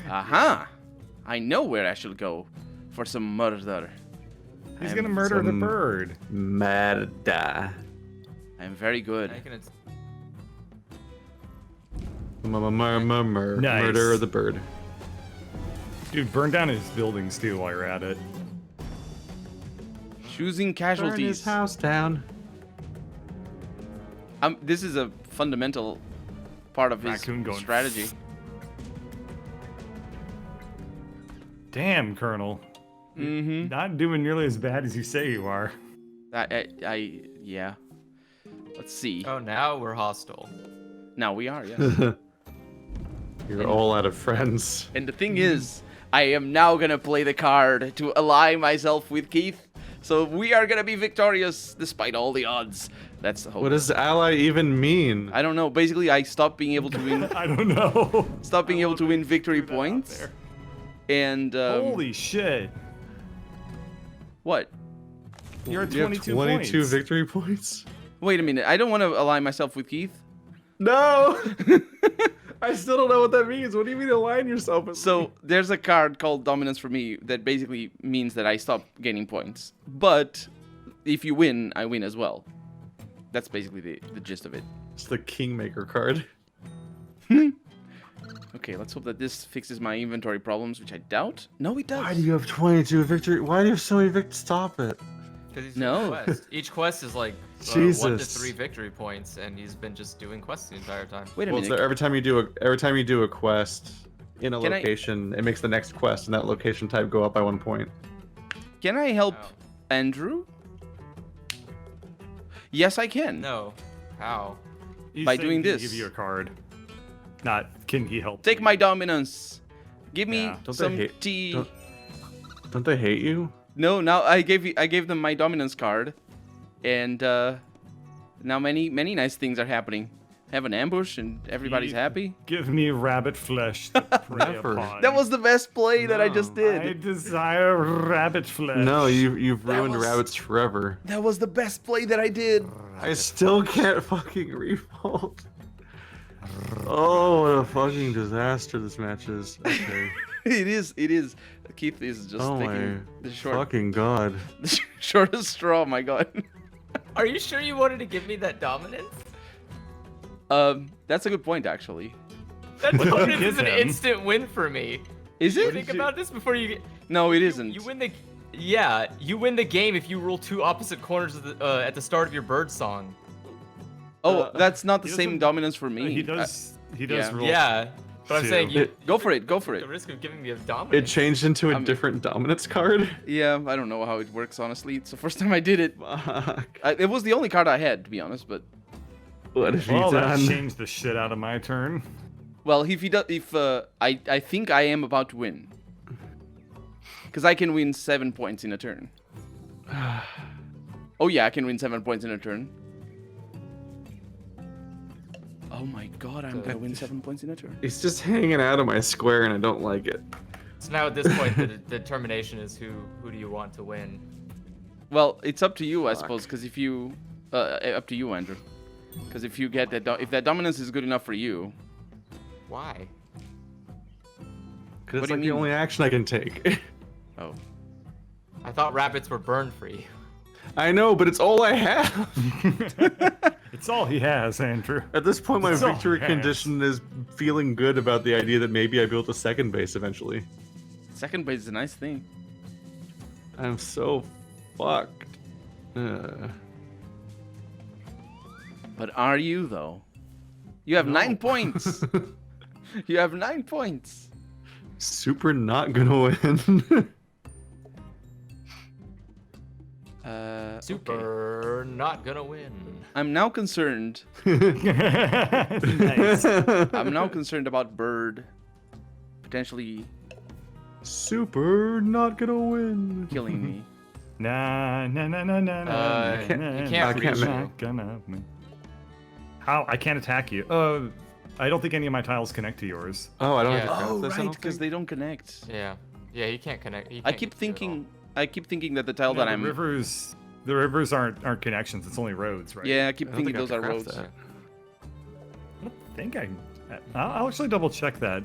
Aha! I know where I shall go for some murder. He's I'm- gonna murder the some- bird. Murder. I'm very good. I can- Nice. Murder of the bird. Dude, burn down his buildings too while you're at it. Choosing Burn his casualties. house down. This is a fundamental part of his Raccoon going strategy. Damn, Colonel. Mm-hmm. Not doing nearly as bad as you say you are. Yeah. Let's see. Oh, now we're hostile. Now we are, yes. You're all out of friends. And the thing is, I am now gonna play the card to ally myself with Keith. So we are gonna be victorious despite all the odds. That's the hope. What does ally even mean? I don't know. Basically, I stopped being able to win. I don't know. Stopped being able to win victory Threw that out points. there. And Holy shit. what? You're at You have 22 22 points. victory points? Wait a minute. I don't want to align myself with Keith. No! I still don't know what that means. What do you mean align yourself with So there's a card called Dominance for me that basically means that I stop gaining points. But if you win, I win as well. That's basically the gist of it. It's the Kingmaker card. Okay, let's hope that this fixes my inventory problems, which I doubt. No, it does. Why do you have 22 victory? Why do you have so many victories? Stop it. Because he's No. doing quests. Each quest is like 1 to Jesus. 3 victory points, and he's been just doing quests the entire time. Wait a Well, minute. so every time you do a quest in a Can I- location, it makes the next quest and that location type go up by 1 point. Can I help How? Andrew? Yes, I can. No. How? He's By saying doing he can this. give you a card. Not, can he help Take you? my dominance. Give me Yeah. Don't they some hate- tea. Don't they hate you? No, now I gave them my dominance card, and now many nice things are happening. I have an ambush and everybody's Ye- happy. Give me rabbit flesh to prey Never. upon. That was the best play that I No. just I did. desire rabbit flesh. No, you've That ruined was- rabbits forever. That was the best play that I did. I still can't fucking revolt. Oh, what a fucking disaster this match is. Okay. It is. Keith is just Oh my taking the fucking god. the shortest straw. My God. Are you sure you wanted to give me that dominance? That's a good point, actually. That What did you dominance give is an him? instant win for me. Is You it? think about this before you get. No, it isn't. You win the. Yeah, you win the game if you rule 2 opposite corners at the start of your bird song. Oh, that's not the he same doesn't- dominance for me. He does. He yeah. does rule. Yeah, but I'm two. saying you. Go for it. Go for The it. risk of giving me a It dominance. changed into a I'm- different dominance card. Yeah, I don't know how it works, honestly. It's the first time I did it. Fuck. It was the only card I had, to be honest, but... What have Well, you that done? changed the shit out of my turn. Well, I think I am about to win. Because I can win 7 points in a turn. Oh yeah, I can win 7 points in a turn. Oh my god, I'm gonna win 7 points in a turn. He's just hanging out of my square, and I don't like it. So now at this point, the determination is who do you want to win? Well, it's up to you, I Fuck. suppose, because if you... up to you, Andrew. Because if you get that... if that dominance is good enough for you... Why? Because What it's do you like the mean? only action I can take. Oh. I thought rabbits were burned free. I know, but it's all I have. It's all he has, Andrew. At this point, my It's all victory he has. condition is feeling good about the idea that maybe I built a second base eventually. Second base is a nice thing. I'm so fucked. But are you, though? You have 9 points! You have 9 points! Super not gonna win. Okay. Super not gonna win. I'm now concerned. Nice. I'm now concerned about Bird potentially Super not gonna win. killing me. Nah, nah, nah, nah, nah, nah. You can't I can't reach ma- you. Gonna win. How? I can't attack you. I don't think any of my tiles connect to yours. Oh, I don't Yeah. have to craft Oh, this, I right, don't because think. they don't connect. Yeah. Yeah, he can't connect. He I can't keep get to it all. thinking that the tile No, that the I'm. rivers aren't connections. It's only roads, right? Yeah, I keep I don't thinking think I those are can roads. craft that. I don't think I'll actually double check that.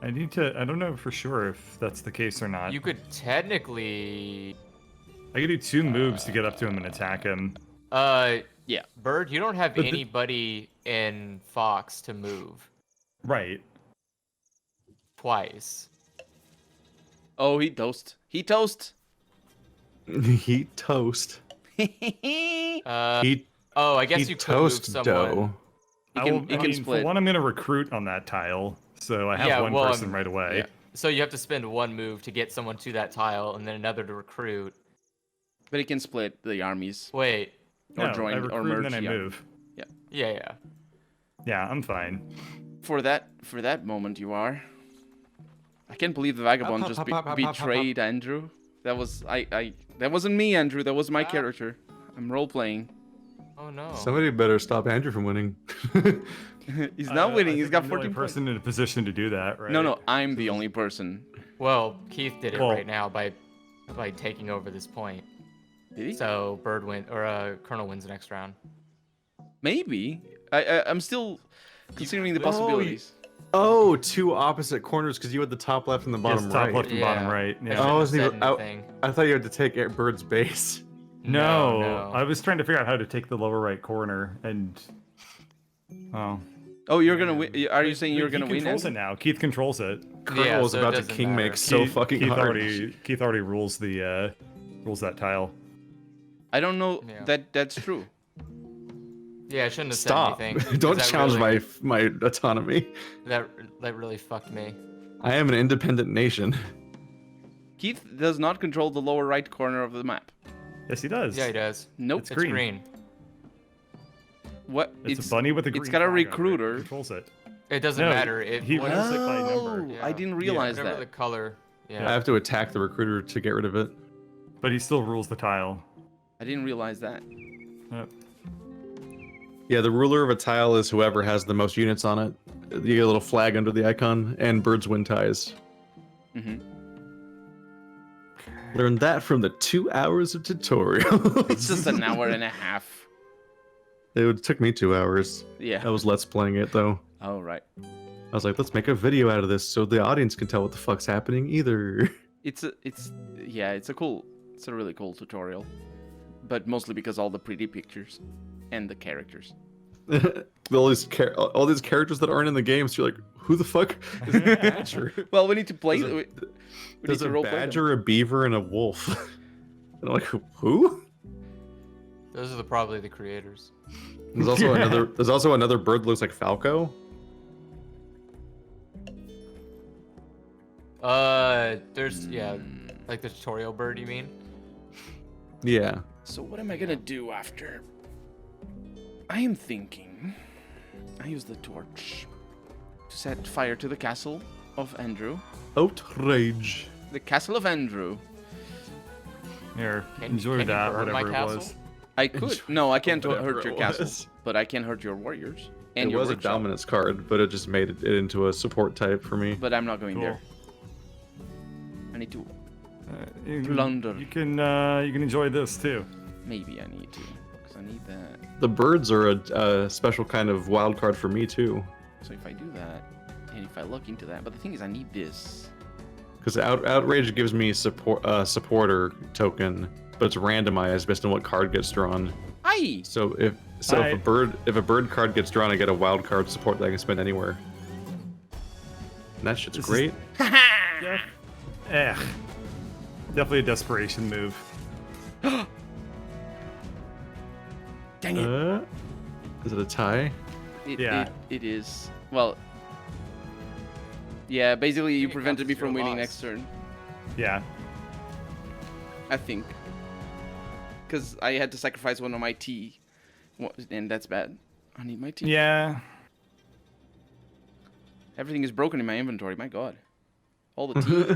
I need to. I don't know for sure if that's the case or not. You could technically. I could do 2 moves to get up to him and attack him. Yeah. Bird, you don't have But the- anybody in Fox to move Right. twice. Oh, he toast. He toast. Heat toast. Heat, Oh, I guess heat you could move toast someone. dough. He I can, will, he I can mean, split. For one, I'm going to recruit on that tile, so I have Yeah, one well, person right away. yeah. So you have to spend 1 move to get someone to that tile, and then another to recruit. But he can split the armies. Wait. Or No, join I or recruit merge. and then I yeah. move. Yeah. Yeah, I'm fine. For that moment, you are. I can't believe the vagabond just betrayed Andrew. That was that wasn't me, Andrew. That was my Ah. character. I'm role playing. Oh no. Somebody better stop Andrew from winning. He's not winning. I He's think got I'm the 14 only points. person in a position to do that, right? No, I'm the only person. Well, Keith did it Well- right now by taking over this point. Did he? So Bird Colonel wins the next round. Maybe. I'm still considering the possibilities. Oh, 2 opposite corners because you had the top left and the Yes, bottom top right. left and bottom Yeah. right. I Yeah. shouldn't I have wasn't said even- anything. I thought you had to take Bird's base. No, I was trying to figure out how to take the lower right corner, and Oh, you're gonna win. Are you saying you're he gonna win? controls it Andrew? now. Keith controls it. Colonel Yeah, was so it about to doesn't king matter. make so Keith- fucking Keith hard. Keith already rules rules that tile. I don't know Yeah. that that's true. Yeah, I shouldn't have Stop! said anything. Don't 'cause that challenge really, my autonomy. That really fucked me. I am an independent nation. Keith does not control the lower right corner of the map. Yes, he does. Yeah, he does. Nope. It's It's green. green. What? It's a bunny with a green It's got a flag on it. recruiter. He controls it. It doesn't No, matter. he what- rules it by number. Oh, Yeah. I didn't realize whatever the that. color. I Yeah. have to attack the recruiter to get rid of it. But he still rules the tile. I didn't realize that. Yeah, the ruler of a tile is whoever has the most units on it. You get a little flag under the icon, and birds win ties. hmm Learned that from the 2 hours of tutorial. It's just an hour and a half. It took me 2 hours. Yeah. I was let's playing it though. Oh right. I was like, let's make a video out of this so the audience can tell what the fuck's happening either. It's a really cool tutorial, but mostly because all the pretty pictures and the characters. all these characters that aren't in the game, so you're like, who the fuck is a badger? Well, we need to play. There's We There's need to a role play them. badger, a beaver, and a wolf. And I'm like, who? Those are probably the creators. There's also another. There's also another bird that looks like Falco. There's like the tutorial bird. You mean? Yeah. So what am I gonna do after? I am thinking. I use the torch to set fire to the castle of Andrew. Outrage. The castle of Andrew. Here, Can enjoy you that, burn my whatever it castle? was. I could. No, I can't Whatever hurt your it castle, was. but I can hurt your warriors and It your was a workshop. dominance card, but it just made it into a support type for me. But I'm not going Cool. there. I need to. You Plunder. You can enjoy this too. Maybe I need to, because I need that. The birds are a special kind of wild card for me too, So if I do that, and if I look into that, but the thing is, I need this. because outrage gives me supporter token, but it's randomized based on what card gets drawn. Aye. So if a bird card gets drawn, I get a wild card support that I can spend anywhere. And that shit's This is- great. Definitely a desperation move. Dang it. Is it a tie? Yeah. It is. Well. Yeah, basically you It prevented me counts as from your winning loss. next turn. Yeah. I think. Because I had to sacrifice one of my tea. And that's bad. I need my tea. Yeah. Everything is broken in my inventory. My god. All the tea.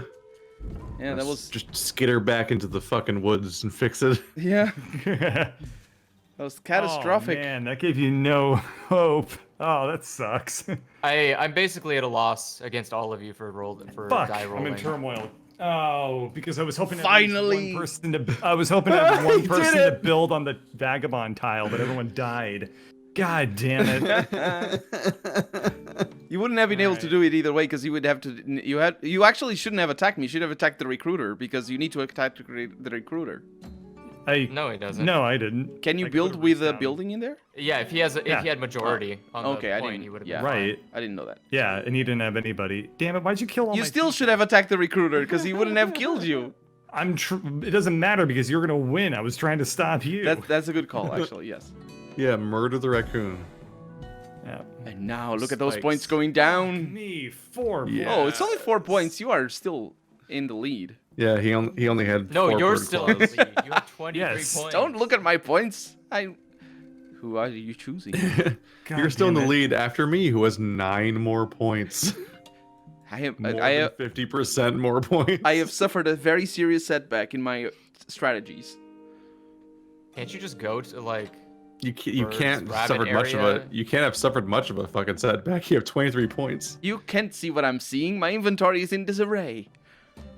Yeah, that was. Just skitter back into the fucking woods and fix it. Yeah. That was catastrophic. Oh, man, that gave you no hope. Oh, that sucks. I'm basically at a loss against all of you for Fuck, die I'm rolling. in turmoil. Oh, because I was hoping to Finally! one person to. I was hoping to have one He person did to build on the vagabond tile, but everyone died. God damn it! You wouldn't have been able to do it either way because you would have to. You actually shouldn't have attacked me. You should have attacked the recruiter because you need to attack the recruiter. No, he doesn't. No, I didn't. Can you I build could've with reached a down. building in there? Yeah, if he had majority on Okay, the I point, didn't. he would have Yeah, been Right. I didn't know that. Yeah, and he didn't have anybody. Damn it! Why'd you kill all You my still should have attacked the recruiter because he wouldn't have killed you. It doesn't matter because you're gonna win. I was trying to stop you. That's a good call, actually. Yes. Yeah, murder the raccoon. Yeah. And now look at those Spikes. points going down. Me 4 Yeah. Oh, it's only 4 points. You are still in the lead. Yeah, he only had. No, 4 you're bird still in claws. the lead. You have 23 Yes. points. Don't look at my points. Who are you choosing? You're still in the damn it. lead after me, who has 9 more points. I have. More I than have. 50% more points. I have suffered a very serious setback in my strategies. Can't you just go to like? You Birds, can't rabbit suffered much of area. a. You can't have suffered much of a fucking setback. You have 23 points. You can't see what I'm seeing. My inventory is in disarray.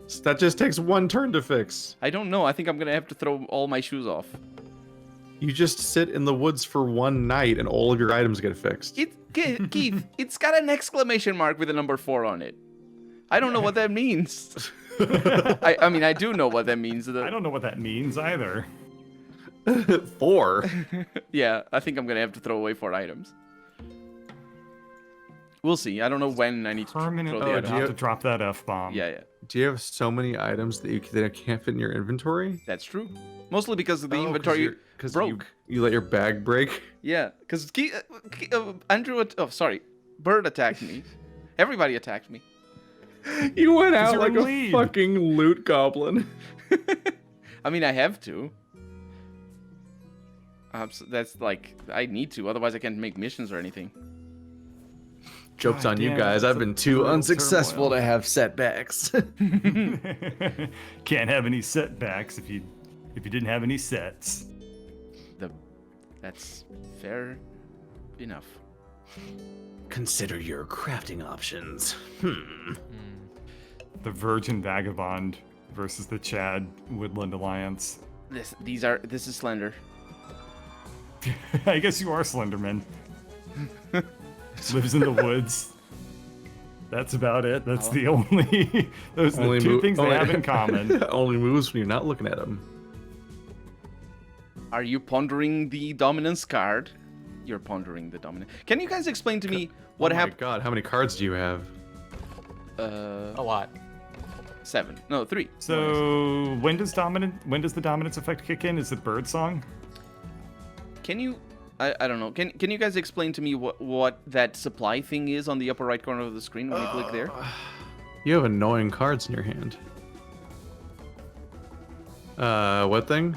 So that just takes 1 turn to fix. I don't know. I think I'm gonna have to throw all my shoes off. You just sit in the woods for 1 night and all of your items get fixed. Keith, it's got an exclamation mark with a number 4 on it. I don't know what that means. I mean, I do know what that means. I don't know what that means either. 4. Yeah, I think I'm gonna have to throw away 4 items. We'll see. I don't know when I need to throw Permanently the do items. you- about to drop that F-bomb. Yeah, yeah, Do you have so many items that can't fit in your inventory? that's true. Mostly because the inventory broke. You let your bag break. Yeah, because Andrew. Oh, sorry, Bird attacked me. Everybody attacked me. You went out you're like in a lead. fucking loot goblin. I mean, I have to. So that's like I need to, otherwise I can't make missions or anything. Joke's God on you damn, guys. that's I've a been too brutal unsuccessful turmoil. to have setbacks. Can't have any setbacks if you didn't have any sets. That's fair enough. Consider your crafting options. The Virgin Vagabond versus the Chad Woodland Alliance. This is Slender. I guess you are Slenderman. Lives in the woods. That's about it. That's the only. Those are the two things they have in common. Only moves when you're not looking at them. Are you pondering the dominance card? You're pondering the dominant. Can you guys explain to me what Oh my happened? god, how many cards do you have? A lot. 7. No, 3. So when does the dominance effect kick in? Is it bird song? Can you? I don't know. Can you guys explain to me what that supply thing is on the upper right corner of the screen when you click there? You have annoying cards in your hand. What thing?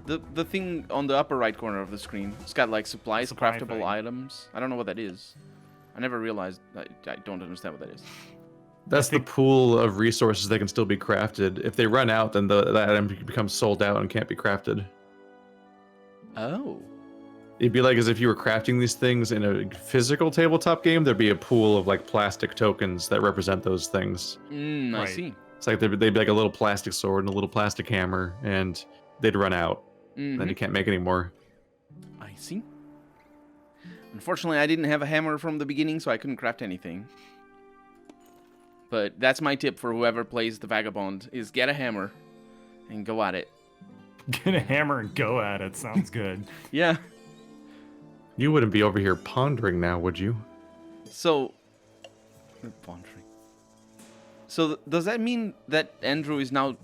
The thing on the upper right corner of the screen. It's got like supplies, Supply craftable thing. items. I don't know what that is. I never realized. I don't understand what that is. That's the pool of resources that can still be crafted. If they run out, then that item becomes sold out and can't be crafted. Oh. It'd be like as if you were crafting these things in a physical tabletop game. There'd be a pool of like plastic tokens that represent those things. I Right. see. It's like they'd be like a little plastic sword and a little plastic hammer, and they'd run out. Then you can't make any more. I see. Unfortunately, I didn't have a hammer from the beginning, so I couldn't craft anything. But that's my tip for whoever plays the Vagabond, is get a hammer and go at it. Get a hammer and go at it. Sounds good. Yeah. You wouldn't be over here pondering now, would you? So... Pondering. So does that mean that Andrew is now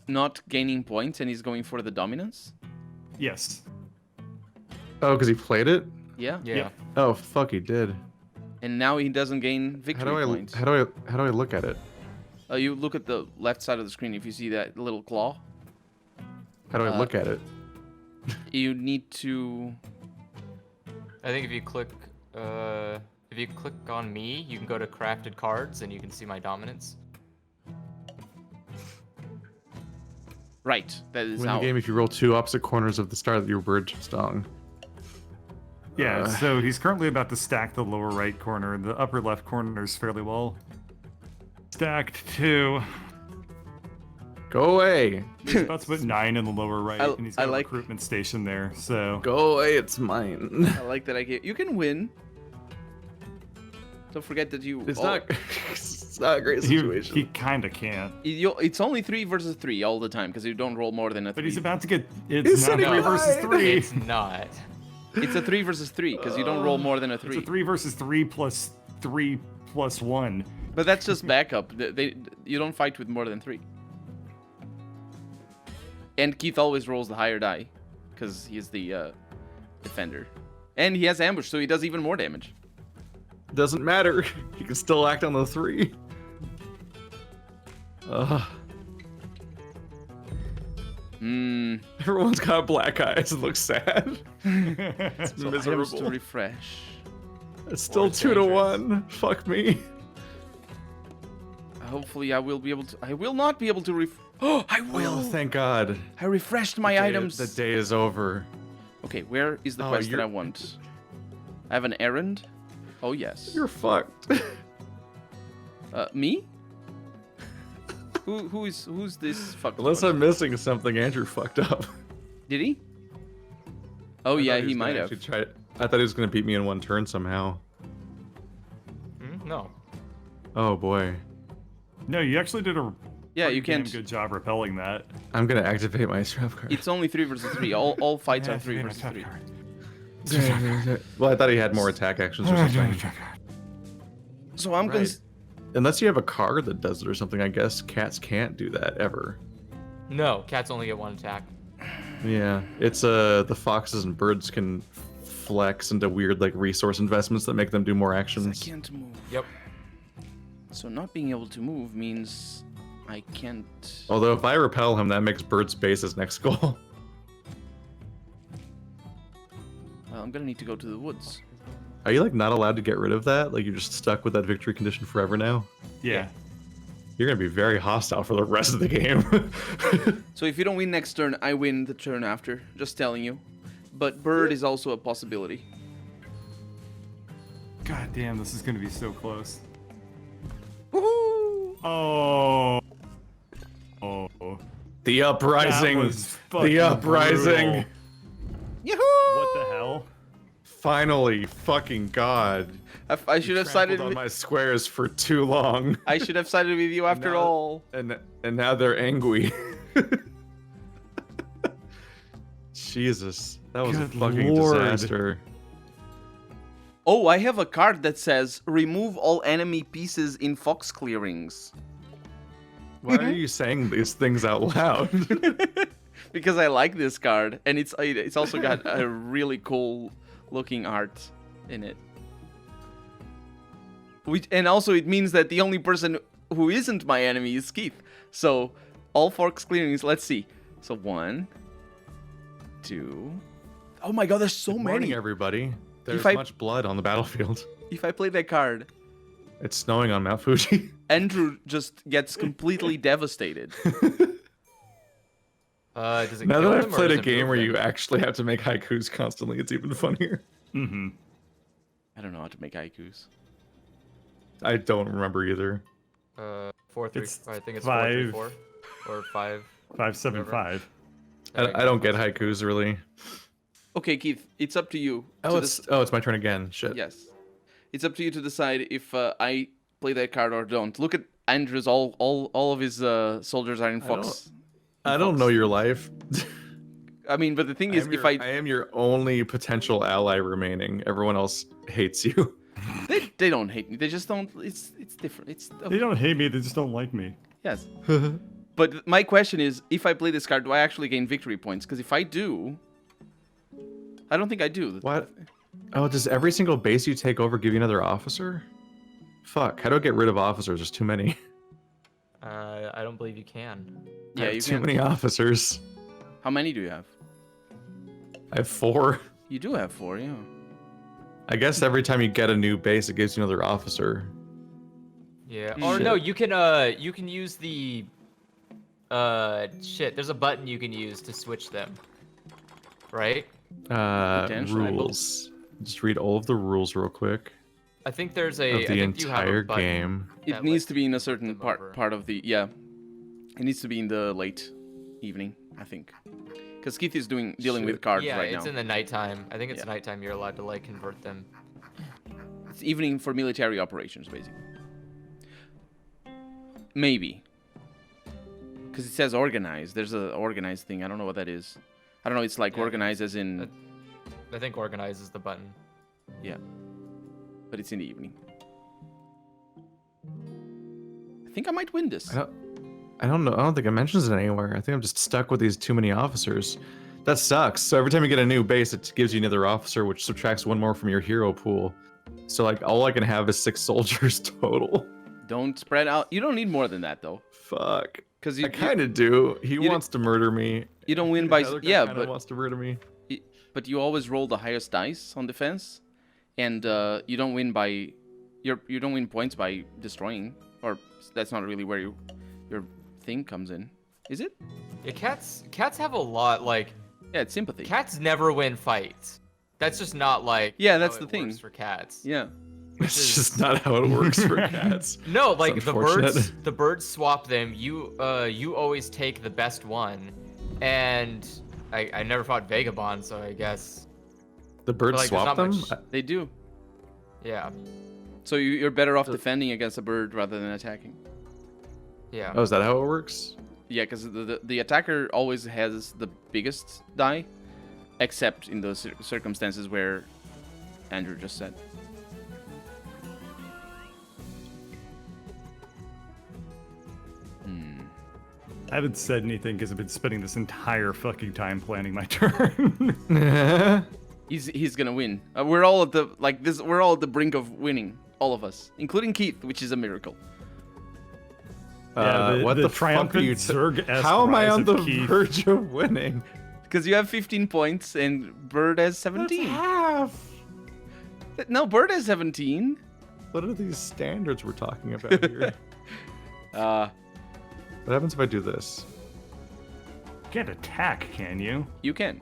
not gaining points and he's going for the dominance? Yes. Oh, because he played it? Yeah? Yeah. Yep. Oh, fuck, he did. And now he doesn't gain How victory do I points. how do I look at it? You look at the left side of the screen if you see that little claw. How do I look at it? You need to... I think if you click on me, you can go to crafted cards and you can see my dominance. Right, that is Win how... the game if you roll 2 opposite corners of the star that your bird stung. Yeah, so he's currently about to stack the lower right corner. The upper left corner is fairly well stacked too. Go away! He's about to put 9 in the lower right, and he's I got a like- recruitment station there. So Go away, it's mine. I like that I get... You can win. Don't forget that you... It's oh, not it's not a great he situation. kind of can't. It's only 3 versus 3 all the time, because you don't roll more than a 3. But he's about to get. It's He's not setting 3 me versus right. 3. It's not. It's a 3 versus 3, because you don't roll more than a 3. It's a 3 versus 3 plus 3 plus 1. But that's just backup. You don't fight with more than 3. And Keith always rolls the higher die, because he's the defender. And he has ambush, so he does even more damage. Doesn't matter. You can still act on the 3. Everyone's got black eyes and looks sad. It's So items miserable. to refresh. It's still it's 2 to dangerous. 1. Fuck me. Hopefully I will be able to... I will not be able to Oh, I will! Oh, thank God. I refreshed my items. The day is over. Okay, where is the Oh, quest that you're- I want? I have an errand? Oh, yes. You're fucked. Me? Who's this fucked? Unless one? I'm missing something, Andrew fucked up. Did he? Oh I yeah, thought he was might gonna have. actually I thought he was gonna beat me in one turn somehow. No. Oh boy. No, you actually did a Yeah, you damn can't. good job repelling that. I'm gonna activate my strap card. It's only 3 versus 3. All fights are 3 versus 3. Well, I thought he had more attack actions or something. So I'm gonna. Right. Unless you have a card that does it or something, I guess cats can't do that ever. No, cats only get 1 attack. Yeah, it's the foxes and birds can flex into weird like resource investments that make them do more I actions. can't move. Yep. So not being able to move means I can't. Although if I repel him, that makes bird space his next goal. Well, I'm gonna need to go to the woods. Are you like not allowed to get rid of that? Like you're just stuck with that victory condition forever now? Yeah. You're gonna be very hostile for the rest of the game. So if you don't win next turn, I win the turn after. Just telling you. But bird is also a possibility. God damn, this is gonna be so close. Woohoo! Oh. Oh. The uprising. That was fucking The uprising. brutal. Yahoo! What the hell? Finally, fucking God. I should have sided Trampled on with. my squares for too long. I should have sided with you after Now- all. And now they're angry. Jesus, that was a Good fucking Lord. disaster. Oh, I have a card that says remove all enemy pieces in fox clearings. Why are you saying these things out loud? Because I like this card, and it's also got a really cool looking art in it. And also it means that the only person who isn't my enemy is Keith. So all fox clearings. Let's see. So 1, 2. Oh my God, there's so Good many. morning, everybody. There's I- much blood on the battlefield. If I play that card, It's snowing on Mount Fuji. Andrew just gets completely devastated. Does it Now kill that them, I've or played does a it game move where them? you actually have to make haikus constantly, it's even funnier. Mm-hmm. I don't know how to make haikus. I don't remember either. 4 3. It's I think it's 5. 4 3 4 or 5. 575. I don't get haikus really. Okay, Keith, it's up to you. Oh, to it's my turn again. Shit. Yes. It's up to you to decide if I play that card or don't. Look at Andrew's, all of his soldiers are in fox. I don't know your life. I mean, but the thing is, if I am your only potential ally remaining. Everyone else hates you. they don't hate me. They just don't. It's different. It's They don't hate me, they just don't like me. yes. But my question is, if I play this card, do I actually gain victory points? Because if I do, I don't think I do. What? Oh, does every single base you take over give you another officer? Fuck, how do I get rid of officers? There's too many. I don't believe you can. I Yeah, have you too can. many officers. How many do you have? I have 4. You do have 4, yeah. I guess every time you get a new base, it gives you another officer. Yeah. Hmm. Or no, Shit. you can use the shit. There's a button you can use to switch them. Right? Potentially. Rules. Just read all of the rules real quick I think there's a of I the think you have a entire button game. It that needs lets to be in a you certain flip over. part of the It needs to be in the late evening, I think, because Keith is dealing with cards Yeah, right it's now. in the nighttime. I think it's Yeah. nighttime. You're allowed to like convert them. It's evening for military operations, basically. Maybe, because it says organized. There's a organized thing. I don't know what that is. I don't know. It's like Yeah, organized as in I think organize is the button. yeah, but it's in the evening. I think I might win this. I don't know. I don't think it mentions it anywhere. I think I'm just stuck with these too many officers. That sucks. So every time you get a new base, it gives you another officer, which subtracts 1 more from your hero pool. So like all I can have is 6 soldiers total. Don't spread out. You don't need more than that though, Fuck. because I kind of do. He you wants to murder me. you don't win by The other guy yeah, kinda but wants to murder me. but you always roll the highest dice on defense, and you don't win by you don't win points by destroying, or that's not really where your thing comes in, is it? Yeah, cats have a lot like Yeah, it's sympathy. cats never win fights. That's just not like Yeah, that's how the it thing. works for cats. Yeah, It's just not how it works for cats. No, like It's the unfortunate. birds swap them. You always take the best one, and I never fought Vagabond, so I guess The birds like, there's swap not them? much- they do. yeah, So you're better off defending against a bird rather than attacking. yeah. Oh, is that how it works? Yeah, because the attacker always has the biggest die, except in those circumstances where Andrew just said. I haven't said anything because I've been spending this entire fucking time planning my turn. He's gonna win. We're all at the We're all at the brink of winning, all of us, including Keith, which is a miracle. What the fuck are triumphant you? Zerg-esque How am I rise on of the Keith. verge of winning? Because you have 15 points and Bird has 17. Half. No, Bird has 17. What are these standards we're talking about here? What happens if I do this? Can't attack, can you? You can.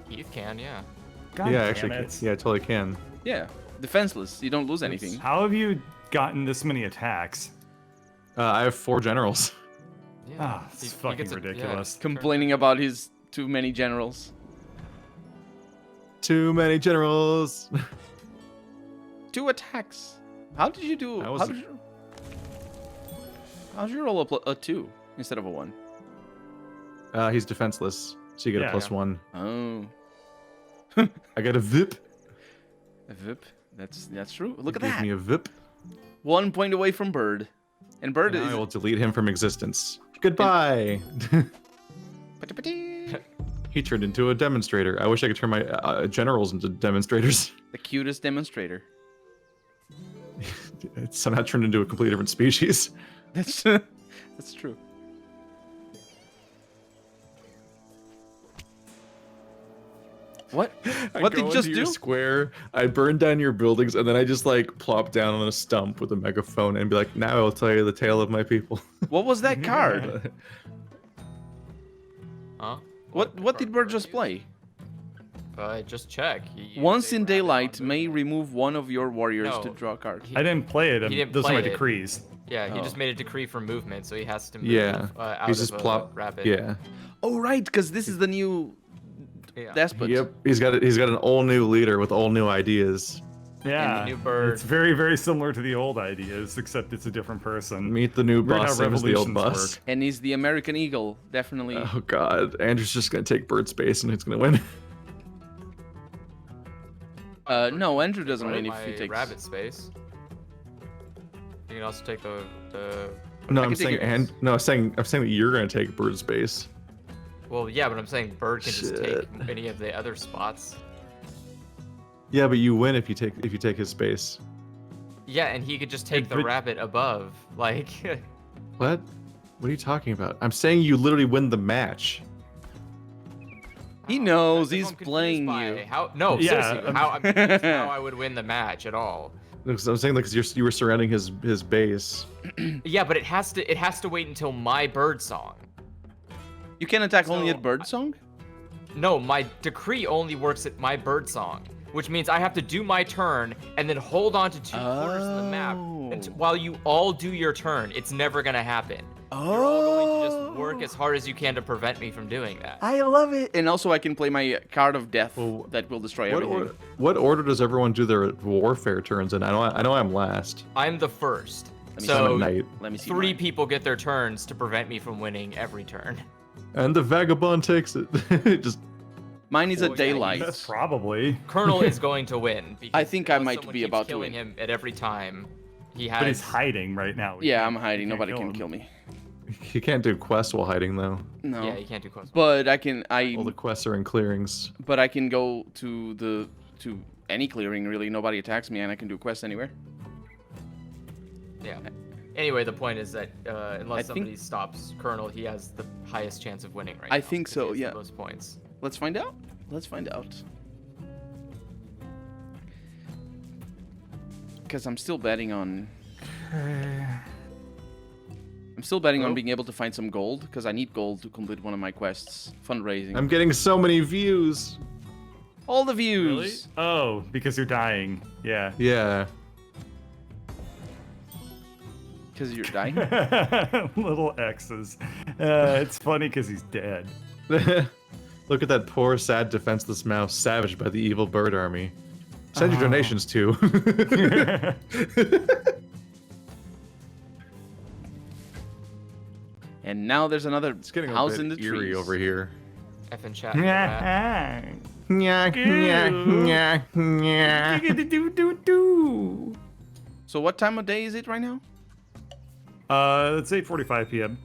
Keith can, yeah. God yeah, damn actually, it. yeah, I totally can. Yeah, defenseless. You don't lose anything. How have you gotten this many attacks? I have 4 generals. Yeah. Ah, this is He fucking gets a- yeah, ridiculous. Complaining about his too many generals. Too many generals. 2 attacks. How did you do? I was- How'd you roll a 2 instead of a 1? He's defenseless, so you get Yeah. a +1. Oh, I got a VIP. a VIP. That's true. Look at Gave that. me a VIP. 1 point away from Bird. And Bird Now is I will delete him from existence. Goodbye. He turned into a demonstrator. I wish I could turn my generals into demonstrators. the cutest demonstrator. It somehow turned into a completely different species. That's true. What? What I did go you just into your do? square, I burn down your buildings, and then I just like plop down on a stump with a megaphone and be like, "Now I'll tell you the tale of my people." What was that card? Huh? What did Bird just play? Just check. He Once used a in rabbit daylight, on may movement. remove one of your warriors No. to draw a card. He- I didn't play it. He didn't Those are my play it. decrees. Yeah, he Oh. just made a decree for movement, so he has to move Yeah, out he's of just a plop. rabbit. Yeah. Oh right, because this is the new Yeah. despot. Yep. He's got an all new leader with all new ideas. Yeah, new bird. It's very, very similar to the old ideas, except it's a different person. Meet the new Weird how boss, same as the old revolutions boss. work. And he's the American Eagle, definitely. Oh god, Andrew's just gonna take bird space and he's gonna win. No, Andrew doesn't Right, win if my he takes. rabbit space. You can also take the No, I I'm can take saying it. I'm saying that you're gonna take bird space. well, yeah, but I'm saying bird can just take Shit. any of the other spots. Yeah, but you win if you take his space. Yeah, and he could just take the but- rabbit above. Like, What? What are you talking about? I'm saying you literally win the match. He knows. That's He's what I'm confused playing by. you. How? No, Yeah, seriously. I'm confused how I would win the match at all. Because I'm saying like 'cause you were surrounding his base. Yeah, but it has to wait until my bird song. You can attack only So, at Birdsong? No, my decree only works at my bird song, which means I have to do my turn and then hold on to two corners of the map while you all do your turn. It's never gonna happen. You're all going to just work as hard as you can to prevent me from doing that. I love it. And also, I can play my card of death Well, that will destroy What, everything. what order does everyone do their warfare turns in? I know I'm last. I'm the first. Let me I'm So a knight. Let me see. 3 mine. people get their turns to prevent me from winning every turn. And the vagabond takes it. Just Mine is a Well, yeah, daylight. That's probably. Colonel is going to win. Because I think I unless might someone be keeps about to killing win. him at every time. He has. But he's hiding right now. We Yeah, can't- I'm hiding. we can't Nobody can him. kill me. you can't do quests while hiding though. No. Yeah, you can't do quests. But I can. All the quests are in clearings. But I can go to any clearing really. Nobody attacks me, and I can do quests anywhere. Yeah. Anyway, the point is that I unless think- somebody stops Colonel, he has the highest chance of winning right I now. think 'cause so, he has yeah. The most points. Let's find out. Let's find out. Because I'm still betting on. I'm still betting on Hello? being able to find some gold because I need gold to complete one of my quests. Fundraising. I'm getting so many views. All the Really? views. Oh, because you're dying. Yeah. Yeah. Because you're dying. Little X's. It's funny because he's dead. Look at that poor, sad, defenseless mouse, savaged by the evil bird army. Send your Oh. donations too. And now there's another It's getting a house bit in the eerie trees. over here. F and chat. for that. So what time of day is it right now? It's 8:45 p.m.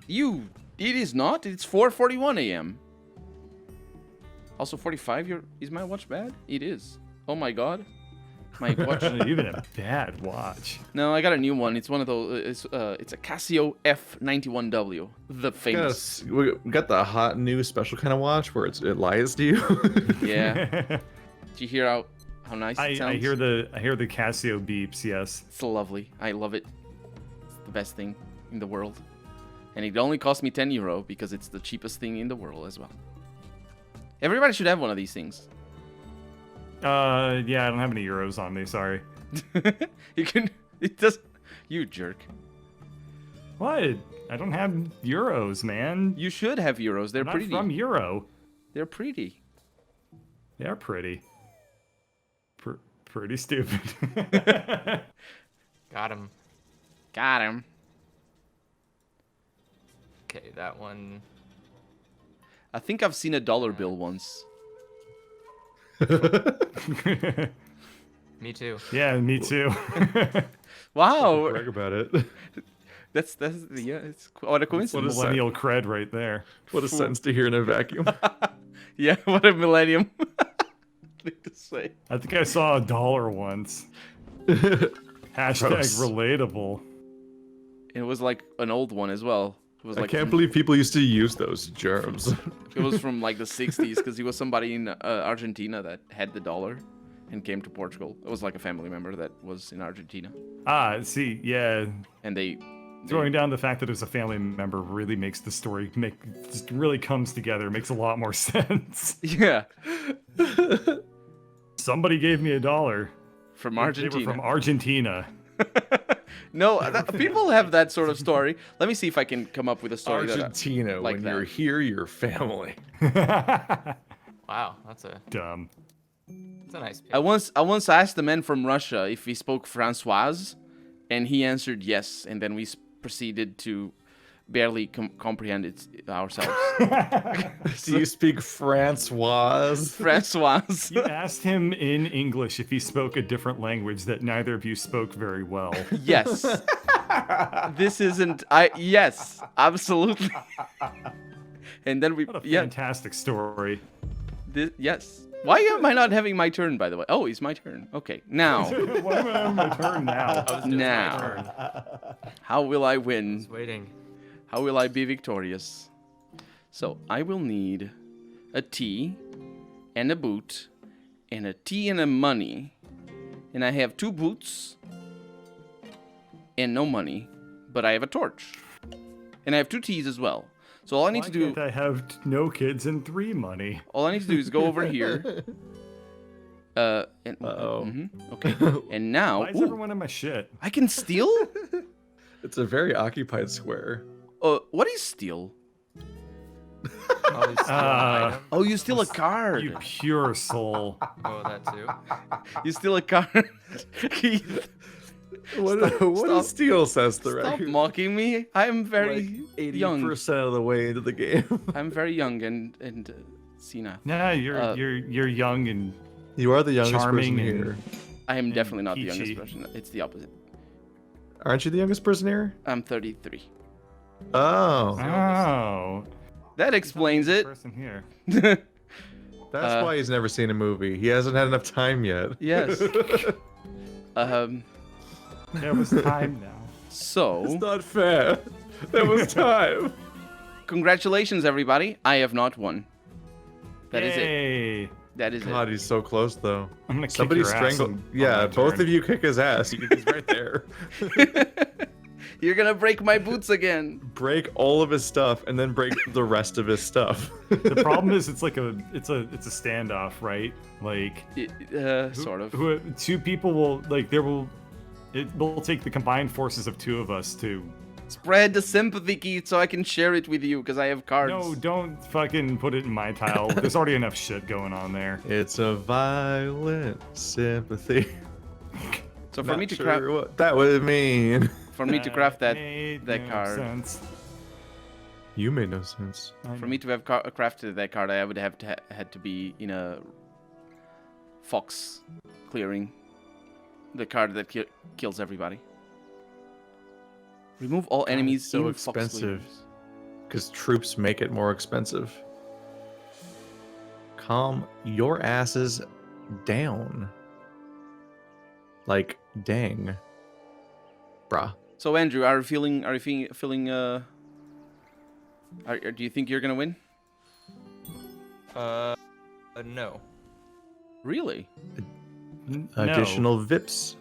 It is not. It's 4:41 a.m. Also 45. Is my watch bad? It is. Oh my god. My watch. Even a bad watch. No, I got a new one. It's one of those. It's a Casio F91W, the famous. We got the hot new special kind of watch where it lies to you. Yeah. Did you hear how nice it sounds? I hear the Casio beeps. Yes. It's lovely. I love it. It's the best thing in the world. And it only cost me €10 because it's the cheapest thing in the world as well. Everybody should have one of these things. Yeah, I don't have any euros on me. Sorry. You can. It does. You jerk. What? I don't have euros, man. You should have euros. They're I'm not pretty. from Euro. They're pretty. They're pretty. Pretty stupid. Got him. Got him. Okay, that one. I think I've seen a dollar bill once. Me too. Yeah, me too. Wow, Brag about it. that's yeah, it's what a coincidence. is Millennial cred right there. What a sentence to hear in a vacuum. Yeah, what a millennium. Thing to say. I think I saw $1 once. Hashtag Gross. relatable. It was like an old one as well. It was I like can't believe people used to use those germs. it was from like the 60s because he was somebody in Argentina that had the dollar and came to Portugal. It was like a family member that was in Argentina, Ah, see, yeah. and they Throwing down the fact that it was a family member really makes the story just really comes together. Makes a lot more sense. yeah, Somebody gave me $1. from They were Argentina. from Argentina. No, people have that sort of story. Let me see if I can come up with a story Argentina, like when that. you're here, you're family. Wow, that's a Dumb. nice pick. I once asked a man from Russia if he spoke Francoise, and he answered yes, and then we proceeded to barely comprehend it ourselves. Do you speak Francois? Francoise. You asked him in English if he spoke a different language that neither of you spoke very well. Yes. This isn't. Yes, absolutely. And then we. What a Yeah. fantastic story. Yes. Why am I not having my turn, by the way? Oh, it's my turn. Okay, now. Why am I having my turn now? Now. How will I win? Just waiting. How will I be victorious? So, I will need a tea and a boot and a tea and a money. And I have 2 boots and no money, but I have a torch. And I have 2 teas as well. So all I need Why to do can't I have no kids and 3 money? all I need to do is go over here. And, Uh-oh. Okay. And now Why is everyone in my shit? I can steal? It's a very occupied square. What is steal? Oh, he's still an item. Oh, you steal a card. You pure soul. Oh, that too. You steal a card. Keith, What does Steel says the stop record? mocking me. I'm very young. 80% of the way into the game. I'm very young and senile. Nah, you're young and You are the youngest Charming person and- here. I am And definitely not the peachy. youngest person. It's the opposite. Aren't you the youngest person here? I'm 33. Oh. oh. That explains it. Person here. That's why he's never seen a movie. He hasn't had enough time yet. Yes. There was time now. So, It's not fair. There was time. congratulations, everybody. I have not won. That is it. Yay. That is God, he's so close though. I'm gonna Somebody kick your ass strangled. on Yeah, my both turn. of you kick his ass. He's right there. it. You're gonna break my boots again. Break all of his stuff and then break the rest of his stuff. The problem is it's a standoff, right? Like Sort of. 2 people will it will take the combined forces of 2 of us to. Spread the sympathy, Keith, so I can share it with you because I have cards. No, don't fucking put it in my tile. There's already enough shit going on there. It's a violent sympathy. So for Not me to sure craft, what that would mean. for me to craft that made that no card, sense. You made no sense. for me to have crafted that card, I would have had to be in a fox clearing, the card that kills everybody. Remove all enemies it's so in fox expensive. clearings. Because troops make it more expensive. Calm your asses down. Like, dang. Bruh. So Andrew, are you feeling? Do you think you're gonna win? No. Really? No. Additional VIPs.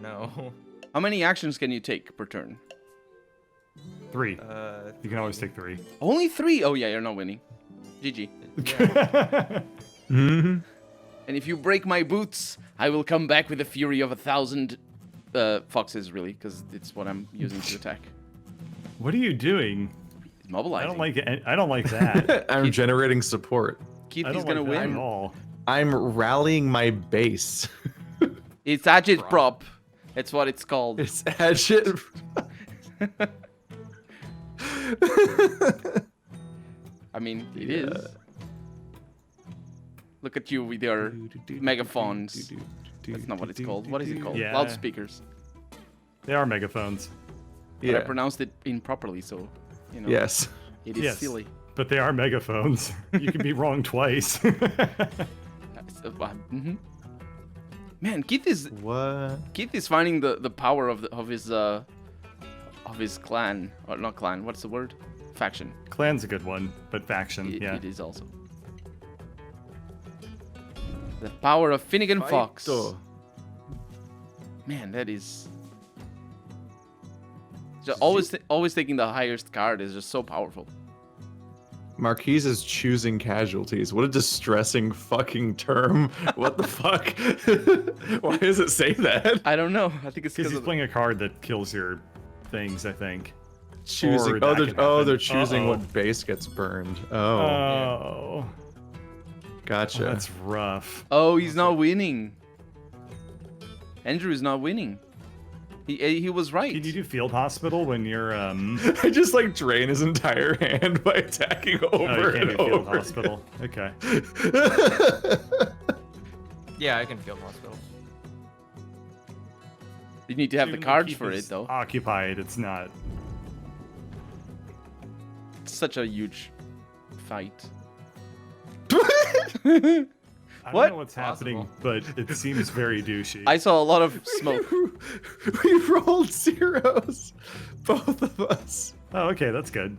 No. How many actions can you take per turn? 3. You can always take 3. Only 3. Oh yeah, you're not winning. GG. Mm-hmm. And if you break my boots, I will come back with the fury of 1,000 foxes, really, because it's what I'm using to attack. What are you doing? It's mobilizing. I don't like it. I don't like that. I'm generating support. Keith I is don't gonna like that win. at all. I'm rallying my base. It's agitprop. That's what it's called. It's agit. I mean, it is. Look at you with your megaphones. That's not what it's called. What is it called? Yeah. Loudspeakers. They are megaphones, But I Yeah. pronounced it improperly, so you know. Yes. It is Yes. silly. but they are megaphones. You can be wrong twice. Mhm. Man, Keith is What? finding the power of his clan, or not clan. What's the word? Faction. Clan's a good one, but faction, It, yeah. it is also. The power of Finnegan Fox. Fighto. Man, that is. Just always taking the highest card is just so powerful. Marquise is choosing casualties. What a distressing fucking term. What the fuck? Why does it say that? I don't know. I think it's Because because he's of playing a card that kills your things, I think. Choosing. Or Oh, that can they're happen. choosing Uh-oh. what base gets burned. Oh, Oh, gotcha. that's rough. Oh, he's not winning. Andrew is not winning. He was right. Can you do field hospital when you're I just like drain his entire hand by attacking Oh, you over can't and do field over. hospital. Okay. Yeah, I can field hospital. You need to have the Even though cards Keith for is it, though. Occupied, it's not. It's such a huge fight. I What? don't know what's happening, but it seems very douchey. I saw a lot of smoke. We rolled zeros, both of us. Oh, okay, that's good.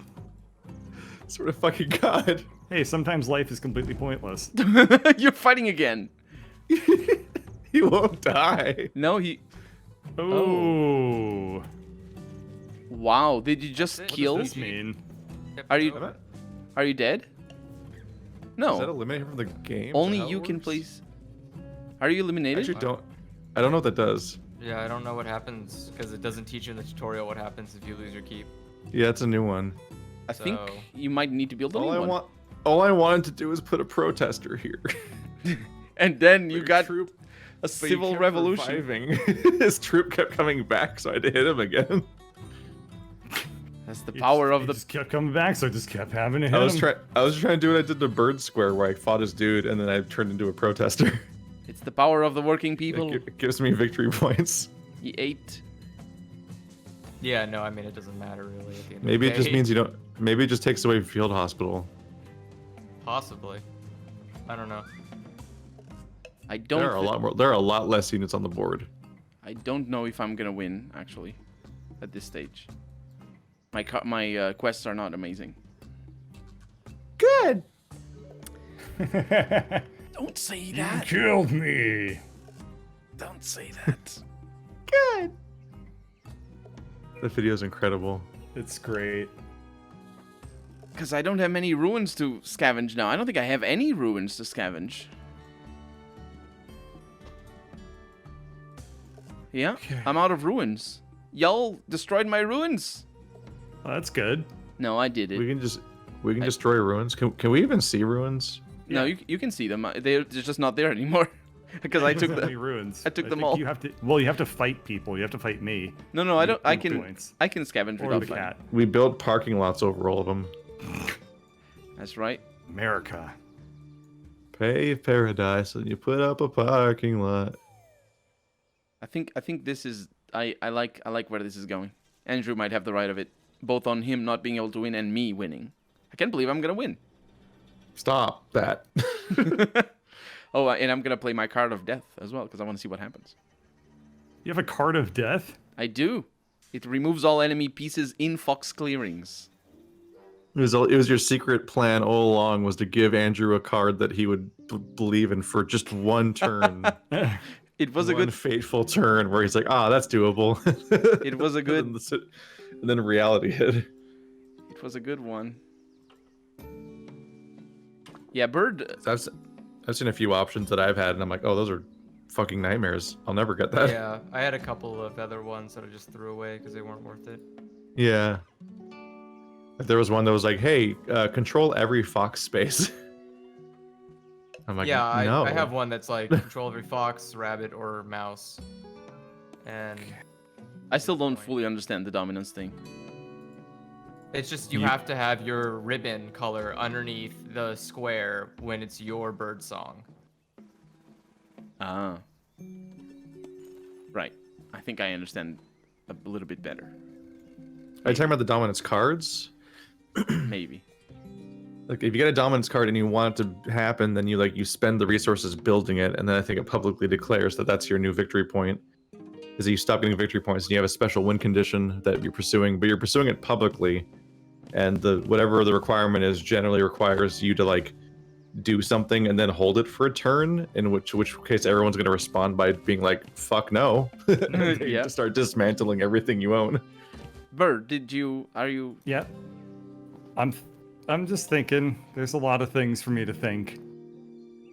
Sort of fucking god. Hey, sometimes life is completely pointless. You're fighting again. He won't die. No, he. Oh. Wow, did you just What does kill? What does this mean? Are you- Over. Are you dead? Does that No. eliminate him from the game? Only Is that how you it can works? place. Are you I eliminated? actually don't. I don't know what that does. Yeah, I don't know what happens because it doesn't teach you in the tutorial what happens if you lose your keep. Yeah, it's a new one. I think So- you might need to build a All new I one. want, all I wanted to do was put a protester here. And then you Your got troop, a but he civil kept revolution. reviving. His troop kept coming back, so I had to hit him again. That's the He power just- of he the. just kept coming back, so I just kept having to hit I was him. trying. I was trying to do what I did to Bird Square, where I fought his dude, and then I turned into a protester. It's the power of the working people. It gives me victory points. He ate. Yeah, no, I mean it doesn't matter really. At the end Maybe of it the just day. means you don't. Maybe it just takes away field hospital. Possibly. I don't know. I don't. There are a thi- lot more. There are a lot less units on the board. I don't know if I'm gonna win actually, at this stage. My quests are not amazing. Good. Don't say You that. killed me. Don't say that. Good. The video is incredible. It's great. Because I don't have many ruins to scavenge now. I don't think I have any ruins to scavenge. Yeah, Okay. I'm out of ruins. Y'all destroyed my ruins. Well, that's good. No, I did it. We can destroy ruins. Can we even see ruins? No, you can see them. They're just not there anymore. Because I took Doesn't have any the. ruins. I took them think all. You have to. Well, you have to fight people. You have to fight me. No, no, I don't. I Poop can. points. I can scavenge Or without the fighting. cat. We built parking lots over all of them. That's right. America. Pave paradise, and you put up a parking lot. I think this is. I like where this is going. Andrew might have the right of it, both on him not being able to win and me winning. I can't believe I'm gonna win. Stop that. Oh, and I'm gonna play my card of death as well because I want to see what happens. You have a card of death? I do. It removes all enemy pieces in fox clearings. It was your secret plan all along was to give Andrew a card that he would believe in for just one turn. It was a One good. fateful turn where he's like, that's doable. It was a good. And then reality hit. It was a good one. Yeah, bird. I've seen a few options that I've had, and I'm like, those are fucking nightmares. I'll never get that. Yeah, I had a couple of other ones that I just threw away because they weren't worth it. Yeah. If there was one that was like, hey, control every fox space. I'm like, Yeah, no. I have one that's like control every fox, rabbit, or mouse. And I still don't fully understand the dominance thing. It's just you have to have your ribbon color underneath the square when it's your bird song. Ah. Right. I think I understand a little bit better. Are you talking about the dominance cards? Maybe. Like if you get a dominance card and you want it to happen, then you spend the resources building it, and then I think it publicly declares that that's your new victory point. Is that you stop getting victory points and you have a special win condition that you're pursuing, but you're pursuing it publicly, and whatever the requirement is generally requires you to like do something and then hold it for a turn, in which case everyone's going to respond by being like, fuck no. They Yeah. just start dismantling everything you own. Bird, are you Yeah. I'm just thinking. There's a lot of things for me to think.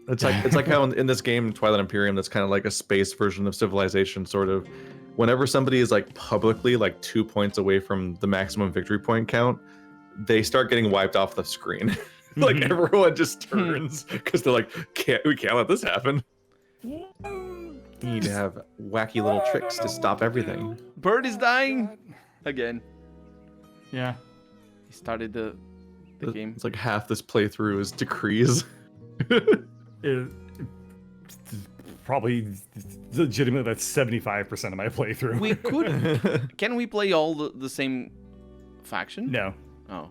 It's like how in this game Twilight Imperium, that's kind of like a space version of Civilization, sort of. Whenever somebody is like publicly like 2 points away from the maximum victory point count, they start getting wiped off the screen. Like everyone just turns because they're like, we can't let this happen. You need to have wacky little tricks to stop everything. Bird is dying again. Yeah. He started the game. It's like half this playthrough is decrees. It, probably legitimately that's 75% of my playthrough. We could. Can we play all the same faction? No. Oh.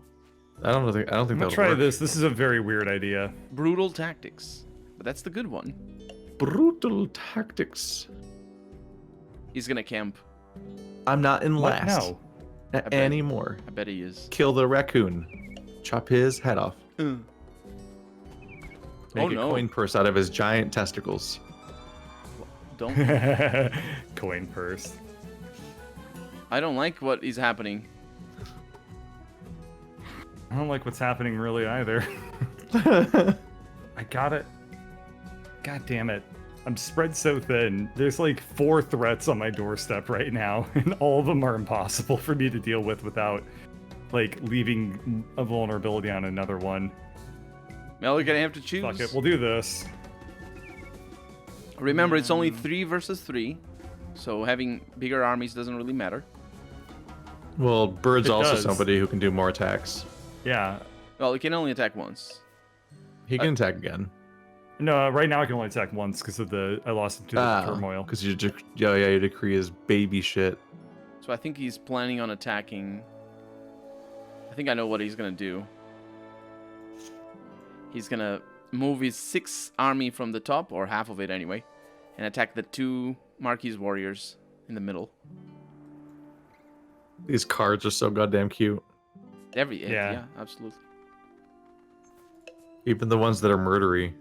I don't think I'm gonna that'll try work. this. This is a very weird idea. Brutal tactics. But that's the good one. Brutal tactics. He's gonna camp. I'm not in What? last No. anymore. I bet he is. Kill the raccoon. Chop his head off. Oh Make a no. coin purse out of his giant testicles. Don't. Coin purse. I don't like what is happening. I don't like what's happening really either. I got it. God damn it. I'm spread so thin. There's like 4 threats on my doorstep right now, and all of them are impossible for me to deal with without like leaving a vulnerability on another one. Well, you're gonna have to choose. Fuck it, we'll do this. Remember, it's only 3 versus 3, so having bigger armies doesn't really matter. Well, Bird's It also does. somebody who can do more attacks. Yeah. Well, he can only attack once. He can attack again. No, right now I can only attack once because of I lost him to the turmoil. Because you decree his baby shit. So I think he's planning on attacking. I think I know what he's gonna do. He's gonna move his 6 army from the top, or half of it anyway, and attack the 2 Marquis warriors in the middle. These cards are so goddamn cute. Yeah, absolutely. Even the ones that are murdery.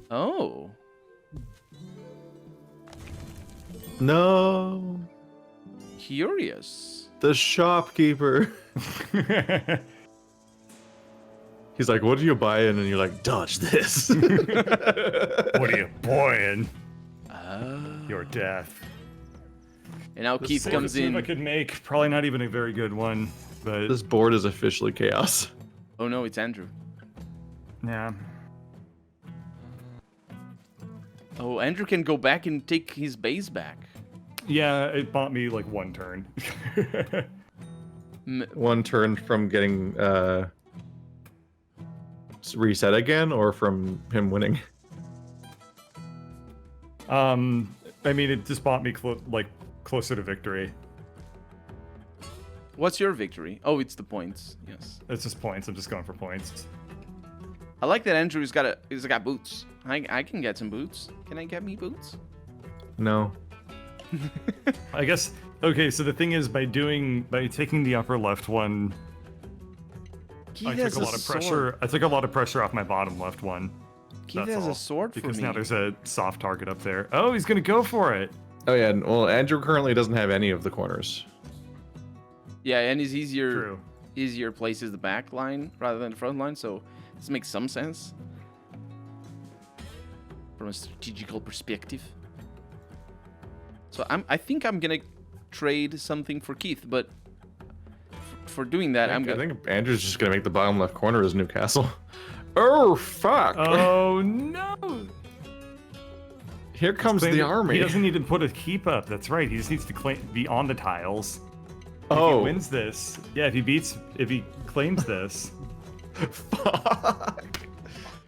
Oh. No. Curious. The shopkeeper. He's like, what are you buying? And you're like, dodge this. What are you buying? Oh. Your death. And now Keith comes Save I in. could make probably not even a very good one, but This board is officially chaos. Oh no, it's Andrew. yeah. Oh, Andrew can go back and take his base back. Yeah, it bought me like 1 turn. One turn from getting reset again, or from him winning? I mean, it just bought me closer to victory. What's your victory? Oh, it's the points. Yes. It's just points. I'm just going for points. I like that Andrew's got boots. I can get some boots. Can I get me boots? No. I guess. Okay, so the thing is, by taking the upper left one, I took a lot of pressure. I took a lot of pressure off my bottom left one. Keith That's has all. a sword for Because me. now there's a soft target up there. Oh, he's gonna go for it. Oh yeah, well Andrew currently doesn't have any of the corners. Yeah, and his True. easier places the back line rather than the front line, so this makes some sense from a strategical perspective. So I think I'm gonna trade something for Keith, but for doing that, I I'm gonna. think Andrew's just gonna make the bottom left corner his new castle. Oh fuck! Oh no! Here comes the army. He doesn't need to put a keep up. That's right. He just needs to be on the tiles. If Oh. he wins this, yeah. If he claims this, Fuck.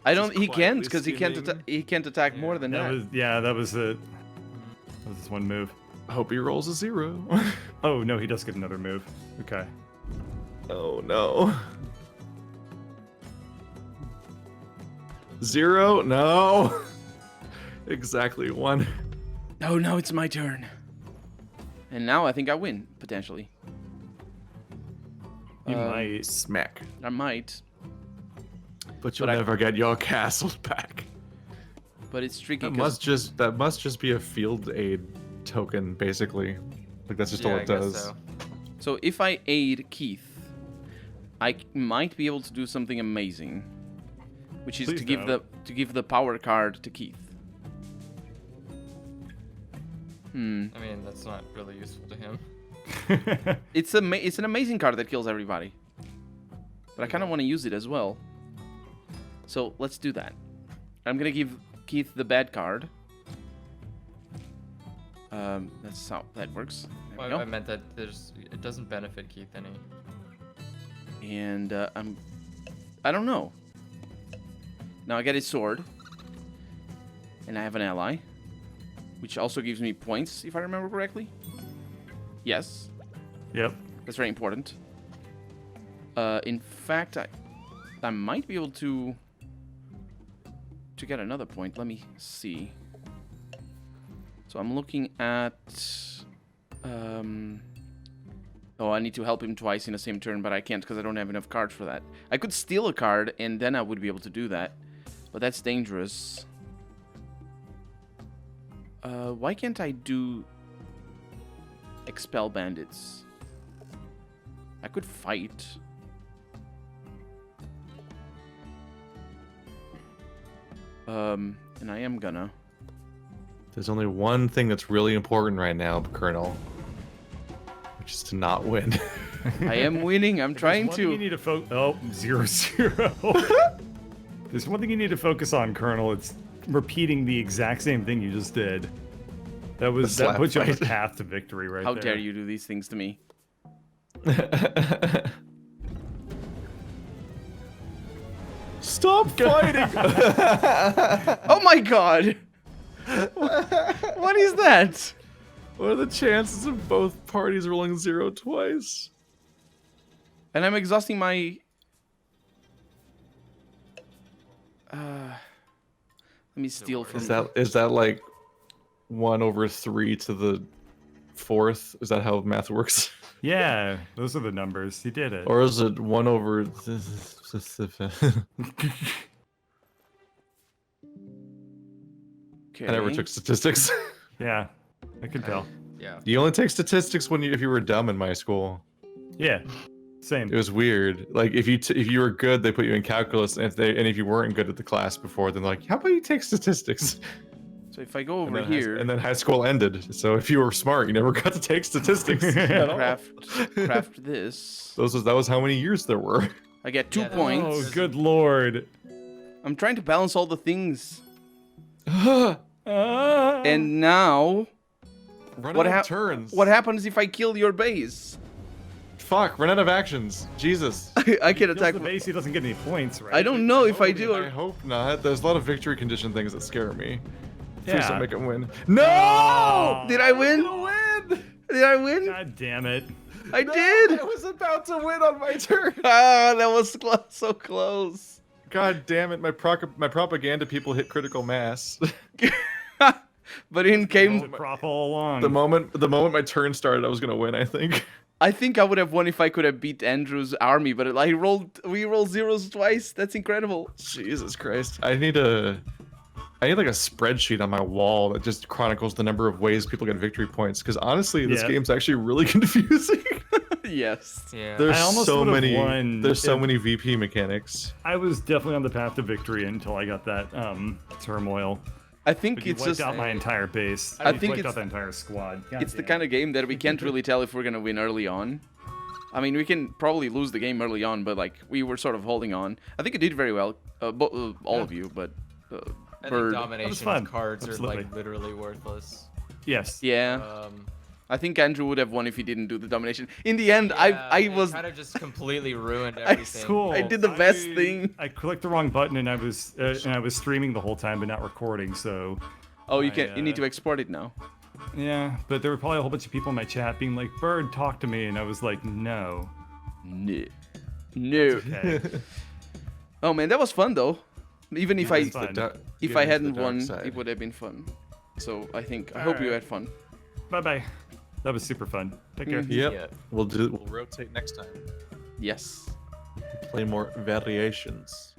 I don't. He can't quietly because scheming. he can't attack more than that. that was it. That was his one move. Hope he rolls a 0. Oh no, he does get another move. Okay. Oh no. 0? No. Exactly 1. Oh no, it's my turn. And now I think I win potentially. You might. Smack. I might, But you'll But I- never get your castles back. but it's tricky. That 'Cause must just be a field aid token, basically. Like that's just all I it guess does. so. So if I aid Keith, I might be able to do something amazing, which is Please to give don't. the power card to Keith. I mean, that's not really useful to him. It's an amazing card that kills everybody. But I kind of want to use it as well. So let's do that. I'm gonna give Keith the bad card. That's how that works. There we I go. meant that it doesn't benefit Keith any. And I don't know. Now I get his sword, and I have an ally, which also gives me points if I remember correctly. Yes, Yep. that's very important. In fact, I might be able to get another point. Let me see. So I'm looking at. Oh, I need to help him twice in the same turn, but I can't because I don't have enough cards for that. I could steal a card, and then I would be able to do that. But that's dangerous. Why can't I do expel bandits? I could fight. And I am gonna. There's only one thing that's really important right now, Colonel, which is to not win. I am winning. I'm trying There's one thing you to. need to focus. Oh, 0-0. There's one thing you need to focus on, Colonel. It's repeating the exact same thing you just did. That slap puts you on the fight. path to victory right How there. dare you do these things to me? Stop fighting! Oh my god! What is that? What are the chances of both parties rolling 0 twice? And I'm exhausting my. Let me steal from. Is that like 1/3 to the 4th? Is that how math works? Yeah, those are the numbers. You did it. Or is it 1 over? Okay. I never took statistics. Yeah, I can tell. Yeah. You only take statistics if you were dumb in my school. Yeah, same. It was weird. Like if you were good, they put you in calculus, and if you weren't good at the class before, then like, how about you take statistics? So if I go And over then here, and then high school ended. So if you were smart, you never got to take statistics at all. craft this, That was how many years there were. I get 2 Yeah, that's- points. Oh, good lord. I'm trying to balance all the things. Run And now, out of turns. what happens if I kill your base? Fuck, run out of actions. Jesus. I can Kills attack. the base, he doesn't get any points, right? I don't know if I do. I hope not. There's a lot of victory condition things that scare me. Please Yeah. don't make him win. No! Did I win? Win! Did I win? God damn it. I did. I was about to win on my turn. Ah, that was so close. God damn it! My propaganda people hit critical mass. But in Was came. it prop all along? the moment my turn started, I was gonna win. I think. I think I would have won if I could have beat Andrew's army, but we rolled zeros twice. That's incredible. Jesus Christ! I need like a spreadsheet on my wall that just chronicles the number of ways people get victory points. Because honestly, this Yeah. game's actually really confusing. Yes. Yeah. There's I almost so would've many. won There's so if- many VP mechanics. I was definitely on the path to victory until I got that turmoil. I think But you it's wiped just. out my entire base. I You think wiped it's- out the entire squad. God It's the damn. kind of game that we can't really tell if we're gonna win early on. I mean, we can probably lose the game early on, but like we were sort of holding on. I think it did very well, all of you, but I Bird. think domination fun. cards are Absolutely. like literally worthless. Yes. Yeah. I think Andrew would have won if he didn't do the domination. In the end, I was kind of just completely ruined I everything. Cool. I did the best thing. I clicked the wrong button and I was streaming the whole time but not recording. So Oh, you I, can. You need to export it now. yeah, but there were probably a whole bunch of people in my chat being like, "Bird, talk to me," and I was like, "No." No. No. Okay. Oh man, that was fun though. Even if It was I fun. if I hadn't won, it would have been fun. So I hope you had fun. Bye bye. That was super fun. Take care. Yep. Yeah. We'll rotate next time. Yes. Play more variations.